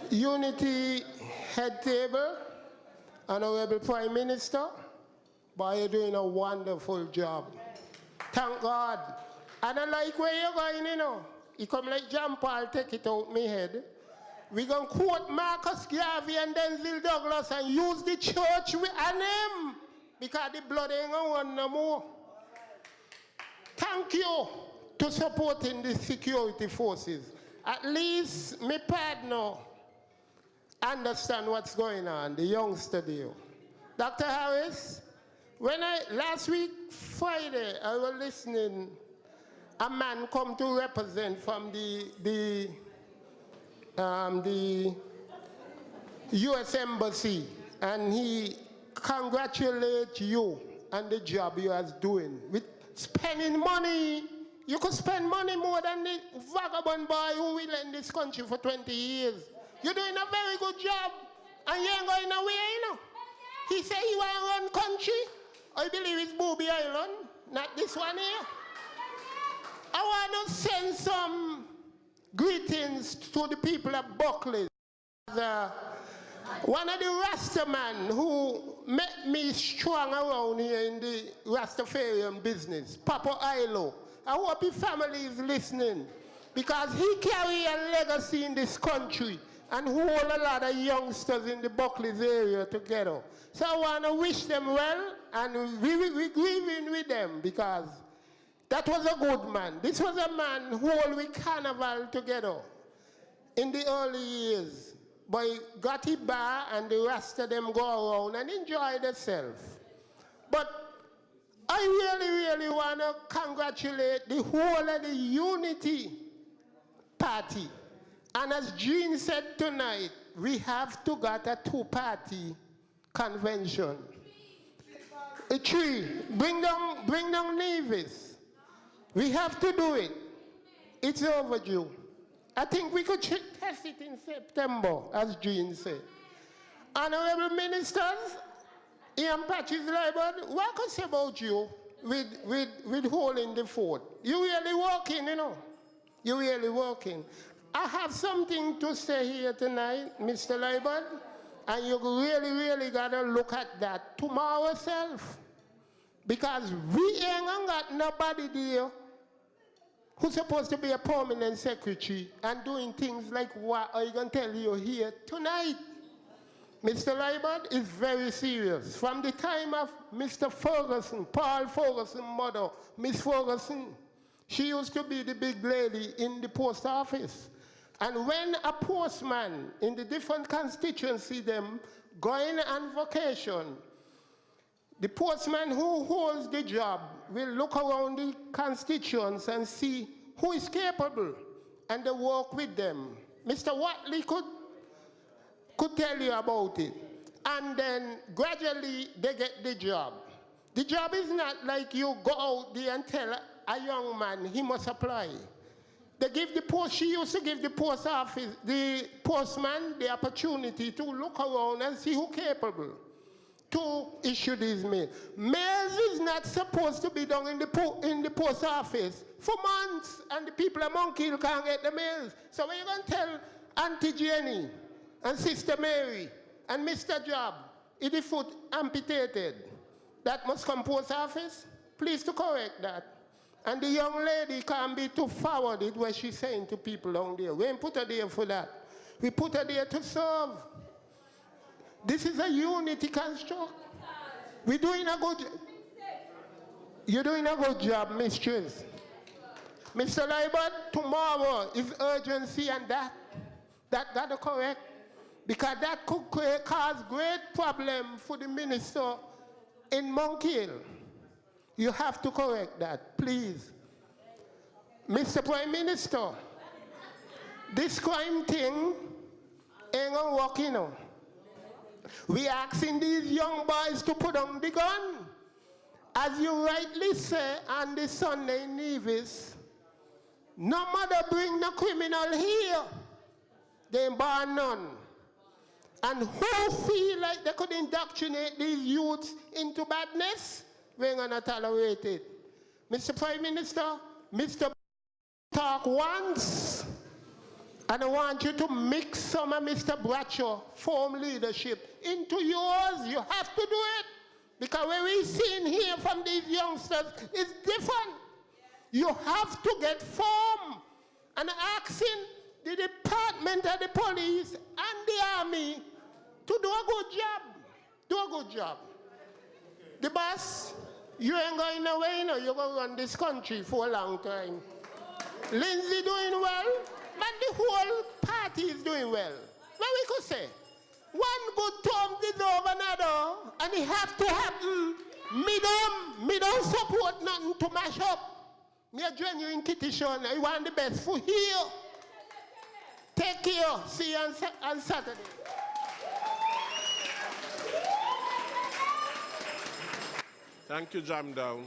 S8: Unity Head Table, Honorable Prime Minister. Boy, you're doing a wonderful job. Thank God. And I like where you're going, you know. You come like John Paul, take it out my head. We're going to quote Marcus Garvey and Denzel Douglas and use the church and him because the blood ain't going to run no more. Thank you to supporting the security forces. At least my partner understand what's going on, the youngster deal. Dr. Harris, last week, Friday, I was listening, a man come to represent from the U.S. Embassy, and he congratulates you on the job you are doing. With spending money, you could spend money more than the vagabond boy who will in this country for 20 years. You're doing a very good job, and you ain't going nowhere, you know. He said he want to run country. I believe it's Booby Island, not this one here. I want to send some greetings to the people of Buckley. One of the Rastaman who met me strong around here in the Rastafarian business, Papa Ilo. I hope his family is listening because he carry a legacy in this country and hold a lot of youngsters in the Buckley's area together. So I want to wish them well, and we're grieving with them because that was a good man. This was a man who all we carnival together in the early years. But he got it bar and the rest of them go around and enjoy themselves. But I really, really want to congratulate the whole of the Unity Party. And as Jean said tonight, we have to get a two-party convention. A tree. Bring down Nevis. We have to do it. It's overdue. I think we could test it in September, as Jean said. Honorable ministers, Ian Patches Library, what can I say about you with holding the fort? You really working, you know. You really working. I have something to say here tonight, Mr. Library, and you really, really got to look at that tomorrow yourself. Because we ain't got nobody there who's supposed to be a permanent secretary and doing things like what I can tell you here tonight. Mr. Liebert is very serious. From the time of Mr. Ferguson, Paul Ferguson's mother, Miss Ferguson, she used to be the big lady in the post office. And when a postman in the different constituency them going on vacation, the postman who holds the job will look around the constituents and see who is capable, and they work with them. Mr. Watley could tell you about it. And then gradually they get the job. The job is not like you go out there and tell a young man he must apply. They give the post, she used to give the post office, the postman the opportunity to look around and see who's capable to issue these mails. Mails is not supposed to be done in the post office for months, and the people at Monkey Hill can't get the mails. So when you're going to tell Auntie Jenny and Sister Mary and Mr. Job, is the foot amputated, that must come post office, please to correct that. And the young lady can't be too forwarded what she's saying to people down there. We ain't put her there for that. We put her there to serve. This is a unity construct. We're doing a good job. You're doing a good job, mistress. Mr. Libert, tomorrow is urgency and that got to correct. Because that could cause great problem for the minister in Monkey Hill. You have to correct that, please. Mr. Prime Minister, this crime thing ain't gonna work, you know. We asking these young boys to put on the gun. As you rightly say on the Sunday Nevis, no matter bring no criminal here, they ain't born none. And who feel like they could indoctrinate these youths into badness, we're gonna tolerate it. Mr. Prime Minister, Mr. talk once, and I want you to mix some of Mr. Bradshaw form leadership into yours. You have to do it. Because what we see here from these youngsters is different. You have to get form. And asking the Department of the Police and the Army to do a good job. Do a good job. The boss, you ain't going away, you know. You're going to run this country for a long time. Lindsay doing well, but the whole party is doing well. What we could say? One good term deserve another, and it have to happen. Me don't support nothing to mash up. Me a genuine Kitishon. I want the best for here. Take care. See you on Saturday.
S3: Thank you, Jam Down.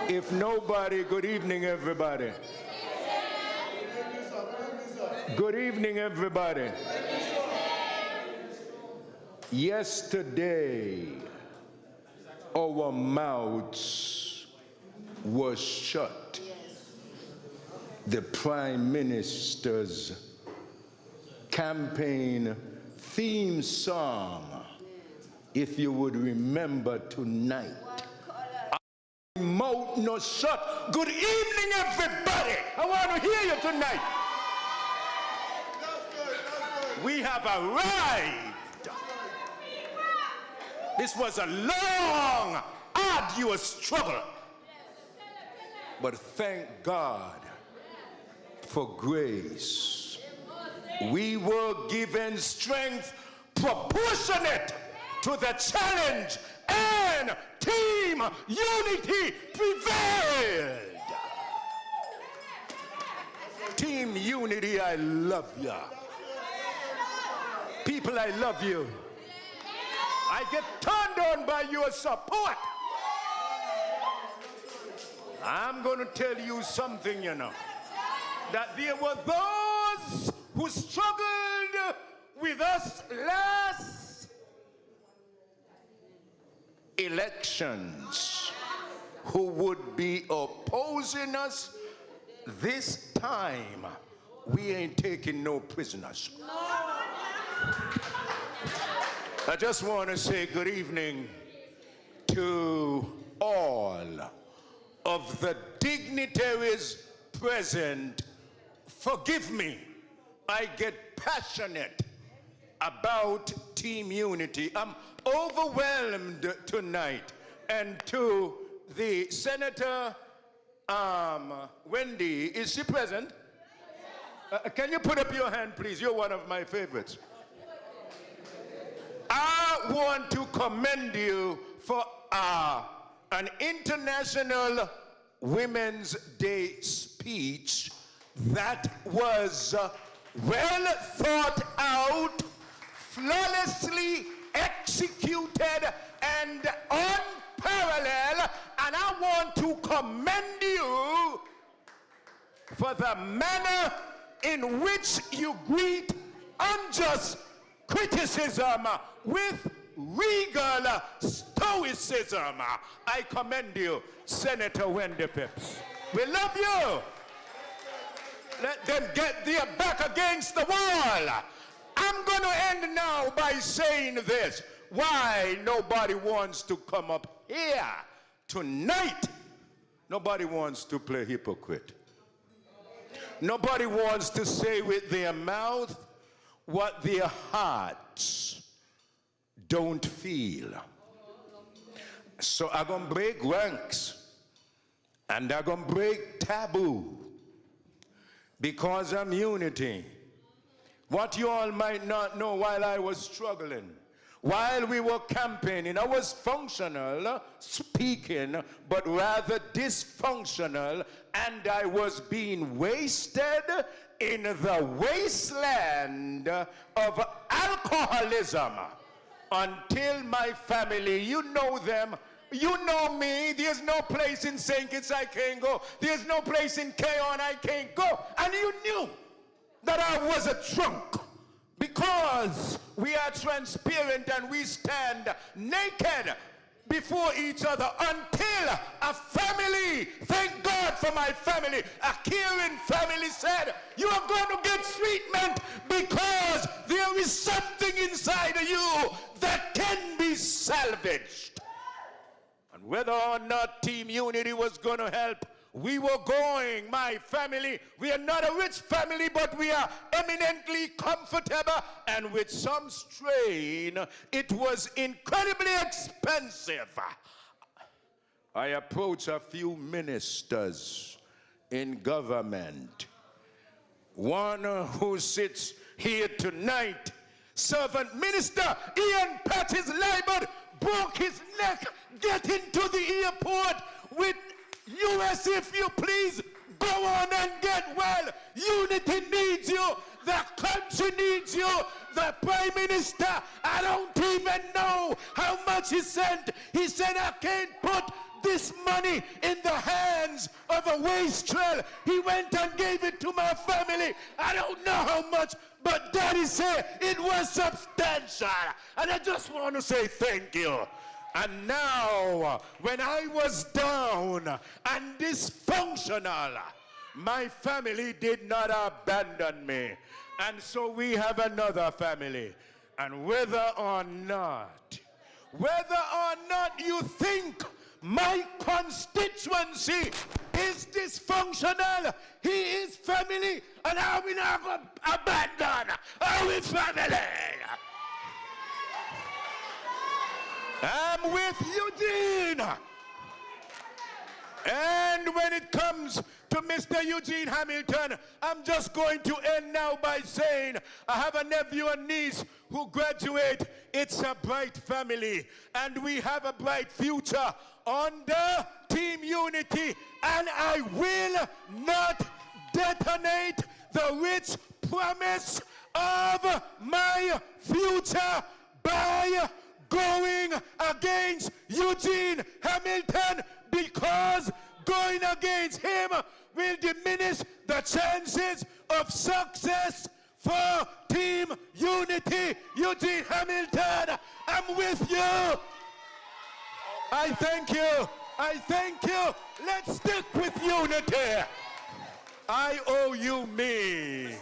S9: If nobody, good evening, everybody. Good evening, everybody. Yesterday, our mouths were shut. The Prime Minister's campaign theme song, if you would remember tonight. Mouth no shut. Good evening, everybody. I want to hear you tonight. We have arrived. This was a long, arduous struggle. But thank God for grace. We were given strength proportionate to the challenge, and team unity prevailed. Team unity, I love ya. People, I love you. I get turned on by your support. I'm going to tell you something, you know, that there were those who struggled with us last elections, who would be opposing us this time. We ain't taking no prisoners. I just want to say good evening to all of the dignitaries present. Forgive me, I get passionate about team unity. I'm overwhelmed tonight. And to the Senator Wendy, is she present? Can you put up your hand, please? You're one of my favorites. I want to commend you for an International Women's Day speech that was well thought out, flawlessly executed, and unparalleled. And I want to commend you for the manner in which you greet unjust criticism with regal stoicism. I commend you, Senator Wendy Phipps. We love you. Let them get their back against the wall. I'm going to end now by saying this. Why nobody wants to come up here tonight? Nobody wants to play hypocrite. Nobody wants to say with their mouth what their hearts don't feel. So I'm going to break ranks. And I'm going to break taboo. Because I'm unity. What you all might not know, while I was struggling, while we were campaigning, I was functional, speaking, but rather dysfunctional, and I was being wasted in the wasteland of alcoholism until my family, you know them, you know me, there's no place in St. Kitts I can't go, there's no place in Keon I can't go, and you knew that I was a drunk. Because we are transparent and we stand naked before each other until a family, thank God for my family, a caring family said, you are going to get treatment because there is something inside of you that can be salvaged. And whether or not Team Unity was going to help, we were going, my family. We are not a rich family, but we are eminently comfortable. And with some strain, it was incredibly expensive. I approached a few ministers in government. One who sits here tonight, Servant Minister Ian Patty's Libert, broke his neck getting to the airport with US, if you please, go on and get well. Unity needs you. The country needs you. The Prime Minister, I don't even know how much he sent. He said, I can't put this money in the hands of a wastrel. He went and gave it to my family. I don't know how much, but Daddy said it was substantial. And I just want to say thank you. And now, when I was down and dysfunctional, my family did not abandon me. And so we have another family. And whether or not you think my constituency is dysfunctional, he is family, and I will not abandon our family. I'm with Eugene. And when it comes to Mr. Eugene Hamilton, I'm just going to end now by saying I have a nephew and niece who graduate. It's a bright family, and we have a bright future under Team Unity, and I will not detonate the rich promise of my future by going against Eugene Hamilton, because going against him will diminish the chances of success for Team Unity. Eugene Hamilton, I'm with you. I thank you. I thank you. Let's stick with unity. I owe you me.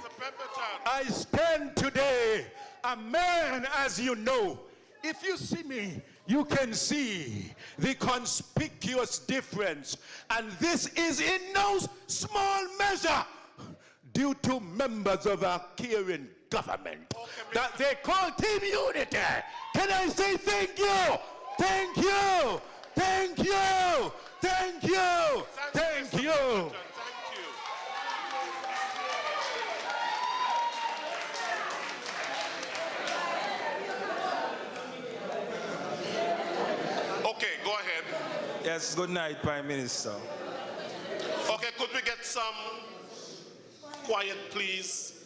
S9: I stand today a man, as you know. If you see me, you can see the conspicuous difference. And this is in no small measure due to members of our caring government that they call Team Unity. Can I say thank you? Thank you. Thank you. Thank you. Thank you.
S3: Okay, go ahead.
S10: Yes, good night, Prime Minister.
S3: Okay, could we get some quiet, please?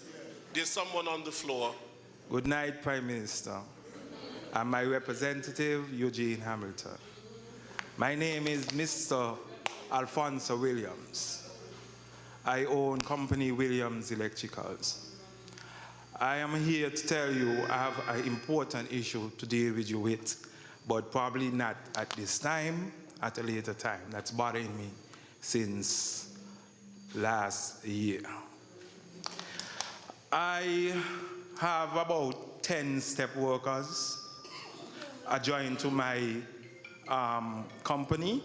S3: There's someone on the floor.
S10: Good night, Prime Minister. I'm my representative, Eugene Hamilton. My name is Mr. Alfonso Williams. I own Company Williams Electricals. I am here to tell you I have an important issue to deal with you with, but probably not at this time, at a later time. That's bothering me since last year. I have about 10 step workers adjoined to my company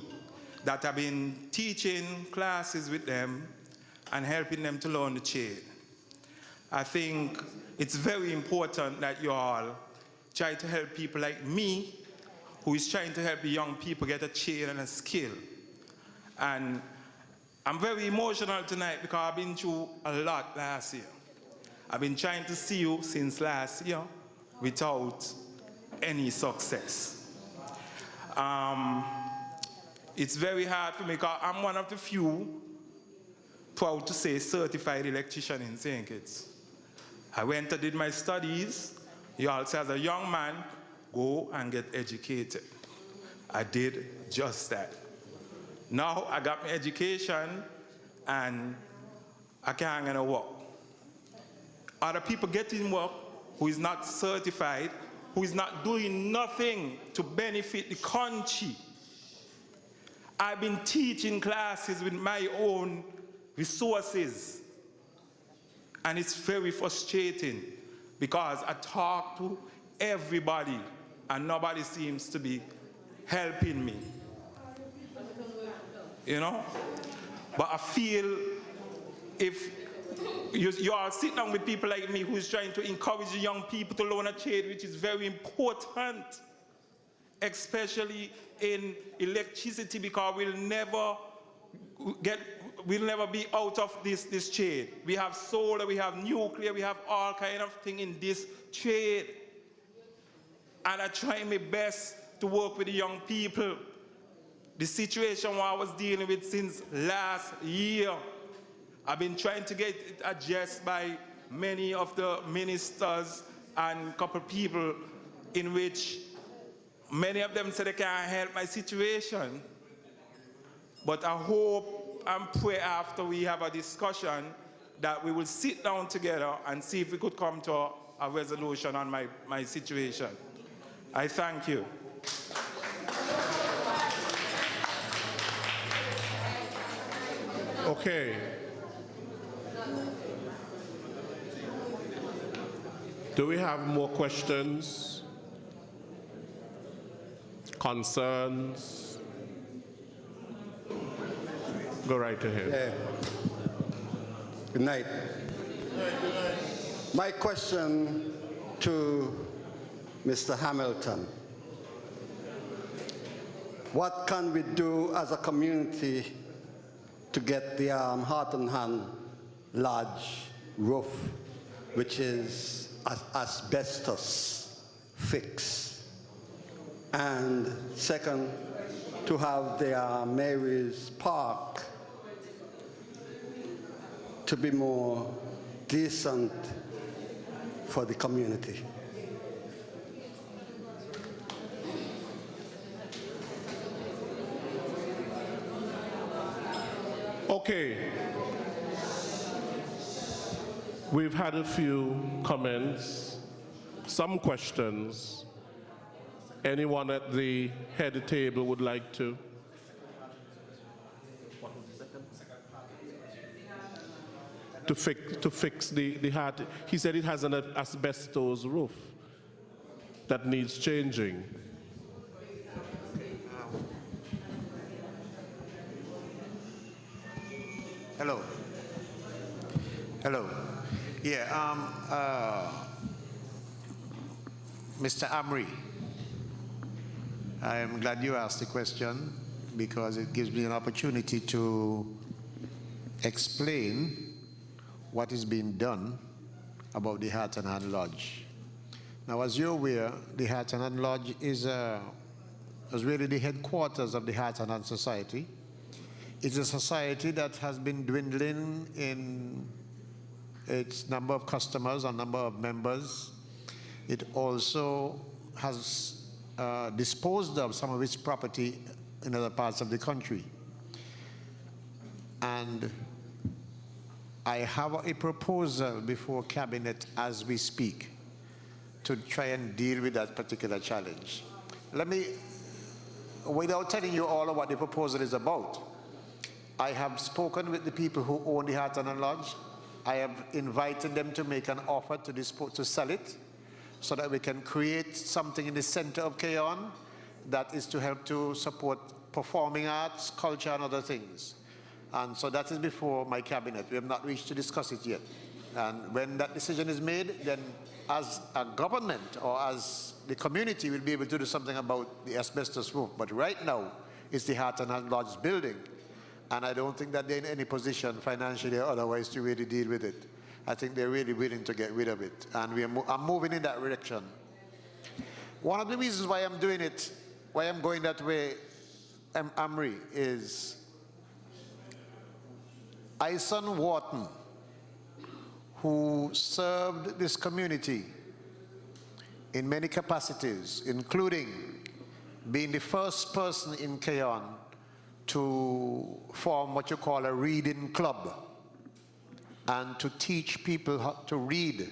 S10: that have been teaching classes with them and helping them to learn the trade. I think it's very important that you all try to help people like me, who is trying to help young people get a trade and a skill. And I'm very emotional tonight because I've been through a lot last year. I've been trying to see you since last year without any success. It's very hard for me because I'm one of the few, proud to say, certified electrician in St. Kitts. I went and did my studies. You all say, as a young man, go and get educated. I did just that. Now I got my education and I can't get a work. Other people getting work who is not certified, who is not doing nothing to benefit the country. I've been teaching classes with my own resources. And it's very frustrating because I talk to everybody and nobody seems to be helping me. You know? But I feel if you are sitting down with people like me who's trying to encourage the young people to learn a trade, which is very important, especially in electricity, because we'll never be out of this trade. We have solar, we have nuclear, we have all kind of things in this trade. And I try my best to work with the young people. The situation I was dealing with since last year, I've been trying to get it addressed by many of the ministers and a couple people in which many of them said they can't help my situation. But I hope and pray after we have a discussion that we will sit down together and see if we could come to a resolution on my situation. I thank you.
S3: Okay. Do we have more questions? Concerns? Go right ahead.
S11: Good night. My question to Mr. Hamilton. What can we do as a community to get the Heart and Hand Lodge roof, which is asbestos, fixed? And second, to have the Mary's Park to be more decent for the community.
S3: Okay. We've had a few comments, some questions. Anyone at the head table would like to? To fix the heart. He said it has an asbestos roof that needs changing.
S12: Hello. Hello. Yeah, Mr. Amri, I am glad you asked the question because it gives me an opportunity to explain what is being done about the Heart and Hand Lodge. Now, as you're aware, the Heart and Hand Lodge is really the headquarters of the Heart and Hand Society. It's a society that has been dwindling in its number of customers and number of members. It also has disposed of some of its property in other parts of the country. And I have a proposal before Cabinet as we speak to try and deal with that particular challenge. Let me, without telling you all of what the proposal is about, I have spoken with the people who own the Heartanon Lodge. I have invited them to make an offer to sell it so that we can create something in the center of Keyon that is to help to support performing arts, culture, and other things. And so that is before my cabinet. We have not reached to discuss it yet. And when that decision is made, then as a government or as the community, we'll be able to do something about the asbestos roof. But right now, it's the Heartanon Lodge building. And I don't think that they're in any position financially or otherwise to really deal with it. I think they're really willing to get rid of it. And I'm moving in that direction. One of the reasons why I'm doing it, why I'm going that way, Amri, is Ison Wharton, who served this community in many capacities, including being the first person in Keyon to form what you call a reading club and to teach people how to read.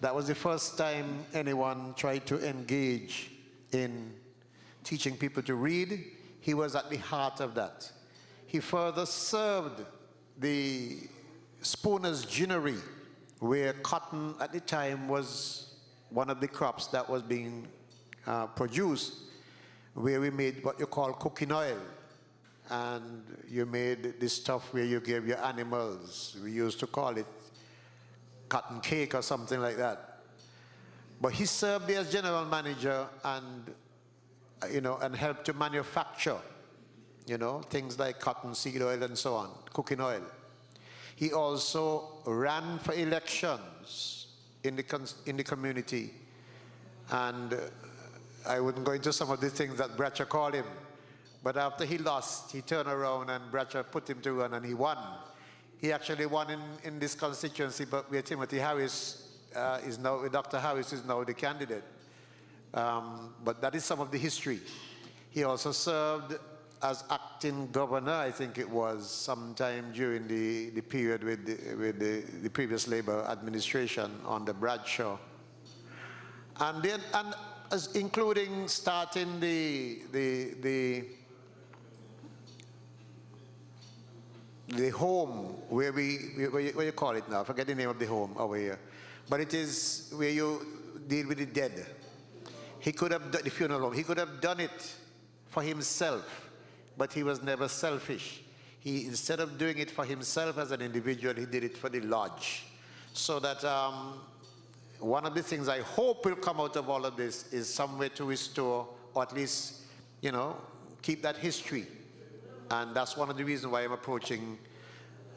S12: That was the first time anyone tried to engage in teaching people to read. He was at the heart of that. He further served the Spooner's Ginnery, where cotton at the time was one of the crops that was being produced, where we made what you call cooking oil. And you made this stuff where you gave your animals. We used to call it cotton cake or something like that. But he served there as general manager and, and helped to manufacture, things like cotton seed oil and so on, cooking oil. He also ran for elections in the community. And I wouldn't go into some of the things that Bratcher called him. But after he lost, he turned around and Bratcher put him to run and he won. He actually won in this constituency, but where Timothy Harris Dr. Harris is now the candidate. But that is some of the history. He also served as acting governor, I think it was, sometime during the period with the previous Labour administration under Bradshaw. And including starting the home where what you call it now, I forget the name of the home over here, but it is where you deal with the dead. He could have done the funeral home. He could have done it for himself, but he was never selfish. He, instead of doing it for himself as an individual, he did it for the lodge. So that one of the things I hope will come out of all of this is some way to restore, or at least, keep that history. And that's one of the reasons why I'm approaching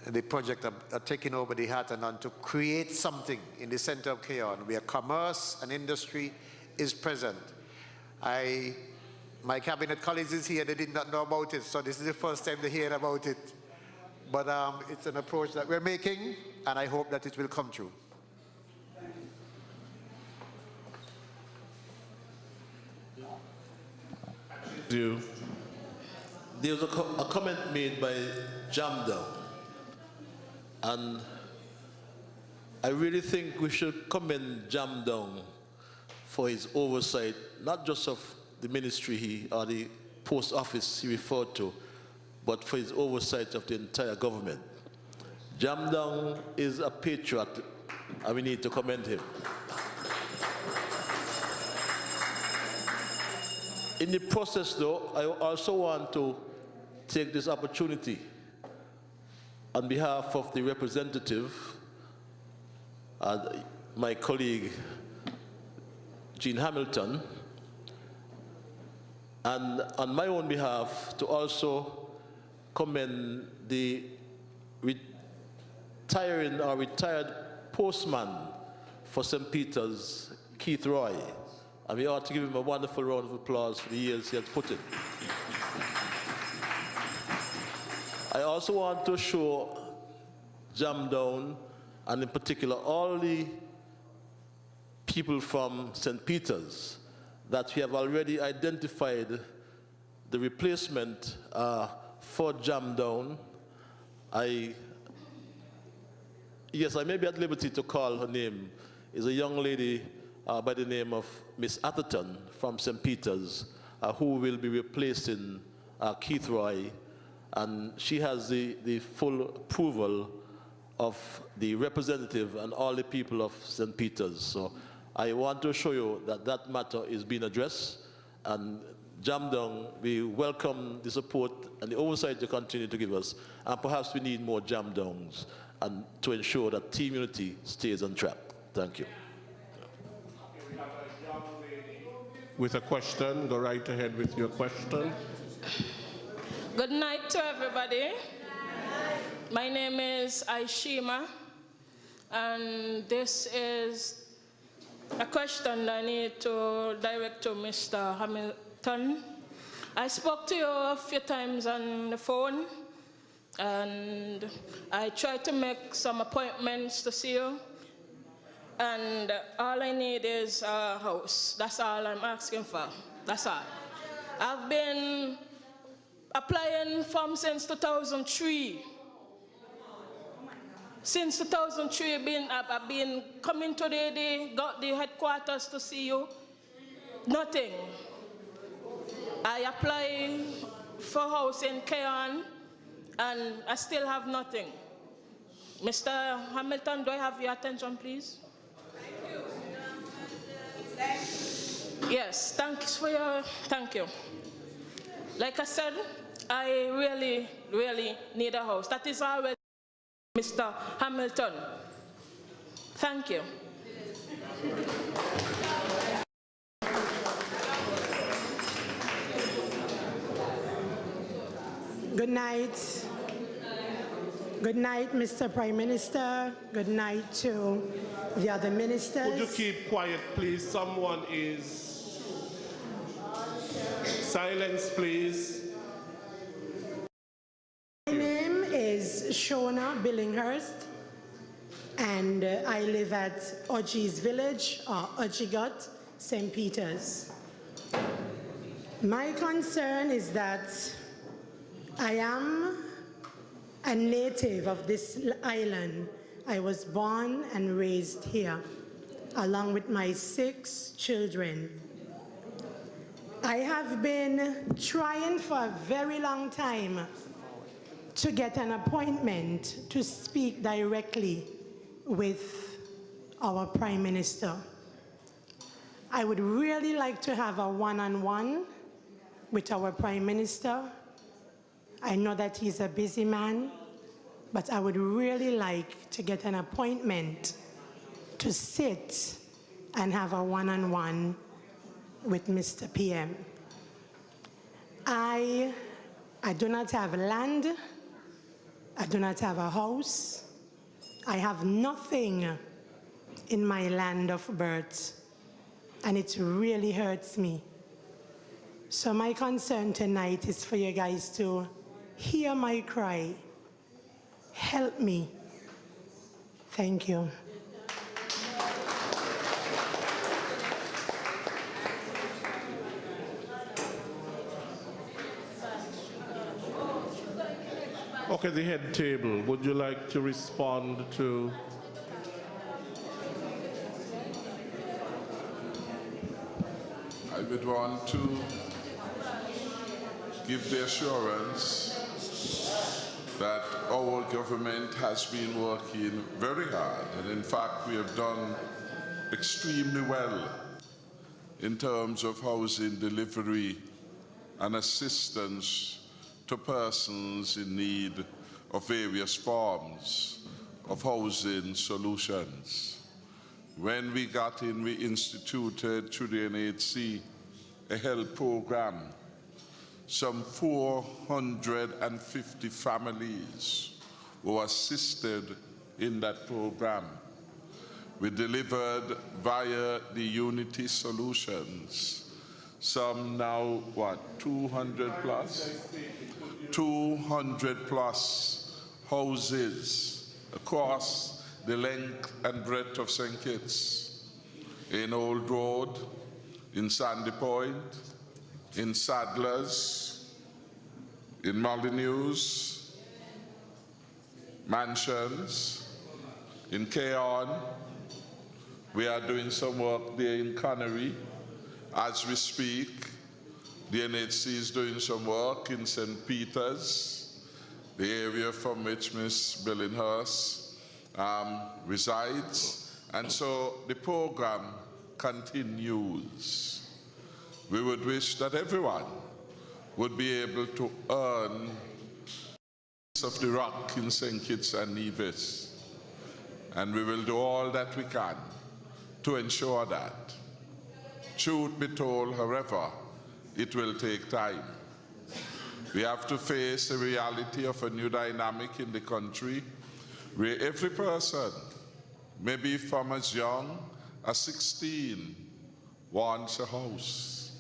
S12: the project of taking over the Heartanon to create something in the center of Keyon where commerce and industry is present. My cabinet colleagues is here, they did not know about it, so this is the first time they hear about it. But it's an approach that we're making, and I hope that it will come true.
S13: There was a comment made by Jamdown, and I really think we should commend Jamdown for his oversight, not just of the ministry or the post office he referred to, but for his oversight of the entire government. Jamdown is a patriot, and we need to commend him. In the process, though, I also want to take this opportunity on behalf of the representative, my colleague Jean Hamilton, and on my own behalf to also commend the retired postman for St. Peter's, Keith Roy. And we ought to give him a wonderful round of applause for the years he has put in. I also want to show Jamdown, and in particular all the people from St. Peter's, that we have already identified the replacement for Jamdown. I Yes, I may be at liberty to call her name. Is a young lady by the name of Miss Atherton from St. Peter's, who will be replacing Keith Roy, and she has the full approval of the representative and all the people of St. Peter's. So I want to assure you that that matter is being addressed, and Jamdong, we welcome the support and the oversight you continue to give us, and perhaps we need more Jamdongs and to ensure that team unity stays on track. Thank you.
S3: We have a young lady with a question. Go right ahead with your question.
S14: Good night to everybody. My name is Aishima, and this is a question I need to direct to Mr. Hamilton. I spoke to you a few times on the phone, and I tried to make some appointments to see you, and all I need is a house. That's all I'm asking for. That's all. I've been applying from since 2003. Since 2003, I've been coming to the headquarters to see you. Nothing. I apply for house in Keon, and I still have nothing. Mr. Hamilton, do I have your attention, please? Yes, thanks for your, thank you. Like I said, I really, really need a house. That is always Mr. Hamilton. Thank you.
S15: Good night. Good night, Mr. Prime Minister. Good night to the other ministers.
S3: Would you keep quiet, please? Someone is... Silence, please.
S15: My name is Shona Billinghurst, and I live at Oji's Village, or Ojigot, St. Peter's. My concern is that I am a native of this island. I was born and raised here, along with my 6 children. I have been trying for a very long time to get an appointment to speak directly with our Prime Minister. I would really like to have a one-on-one with our Prime Minister. I know that he's a busy man, but I would really like to get an appointment to sit and have a one-on-one with Mr. PM. I do not have land. I do not have a house. I have nothing in my land of birth, and it really hurts me. So my concern tonight is for you guys to hear my cry. Help me. Thank you.
S3: Okay, the head table, would you like to respond to?
S5: I would want to give the assurance that our government has been working very hard, and in fact we have done extremely well in terms of housing delivery and assistance to persons in need of various forms of housing solutions. When we got in, we instituted through the NHC a health program. Some 450 families were assisted in that program. We delivered via the Unity Solutions. Some now, what, 200 plus? 200 plus houses across the length and breadth of St. Kitts, in Old Road, in Sandy Point, in Sadlers, in Molyneux, mansions, in Keon. We are doing some work there in Connery. As we speak, the NHC is doing some work in St. Peter's, the area from which Ms. Billinghurst resides. And so the program continues. We would wish that everyone would be able to earn of the rock in St. Kitts and Nevis. And we will do all that we can to ensure that. Truth be told, however, it will take time. We have to face the reality of a new dynamic in the country where every person, maybe from as young as 16, wants a house.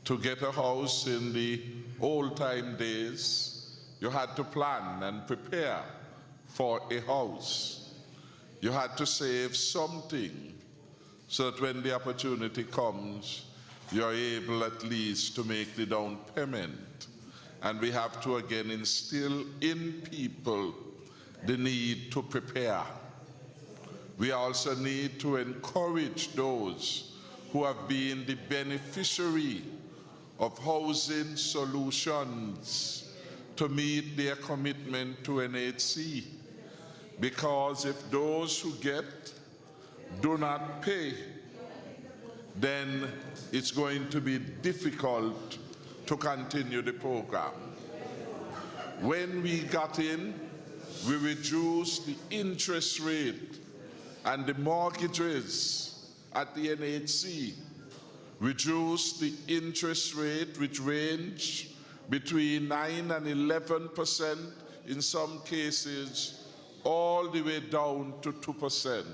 S5: To get a house in the old-time days, you had to plan and prepare for a house. You had to save something so that when the opportunity comes, you're able at least to make the down payment. And we have to again instill in people the need to prepare. We also need to encourage those who have been the beneficiary of housing solutions to meet their commitment to NHC. Because if those who get do not pay, then it's going to be difficult to continue the program. When we got in, we reduced the interest rate and the mortgages at the NHC, reduced the interest rate, which range between 9 and 11% in some cases, all the way down to 2%,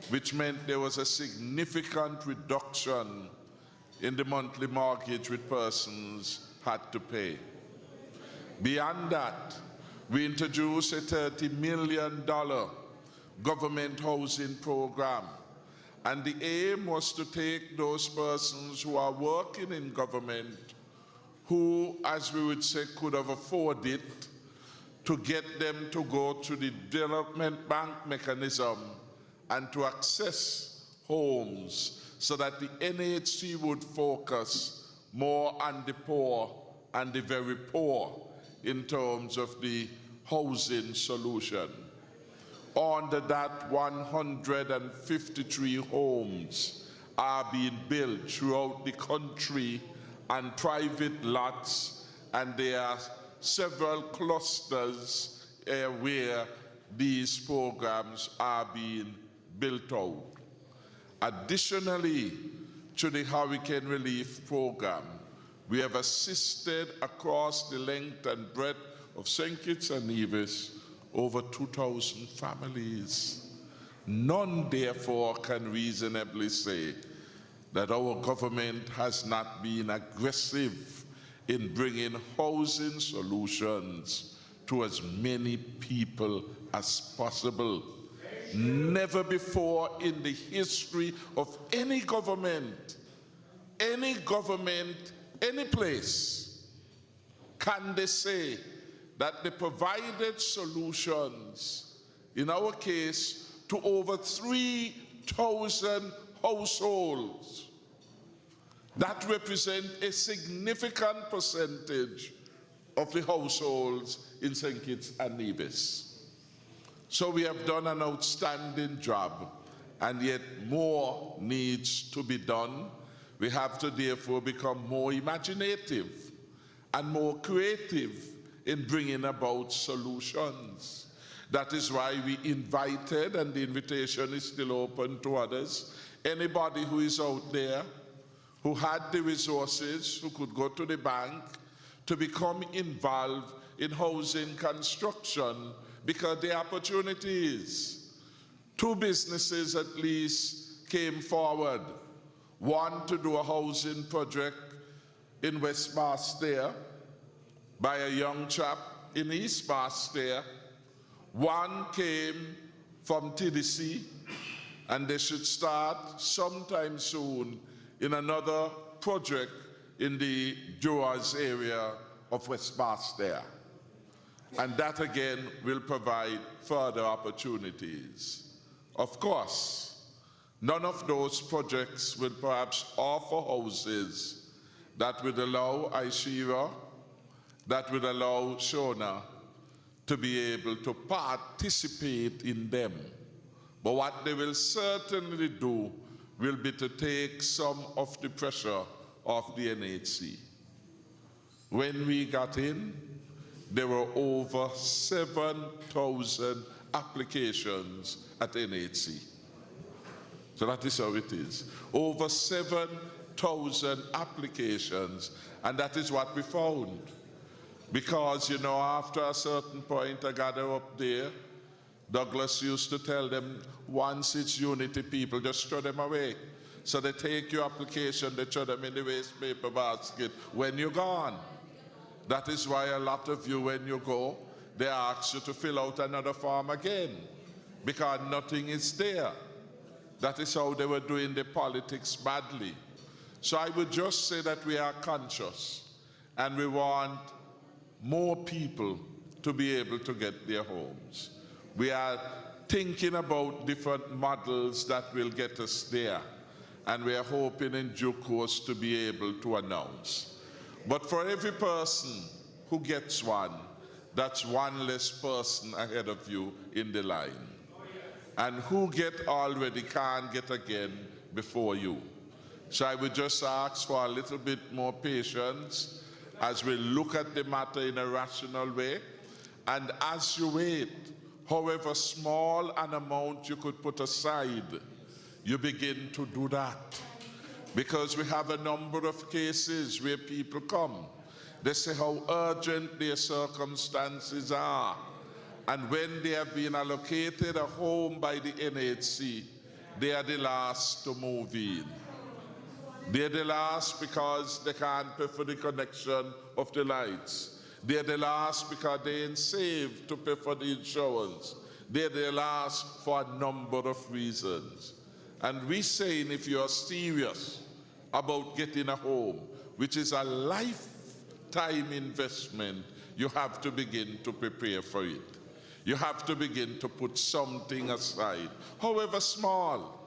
S5: which meant there was a significant reduction in the monthly mortgage which persons had to pay. Beyond that, we introduced a $30 million government housing program. And the aim was to take those persons who are working in government, who, as we would say, could have afforded it, to get them to go to the development bank mechanism and to access homes so that the NHC would focus more on the poor and the very poor in terms of the housing solution. Under that, 153 homes are being built throughout the country on private lots, and there are several clusters where these programs are being built out. Additionally to the hurricane relief program, we have assisted across the length and breadth of St. Kitts and Nevis over 2,000 families. None, therefore, can reasonably say that our government has not been aggressive in bringing housing solutions to as many people as possible. Never before in the history of any government, any place, can they say that they provided solutions, in our case, to over 3,000 households. That represents a significant percentage of the households in St. Kitts and Nevis. So we have done an outstanding job, and yet more needs to be done. We have to therefore become more imaginative and more creative in bringing about solutions. That is why we invited, and the invitation is still open to others, anybody who is out there who had the resources, who could go to the bank, to become involved in housing construction, because the opportunities. 2 businesses at least came forward. One to do a housing project in West Barstow by a young chap in East Barstow. One came from TDC, and they should start sometime soon in another project in the Joas area of West Barstow. And that again will provide further opportunities. Of course, none of those projects will perhaps offer houses that would allow Aishira, that would allow Shona to be able to participate in them. But what they will certainly do will be to take some of the pressure off the NHC. When we got in, there were over 7,000 applications at NHC. So that is how it is. Over 7,000 applications, and that is what we found. Because, you know, after a certain point, I gather up there, Douglas used to tell them, once it's unity, people just throw them away. So they take your application, they throw them in the waste paper basket when you're gone. That is why a lot of you, when you go, they ask you to fill out another form again, because nothing is there. That is how they were doing the politics badly. So I would just say that we are conscious, and we want more people to be able to get their homes. We are thinking about different models that will get us there, and we are hoping in due course to be able to announce. But for every person who gets one, that's one less person ahead of you in the line. And who get already can't get again before you. So I would just ask for a little bit more patience as we look at the matter in a rational way. And as you wait, however small an amount you could put aside, you begin to do that. Because we have a number of cases where people come. They say how urgent their circumstances are. And when they have been allocated a home by the NHC, they are the last to move in. They're the last because they can't pay for the connection of the lights. They're the last because they ain't saved to pay for the insurance. They're the last for a number of reasons. And we're saying if you're serious about getting a home, which is a lifetime investment, you have to begin to prepare for it. You have to begin to put something aside, however small.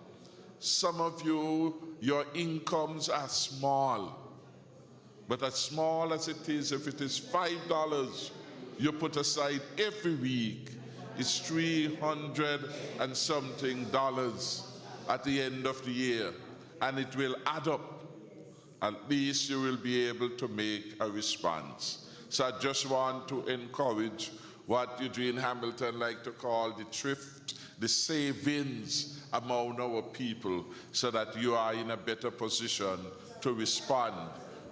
S5: Some of you, your incomes are small. But as small as it is, if it is $5 you put aside every week, it's $300 and something at the end of the year. And it will add up. At least you will be able to make a response. So I just want to encourage what Eugene Hamilton liked to call the thrift, the savings among our people, so that you are in a better position to respond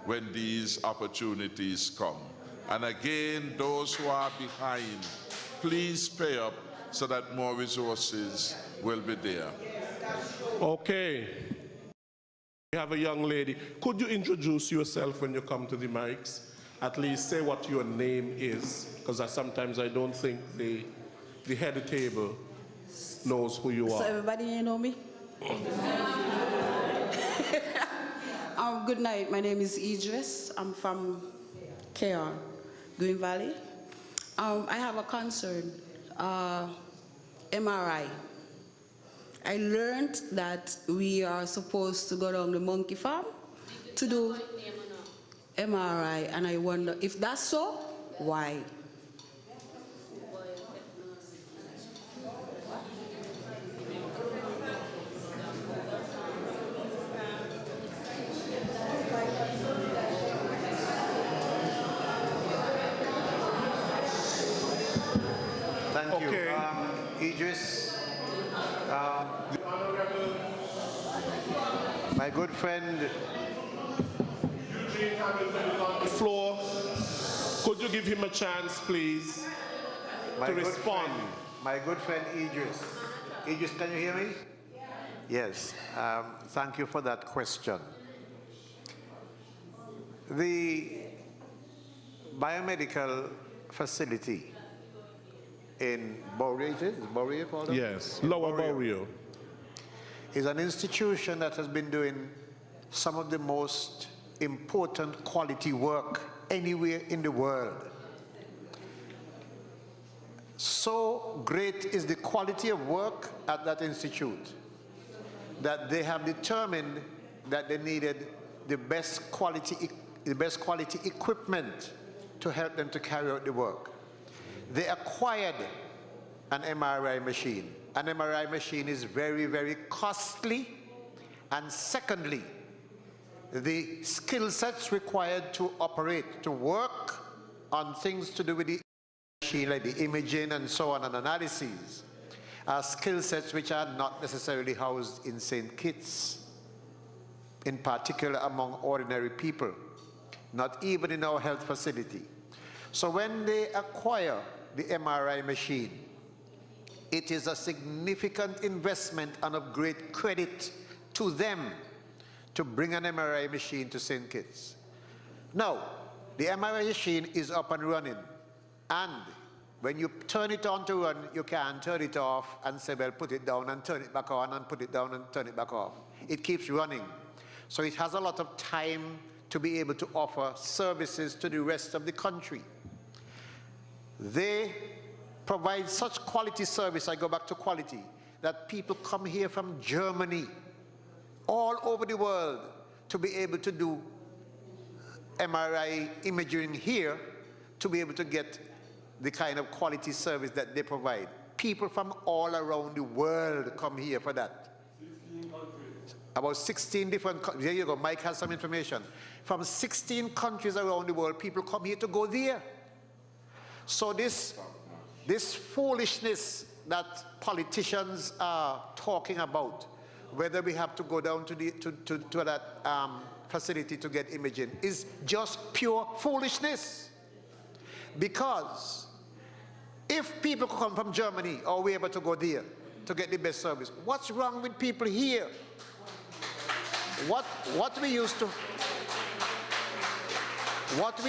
S5: when these opportunities come. And again, those who are behind, please pay up so that more resources will be there.
S3: Okay. We have a young lady. Could you introduce yourself when you come to the mics? At least say what your name is, because sometimes I don't think the head of the table knows who you are.
S16: So everybody here know me? Good night. My name is Idris. I'm from KR, Green Valley. I have a concern, MRI. I learned that we are supposed to go down the monkey farm to do MRI, and I wonder if that's so, why?
S12: Thank you. Idris, my good friend,
S3: Eugene Hamilton is on the floor. Could you give him a chance, please, to respond?
S12: My good friend Idris. Idris, can you hear me? Yes. Thank you for that question. The biomedical facility in Borio, is it Borio called?
S3: Yes, Lower Borio.
S12: Is an institution that has been doing some of the most important quality work anywhere in the world. So great is the quality of work at that institute that they have determined that they needed the best quality equipment to help them to carry out the work. They acquired an MRI machine. An MRI machine is very, very costly. And secondly, the skill sets required to operate, to work on things to do with the machine, like the imaging and so on, and analyses, are skill sets which are not necessarily housed in St. Kitts, in particular among ordinary people, not even in our health facility. So when they acquire the MRI machine, it is a significant investment and of great credit to them to bring an MRI machine to St. Kitts. Now, the MRI machine is up and running, and when you turn it on to run, you can turn it off and say, well, put it down and turn it back on, and put it down and turn it back off. It keeps running. So it has a lot of time to be able to offer services to the rest of the country. They provide such quality service, I go back to quality, that people come here from Germany, all over the world, to be able to do MRI imaging here, to be able to get the kind of quality service that they provide. People from all around the world come here for that. 16 countries. About 16 different countries. There you go, Mike has some information. From 16 countries around the world, people come here to go there. So this foolishness that politicians are talking about, whether we have to go down to that facility to get imaging, is just pure foolishness. Because if people come from Germany or we're able to go there to get the best service, what's wrong with people here? What we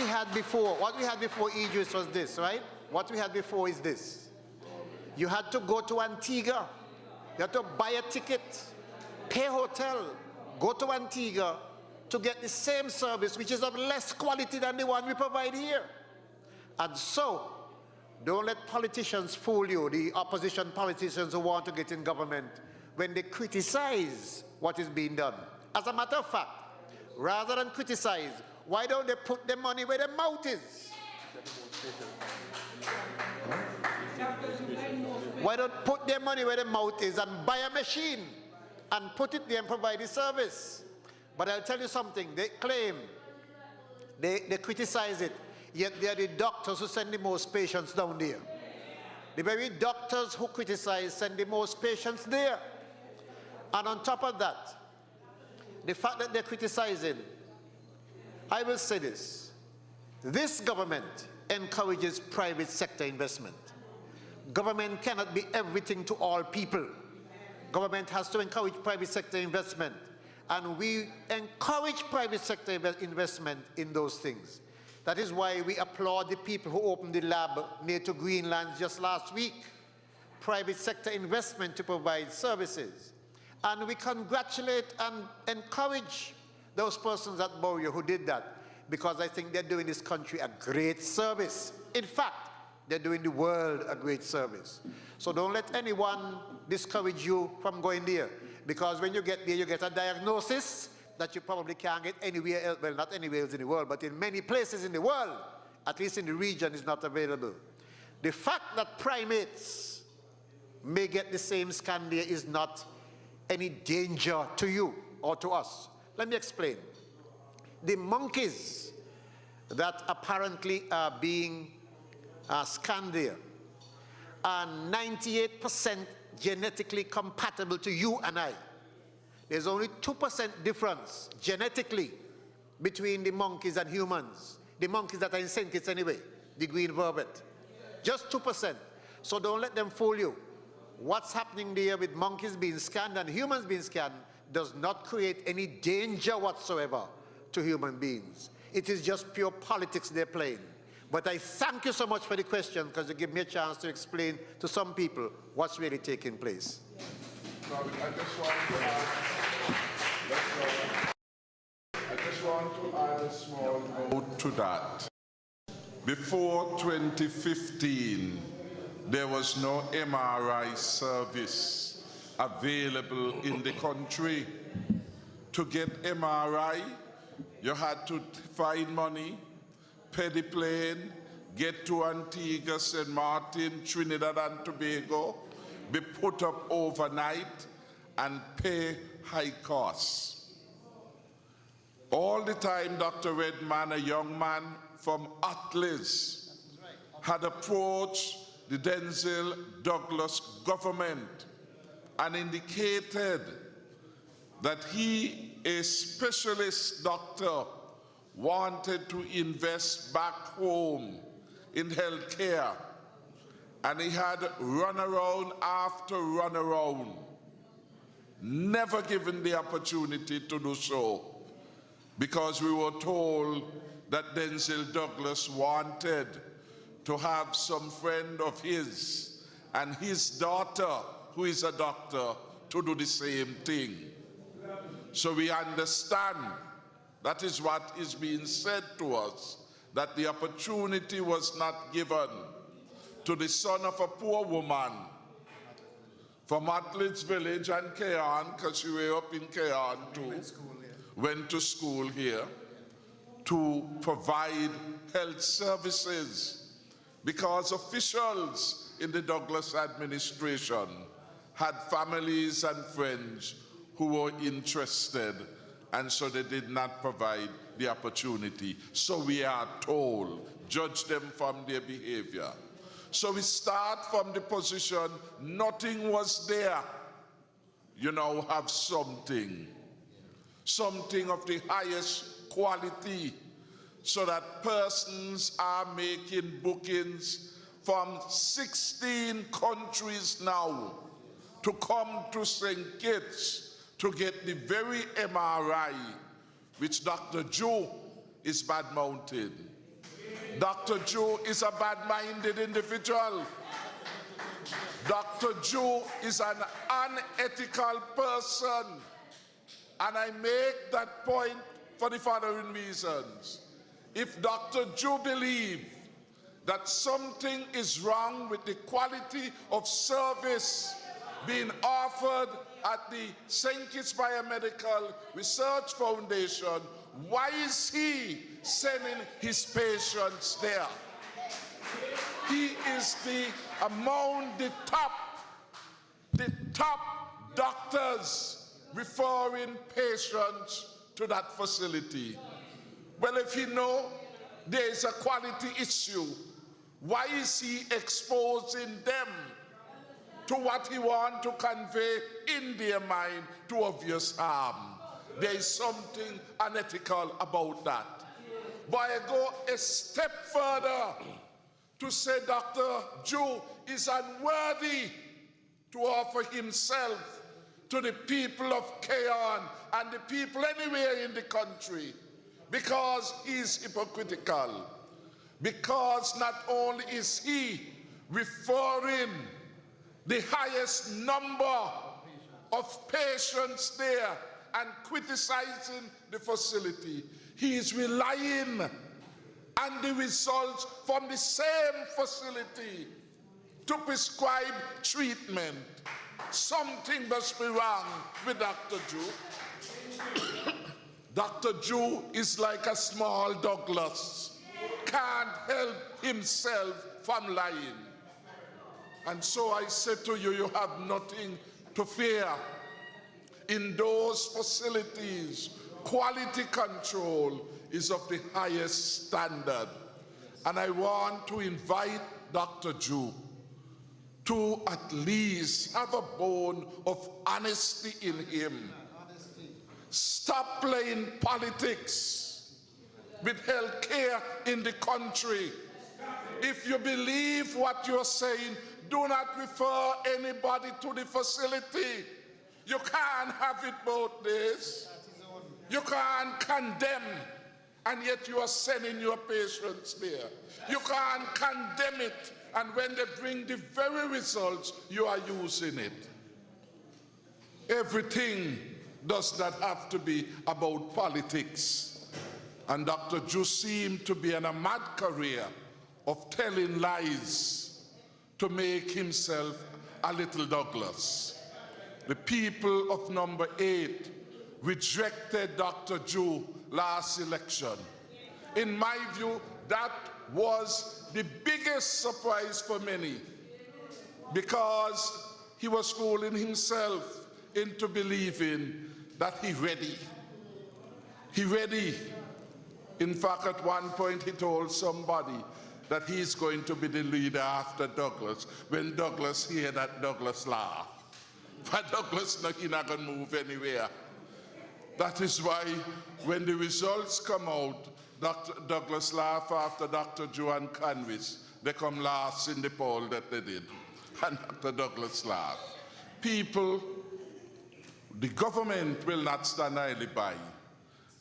S12: had before Aegis was this, right? What we had before is this. You had to go to Antigua. You had to buy a ticket, pay a hotel, go to Antigua to get the same service, which is of less quality than the one we provide here. And so, don't let politicians fool you, the opposition politicians who want to get in government, when they criticize what is being done. As a matter of fact, rather than criticize, why don't they put their money where their mouth is? Why don't put their money where their mouth is and buy a machine and put it there and provide the service? But I'll tell you something, they claim, they criticize it, yet they are the doctors who send the most patients down there. The very doctors who criticize send the most patients there. And on top of that, the fact that they're criticizing, I will say this government encourages private sector investment. Government cannot be everything to all people. Government has to encourage private sector investment. And we encourage private sector investment in those things. That is why we applaud the people who opened the lab near to Greenland just last week. Private sector investment to provide services. And we congratulate and encourage those persons at Borio who did that, because I think they're doing this country a great service. In fact, they're doing the world a great service. So don't let anyone discourage you from going there, because when you get there, you get a diagnosis that you probably can't get anywhere else, well, not anywhere else in the world, but in many places in the world, at least in the region, is not available. The fact that primates may get the same scan there is not any danger to you or to us. Let me explain. The monkeys that apparently are being scanned there are 98% genetically compatible to you and I. There's only 2% difference genetically between the monkeys and humans. The monkeys that are in St. Kitts anyway, the green vervet. Just 2%. So don't let them fool you. What's happening there with monkeys being scanned and humans being scanned does not create any danger whatsoever to human beings. It is just pure politics they're playing. But I thank you so much for the question, because you give me a chance to explain to some people what's really taking place.
S5: I just want to add a small note to that. Before 2015, there was no MRI service available in the country. To get MRI, you had to find money, pay the plane, get to Antigua, St. Martin, Trinidad and Tobago, be put up overnight, and pay high costs. All the time, Dr. Redman, a young man from Atlas, had approached the Denzel Douglas government and indicated that he, a specialist doctor, wanted to invest back home in healthcare. And he had runaround after runaround, never given the opportunity to do so, because we were told that Denzel Douglas wanted to have some friend of his and his daughter, who is a doctor, to do the same thing. So we understand that is what is being said to us, that the opportunity was not given to the son of a poor woman from Atlas Village and Kean, because she was up in Kean too, went to school here, to provide health services, because officials in the Douglas administration had families and friends who were interested, and so they did not provide the opportunity. So we are told, judge them from their behavior. So we start from the position, nothing was there. You now have something of the highest quality, so that persons are making bookings from 16 countries now to come to St. Kitts to get the very MRI which Dr. Joe is bad-mouthed. Dr. Joe is a bad-minded individual. Dr. Joe is an unethical person. And I make that point for the following reasons. If Dr. Joe believes that something is wrong with the quality of service being offered at the St. Kitts Biomedical Research Foundation, why is he sending his patients there? He is among the top doctors referring patients to that facility. Well, if you know there is a quality issue, why is he exposing them to what he wants to convey in their mind to obvious harm? There is something unethical about that. But I go a step further to say Dr. Joe is unworthy to offer himself to the people of Kean and the people anywhere in the country, because he is hypocritical. Because not only is he referring the highest number of patients there and criticizing the facility, he is relying on the results from the same facility to prescribe treatment. Something must be wrong with Dr. Joe. Dr. Joe is like a small Douglas, can't help himself from lying. And so I say to you, you have nothing to fear. In those facilities, quality control is of the highest standard. And I want to invite Dr. Joe to at least have a bone of honesty in him. Stop playing politics with health care in the country. If you believe what you're saying, do not refer anybody to the facility. You can't have it both ways. You can't condemn, and yet you are sending your patients there. You can't condemn it, and when they bring the very results, you are using it. Everything does not have to be about politics. And Dr. Joe seemed to be in a mad career of telling lies to make himself a little Douglas. The people of number 8 rejected Dr. Jew last election. In my view, that was the biggest surprise for many, because he was fooling himself into believing that he ready. He ready. In fact, at one point he told somebody that he's going to be the leader after Douglas. When Douglas heard that, Douglas laughed. But Douglas, he's not going to move anywhere. That is why when the results come out, Douglas laughed after Dr. Joan Canvis. They come last in the poll that they did. And Dr. Douglas laughed. People, the government will not stand idly by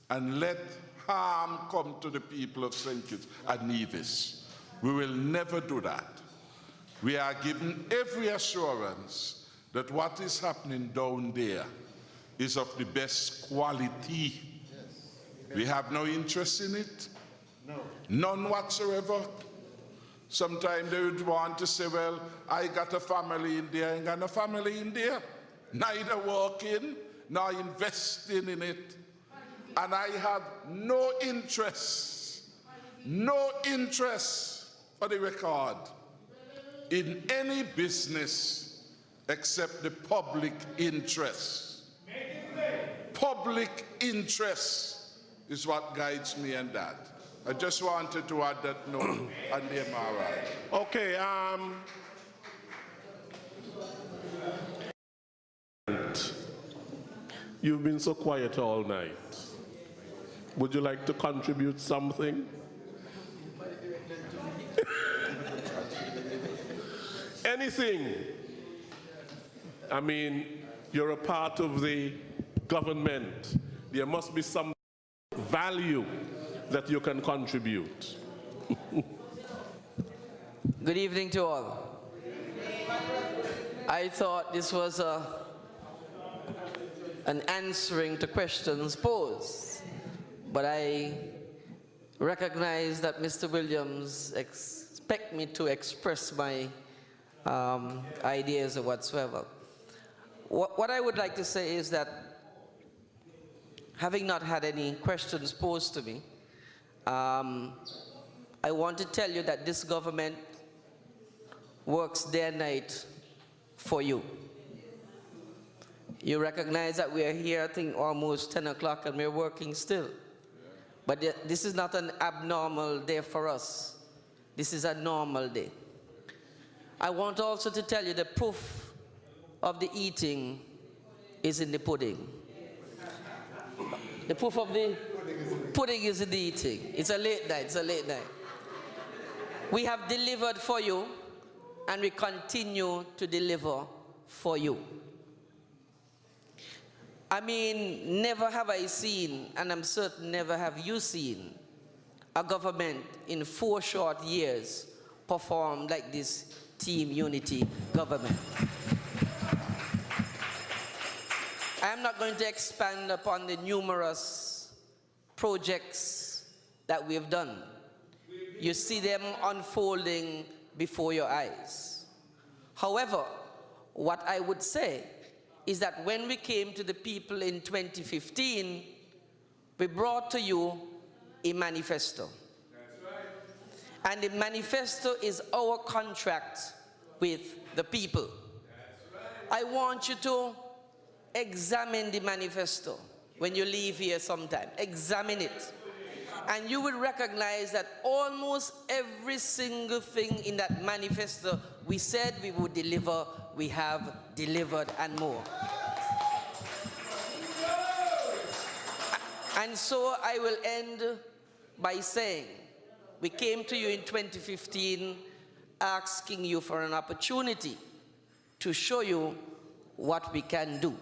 S5: and let harm come to the people of St. Kitts and Nevis. We will never do that. We are given every assurance that what is happening down there is of the best quality. We have no interest in it. No. None whatsoever. Sometimes they would want to say, well, I got a family in there, I ain't got no family in there. Neither working, nor investing in it. And I have no interest for the record, in any business except the public interest. Public interest is what guides me in that. I just wanted to add that note on the MRI.
S3: Okay, you've been so quiet all night. Would you like to contribute something? Anything. I mean, you're a part of the government. There must be some value that you can contribute.
S17: Good evening to all. I thought this was an answering to questions posed, but I recognize that Mr. Williams expect me to express my ideas or whatsoever. What I would like to say is that, having not had any questions posed to me, I want to tell you that this government works day and night for you. You recognize that we are here, I think, almost 10 o'clock and we're working still. But this is not an abnormal day for us. This is a normal day. I want also to tell you the proof of the eating is in the pudding. The proof of the pudding is in the eating. It's a late night, it's a late night. We have delivered for you and we continue to deliver for you. I mean, never have I seen, and I'm certain never have you seen, a government in 4 short years perform like this team unity government. I am not going to expand upon the numerous projects that we have done. You see them unfolding before your eyes. However, what I would say is that when we came to the people in 2015, we brought to you a manifesto. And the manifesto is our contract with the people. I want you to examine the manifesto when you leave here sometime. Examine it. And you will recognize that almost every single thing in that manifesto we said we would deliver, we have delivered and more. And so I will end by saying, we came to you in 2015 asking you for an opportunity to show you what we can do.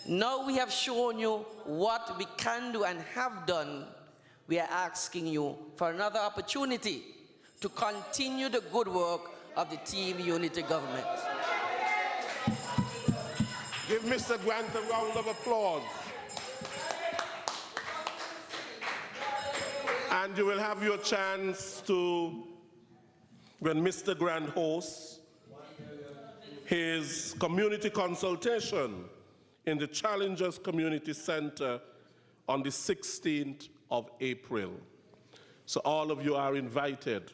S17: Now we have shown you what we can do and have done. We are asking you for another opportunity to continue the good work of the Team Unity government.
S3: Give Mr. Grant a round of applause. And you will have your chance to when Mr. Grant hosts his community consultation in the Challengers Community Center on the 16th of April. So all of you are invited.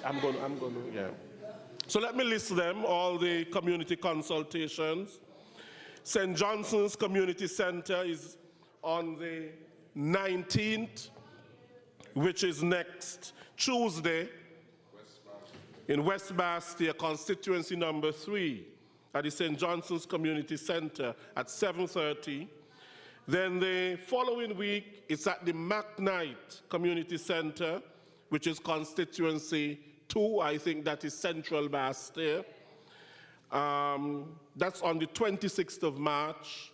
S3: I'm going to, yeah. So let me list them, all the community consultations. St. Johnson's Community Center is on the 19th, which is next Tuesday, in West Bastia, constituency number 3, at the St. Johnson's Community Center at 7:30. Then the following week, it's at the McKnight Community Center, which is constituency 2, I think that is Central Bastia. That's on the 26th of March.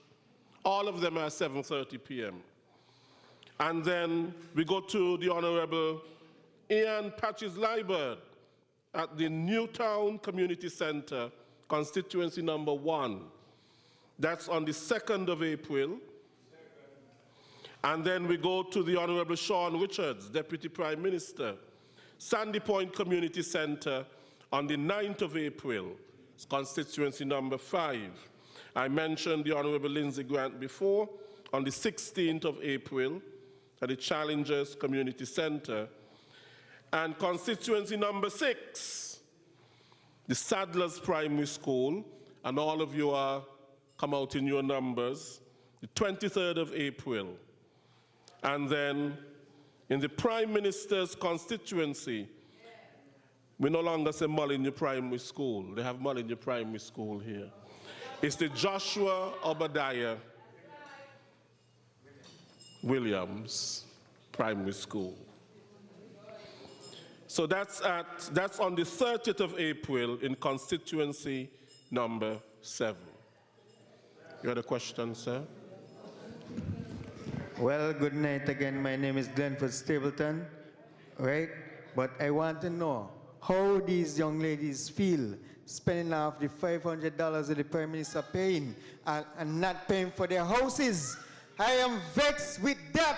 S3: All of them are 7:30 p.m. And then we go to the Honorable Ian Patches Liebert at the Newtown Community Center, constituency number 1. That's on the 2nd of April. And then we go to the Honorable Sean Richards, Deputy Prime Minister, Sandy Point Community Center on the 9th of April, constituency number 5. I mentioned the Honorable Lindsay Grant before, on the 16th of April at the Challengers Community Center. And constituency number 6, the Sadler's Primary School, and all of you are come out in your numbers, the 23rd of April. And then in the Prime Minister's constituency, we no longer say Molyneux Primary School. They have Molyneux Primary School here. It's the Joshua Obadiah Williams Primary School. So that's on the 30th of April in constituency number 7. You had a question, sir?
S7: Well, good night again. My name is Glenford Stapleton, right? But I want to know how these young ladies feel spending off the $500 that the Prime Minister paying and not paying for their houses. I am vexed with that.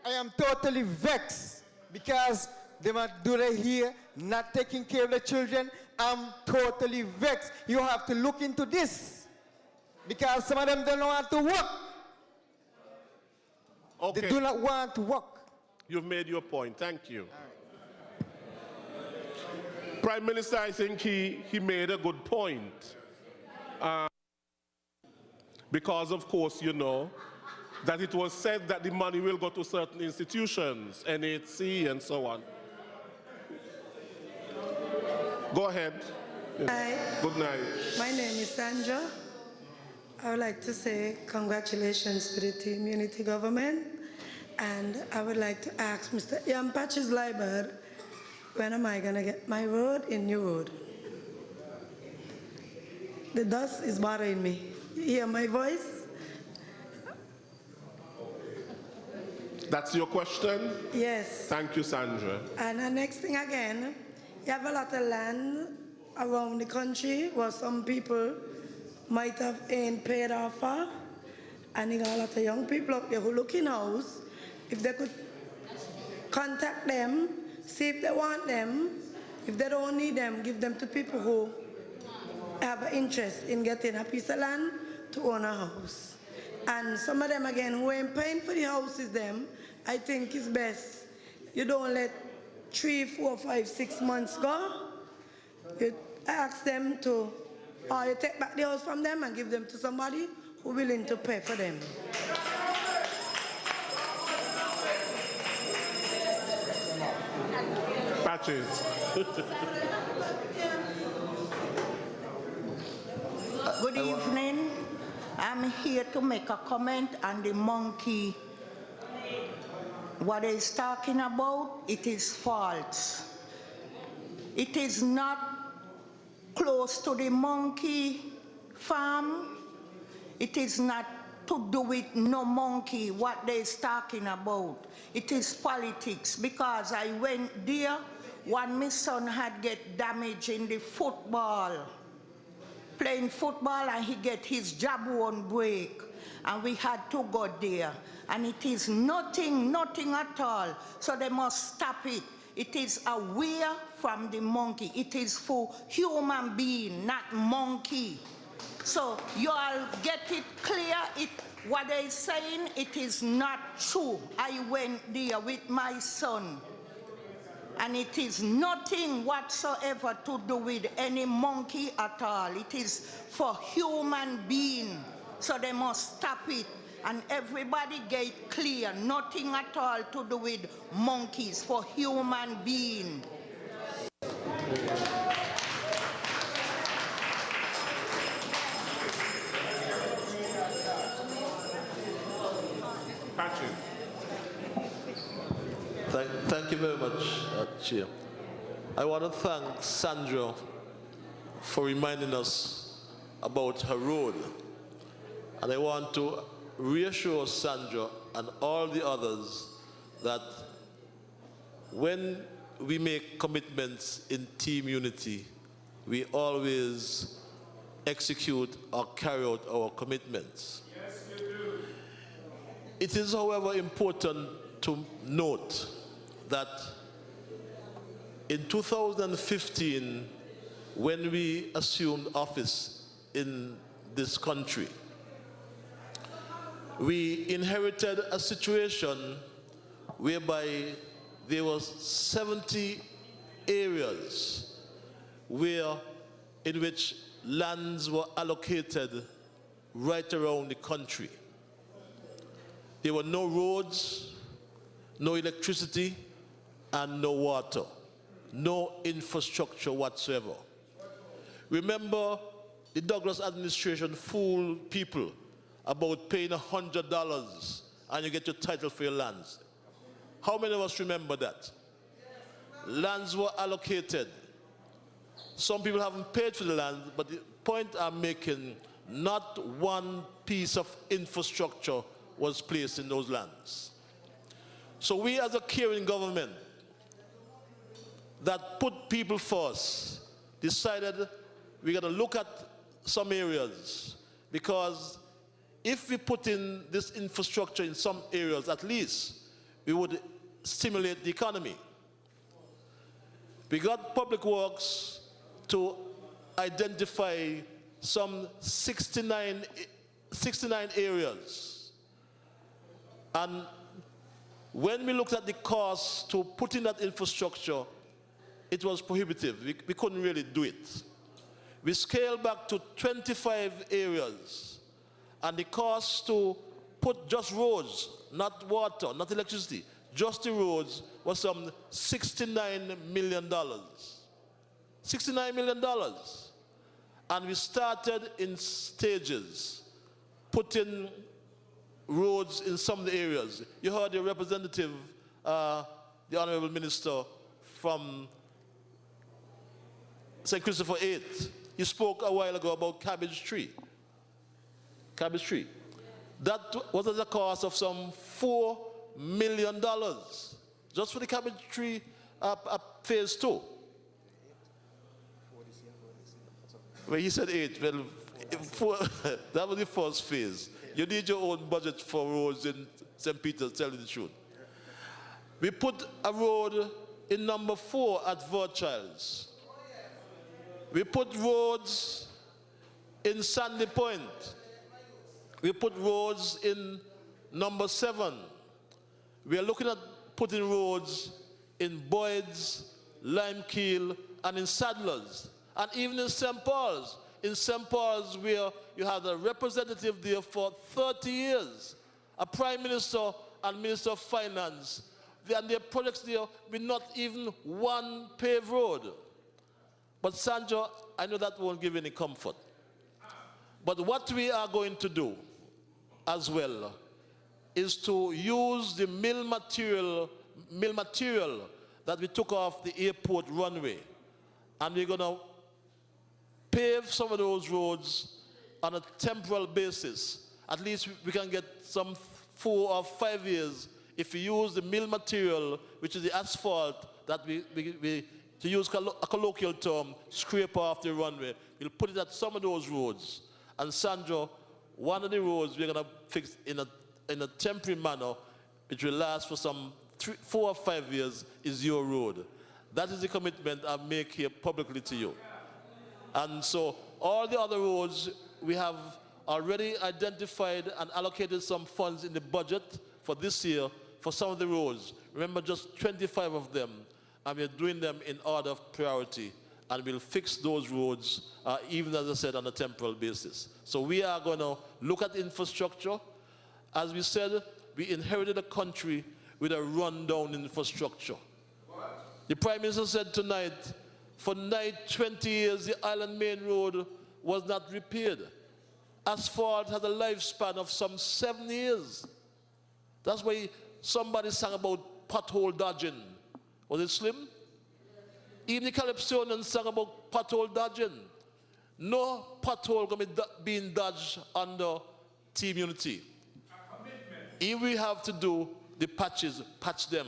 S7: I am totally vexed because they might do that here, not taking care of the children. I'm totally vexed. You have to look into this because some of them don't know how to work.
S3: Okay.
S7: They do not want to work.
S3: You've made your point. Thank you. Prime Minister, I think he made a good point. Because, of course, you know that it was said that the money will go to certain institutions, NHC and so on. Go ahead.
S18: Hi.
S3: Good night.
S18: My name is Sandra. I would like to say congratulations to the team Unity Government. And I would like to ask Mr. Ian Patches Liebert, when am I going to get my road in New Road? The dust is bothering me. You hear my voice?
S3: That's your question?
S18: Yes.
S3: Thank you, Sandra.
S18: And the next thing again, you have a lot of land around the country where some people might have ain't paid off for. And you got a lot of young people up there who look in house. If they could contact them, see if they want them. If they don't need them, give them to people who have an interest in getting a piece of land to own a house. And some of them, again, who ain't paying for the houses, them, I think it's best you don't let 3, 4, 5, 6 months go. You ask them to, or you take back the house from them and give them to somebody who's willing to pay for them.
S3: Patches.
S19: Good evening. I'm here to make a comment on the monkey. What he's talking about, it is false. It is not close to the monkey farm. It is not to do with no monkey, what they're talking about. It is politics, because I went there when my son had get damaged in the football, playing football, and he get his jawbone break. and we had to go there. And it is nothing at all. So they must stop it. It is away from the monkey. It is for human being, not monkey. So you all get it clear. What they're saying, it is not true. I went there with my son. And it is nothing whatsoever to do with any monkey at all. It is for human being. So they must stop it. And everybody get clear. Nothing at all to do with monkeys, for human being.
S13: Thank you very much, Chair. I want to thank Sandra for reminding us about her road. And I want to reassure Sandra and all the others that when we make commitments in team unity, we always execute or carry out our commitments. Yes, we do. It is, however, important to note that in 2015, when we assumed office in this country, we inherited a situation whereby there was 70 areas in which lands were allocated right around the country. There were no roads, no electricity, and no water, no infrastructure whatsoever. Remember, the Douglas administration fooled people about paying $100 and you get your title for your lands. How many of us remember that? Lands were allocated. Some people haven't paid for the land, but the point I'm making, not one piece of infrastructure was placed in those lands. So we as a caring government that put people first decided we're going to look at some areas, because if we put in this infrastructure in some areas, at least we would stimulate the economy. We got Public Works to identify some 69 areas. And when we looked at the cost to put in that infrastructure, it was prohibitive. We couldn't really do it. We scaled back to 25 areas. And the cost to put just roads, not water, not electricity, just the roads, was some $69 million. $69 million. And we started in stages, putting roads in some of the areas. You heard the representative, the Honorable Minister from St. Christopher 8. He spoke a while ago about Cabbage Tree. Cabbage Tree. That was at a cost of some $4 million just for the Cabbage Tree phase 2. Well, he said 8. Well, that was the first phase. You need your own budget for roads in St. Peter's, tell you the truth. We put a road in number 4 at Virchilds. We put roads in Sandy Point. We put roads in number 7. We are looking at putting roads in Boyd's, Limekeel, and in Sadler's, and even in St. Paul's. In St. Paul's, where you had a representative there for 30 years, a prime minister and minister of finance, and their projects there with not even one paved road. But Sandra, I know that won't give any comfort. But what we are going to do as well is to use the mill material that we took off the airport runway, and we're going to pave some of those roads on a temporal basis. At least we can get some 4 or 5 years if we use the mill material, which is the asphalt that we to use a colloquial term, scrape off the runway. We'll put it at some of those roads. And Sandra, one of the roads we're going to fix in a temporary manner, which will last for some 4 or 5 years, is your road. That is the commitment I make here publicly to you. And so all the other roads, we have already identified and allocated some funds in the budget for this year for some of the roads. Remember, just 25 of them, and we're doing them in order of priority. And we'll fix those roads, even as I said, on a temporal basis. So we are going to look at infrastructure. As we said, we inherited a country with a rundown infrastructure. The Prime Minister said tonight, for 20 years, the Island Main Road was not repaired. Asphalt had a lifespan of some 7 years. That's why somebody sang about pothole dodging. Was it Slim? Even the Calypsonians sang about pothole dodging. No pothole going to be being dodged under Team Unity. If we have to do the patches, patch them.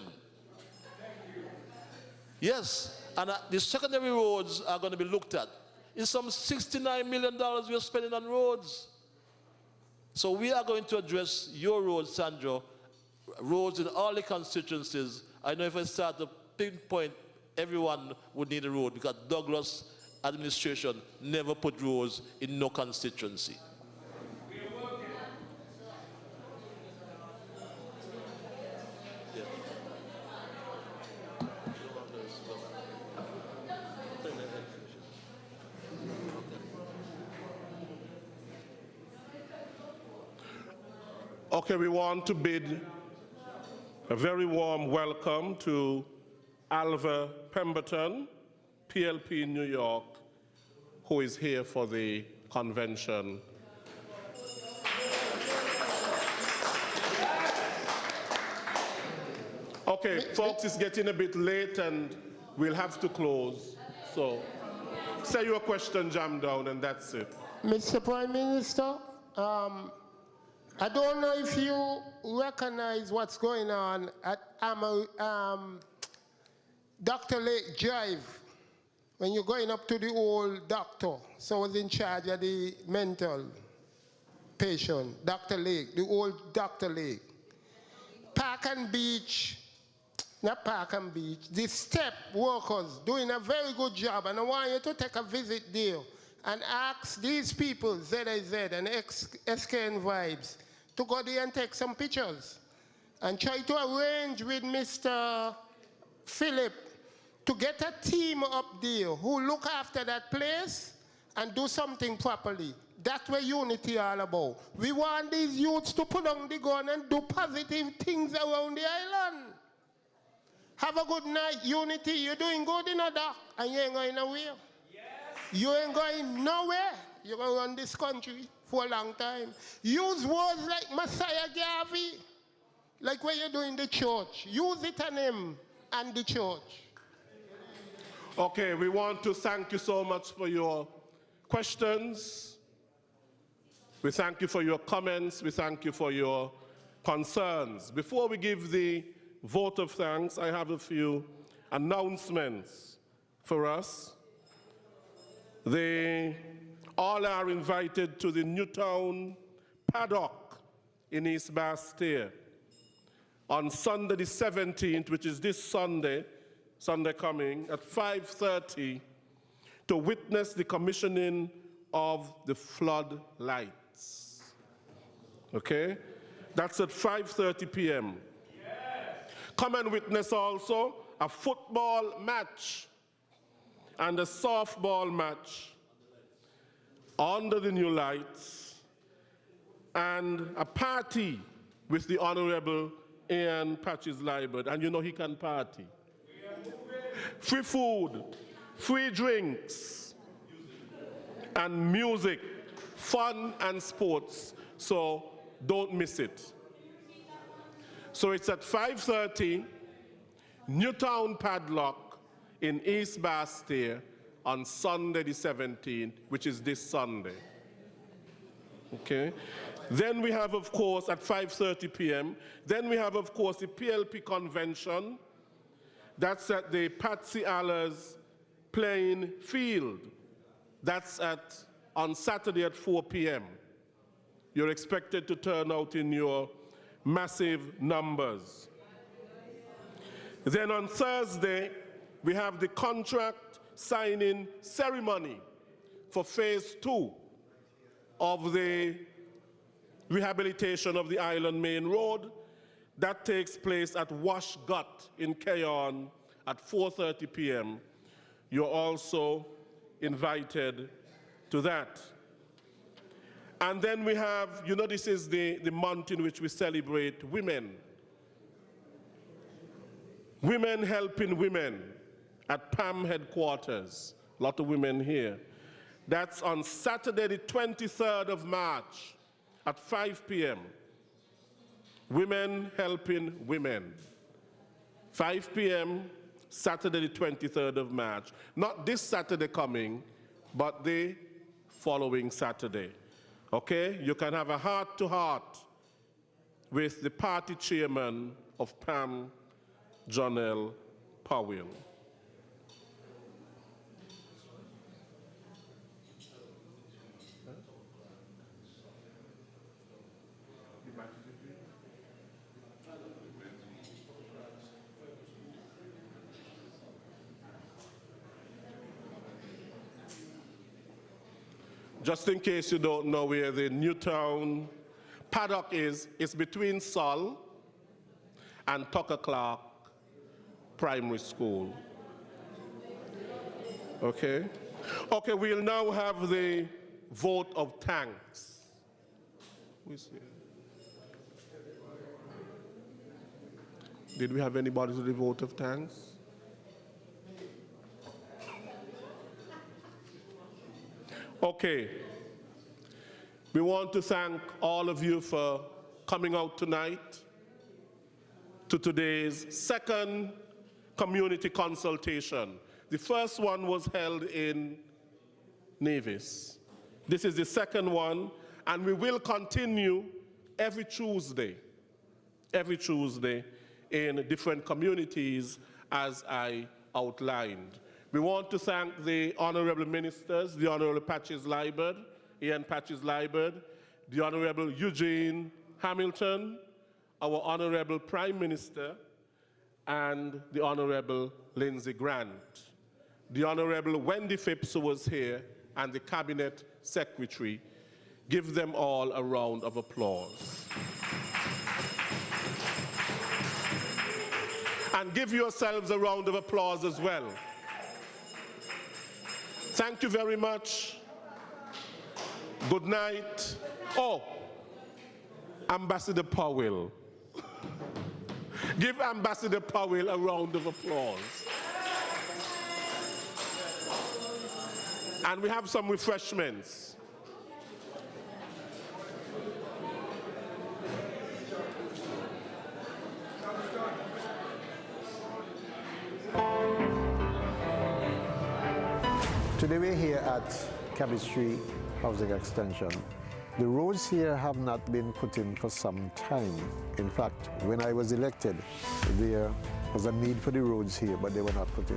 S13: Yes, and the secondary roads are going to be looked at. It's some $69 million we're spending on roads. So we are going to address your roads, Sandra, roads in all the constituencies. I know if I start to pinpoint, everyone would need a road because Douglas administration never put roads in no constituency.
S3: Okay, we want to bid a very warm welcome to Alva Pemberton, PLP New York, who is here for the convention. Okay, folks, it's getting a bit late and we'll have to close. So, say your question, jam down, and that's it.
S8: Mr. Prime Minister, I don't know if you recognize what's going on at Dr. Lake Drive when you're going up to the old doctor. So I was in charge of the mental patient, Dr. Lake, the old Dr. Lake. Park and Beach, not Park and Beach, the step workers doing a very good job, and I want you to take a visit there and ask these people, ZIZ and SKN Vibes, to go there and take some pictures and try to arrange with Mr. Philip to get a team up there who look after that place and do something properly. That's what unity all about. We want these youths to put on the gun and do positive things around the island. Have a good night, unity. You're doing good in a dock and you ain't going nowhere. Yes. You ain't going nowhere. You're going to run this country for a long time. Use words like Messiah Garvey, like what you're doing in the church. Use it on him and the church.
S3: Okay, we want to thank you so much for your questions. We thank you for your comments. We thank you for your concerns. Before we give the vote of thanks, I have a few announcements for us. They all are invited to the Newtown Paddock in East Bastille on Sunday the 17th, which is this Sunday coming, at 5:30 to witness the commissioning of the floodlights. Okay? That's at 5:30 p.m. Come and witness also a football match and a softball match under the new lights, and a party with the Honorable Ian Patches Liebert, and you know he can party. Free food, free drinks, and music, fun and sports, so don't miss it. So it's at 5:30, Newtown Padlock in East Bastille on Sunday the 17th, which is this Sunday. Okay? Then we have, of course, at 5:30 p.m., then we have, of course, the PLP convention. That's at the Patsy Allers playing field. That's on Saturday at 4 p.m. You're expected to turn out in your massive numbers. Then on Thursday, we have the contract signing ceremony for phase 2 of the rehabilitation of the Island Main Road. That takes place at Wash Gut in Keyon at 4:30 p.m. You're also invited to that. And then we have, you know, this is the month in which we celebrate women. Women helping women at PAM headquarters. A lot of women here. That's on Saturday, the 23rd of March at 5 p.m. Women helping women. 5 p.m., Saturday, the 23rd of March. Not this Saturday coming, but the following Saturday. Okay? You can have a heart-to-heart with the party chairman of PAM, John L. Powell. Just in case you don't know where the Newtown paddock is, it's between Sol and Tucker Clark Primary School. Okay? Okay, we'll now have the vote of thanks. Did we have anybody to the vote of thanks? Okay. We want to thank all of you for coming out tonight to today's second community consultation. The first one was held in Nevis. This is the second one, and we will continue every Tuesday in different communities as I outlined. We want to thank the honorable ministers, the Honorable Patches Liburd, Ian Patches Liburd, the Honorable Eugene Hamilton, our Honorable Prime Minister, and the Honorable Lindsey Grant. The Honorable Wendy Phipps, who was here, and the Cabinet Secretary. Give them all a round of applause. And give yourselves a round of applause as well. Thank you very much. Good night. Oh, Ambassador Powell. Give Ambassador Powell a round of applause. And we have some refreshments.
S1: Today we're here at Chemistry Housing Extension. The roads here have not been put in for some time. In fact, when I was elected, there was a need for the roads here, but they were not put in.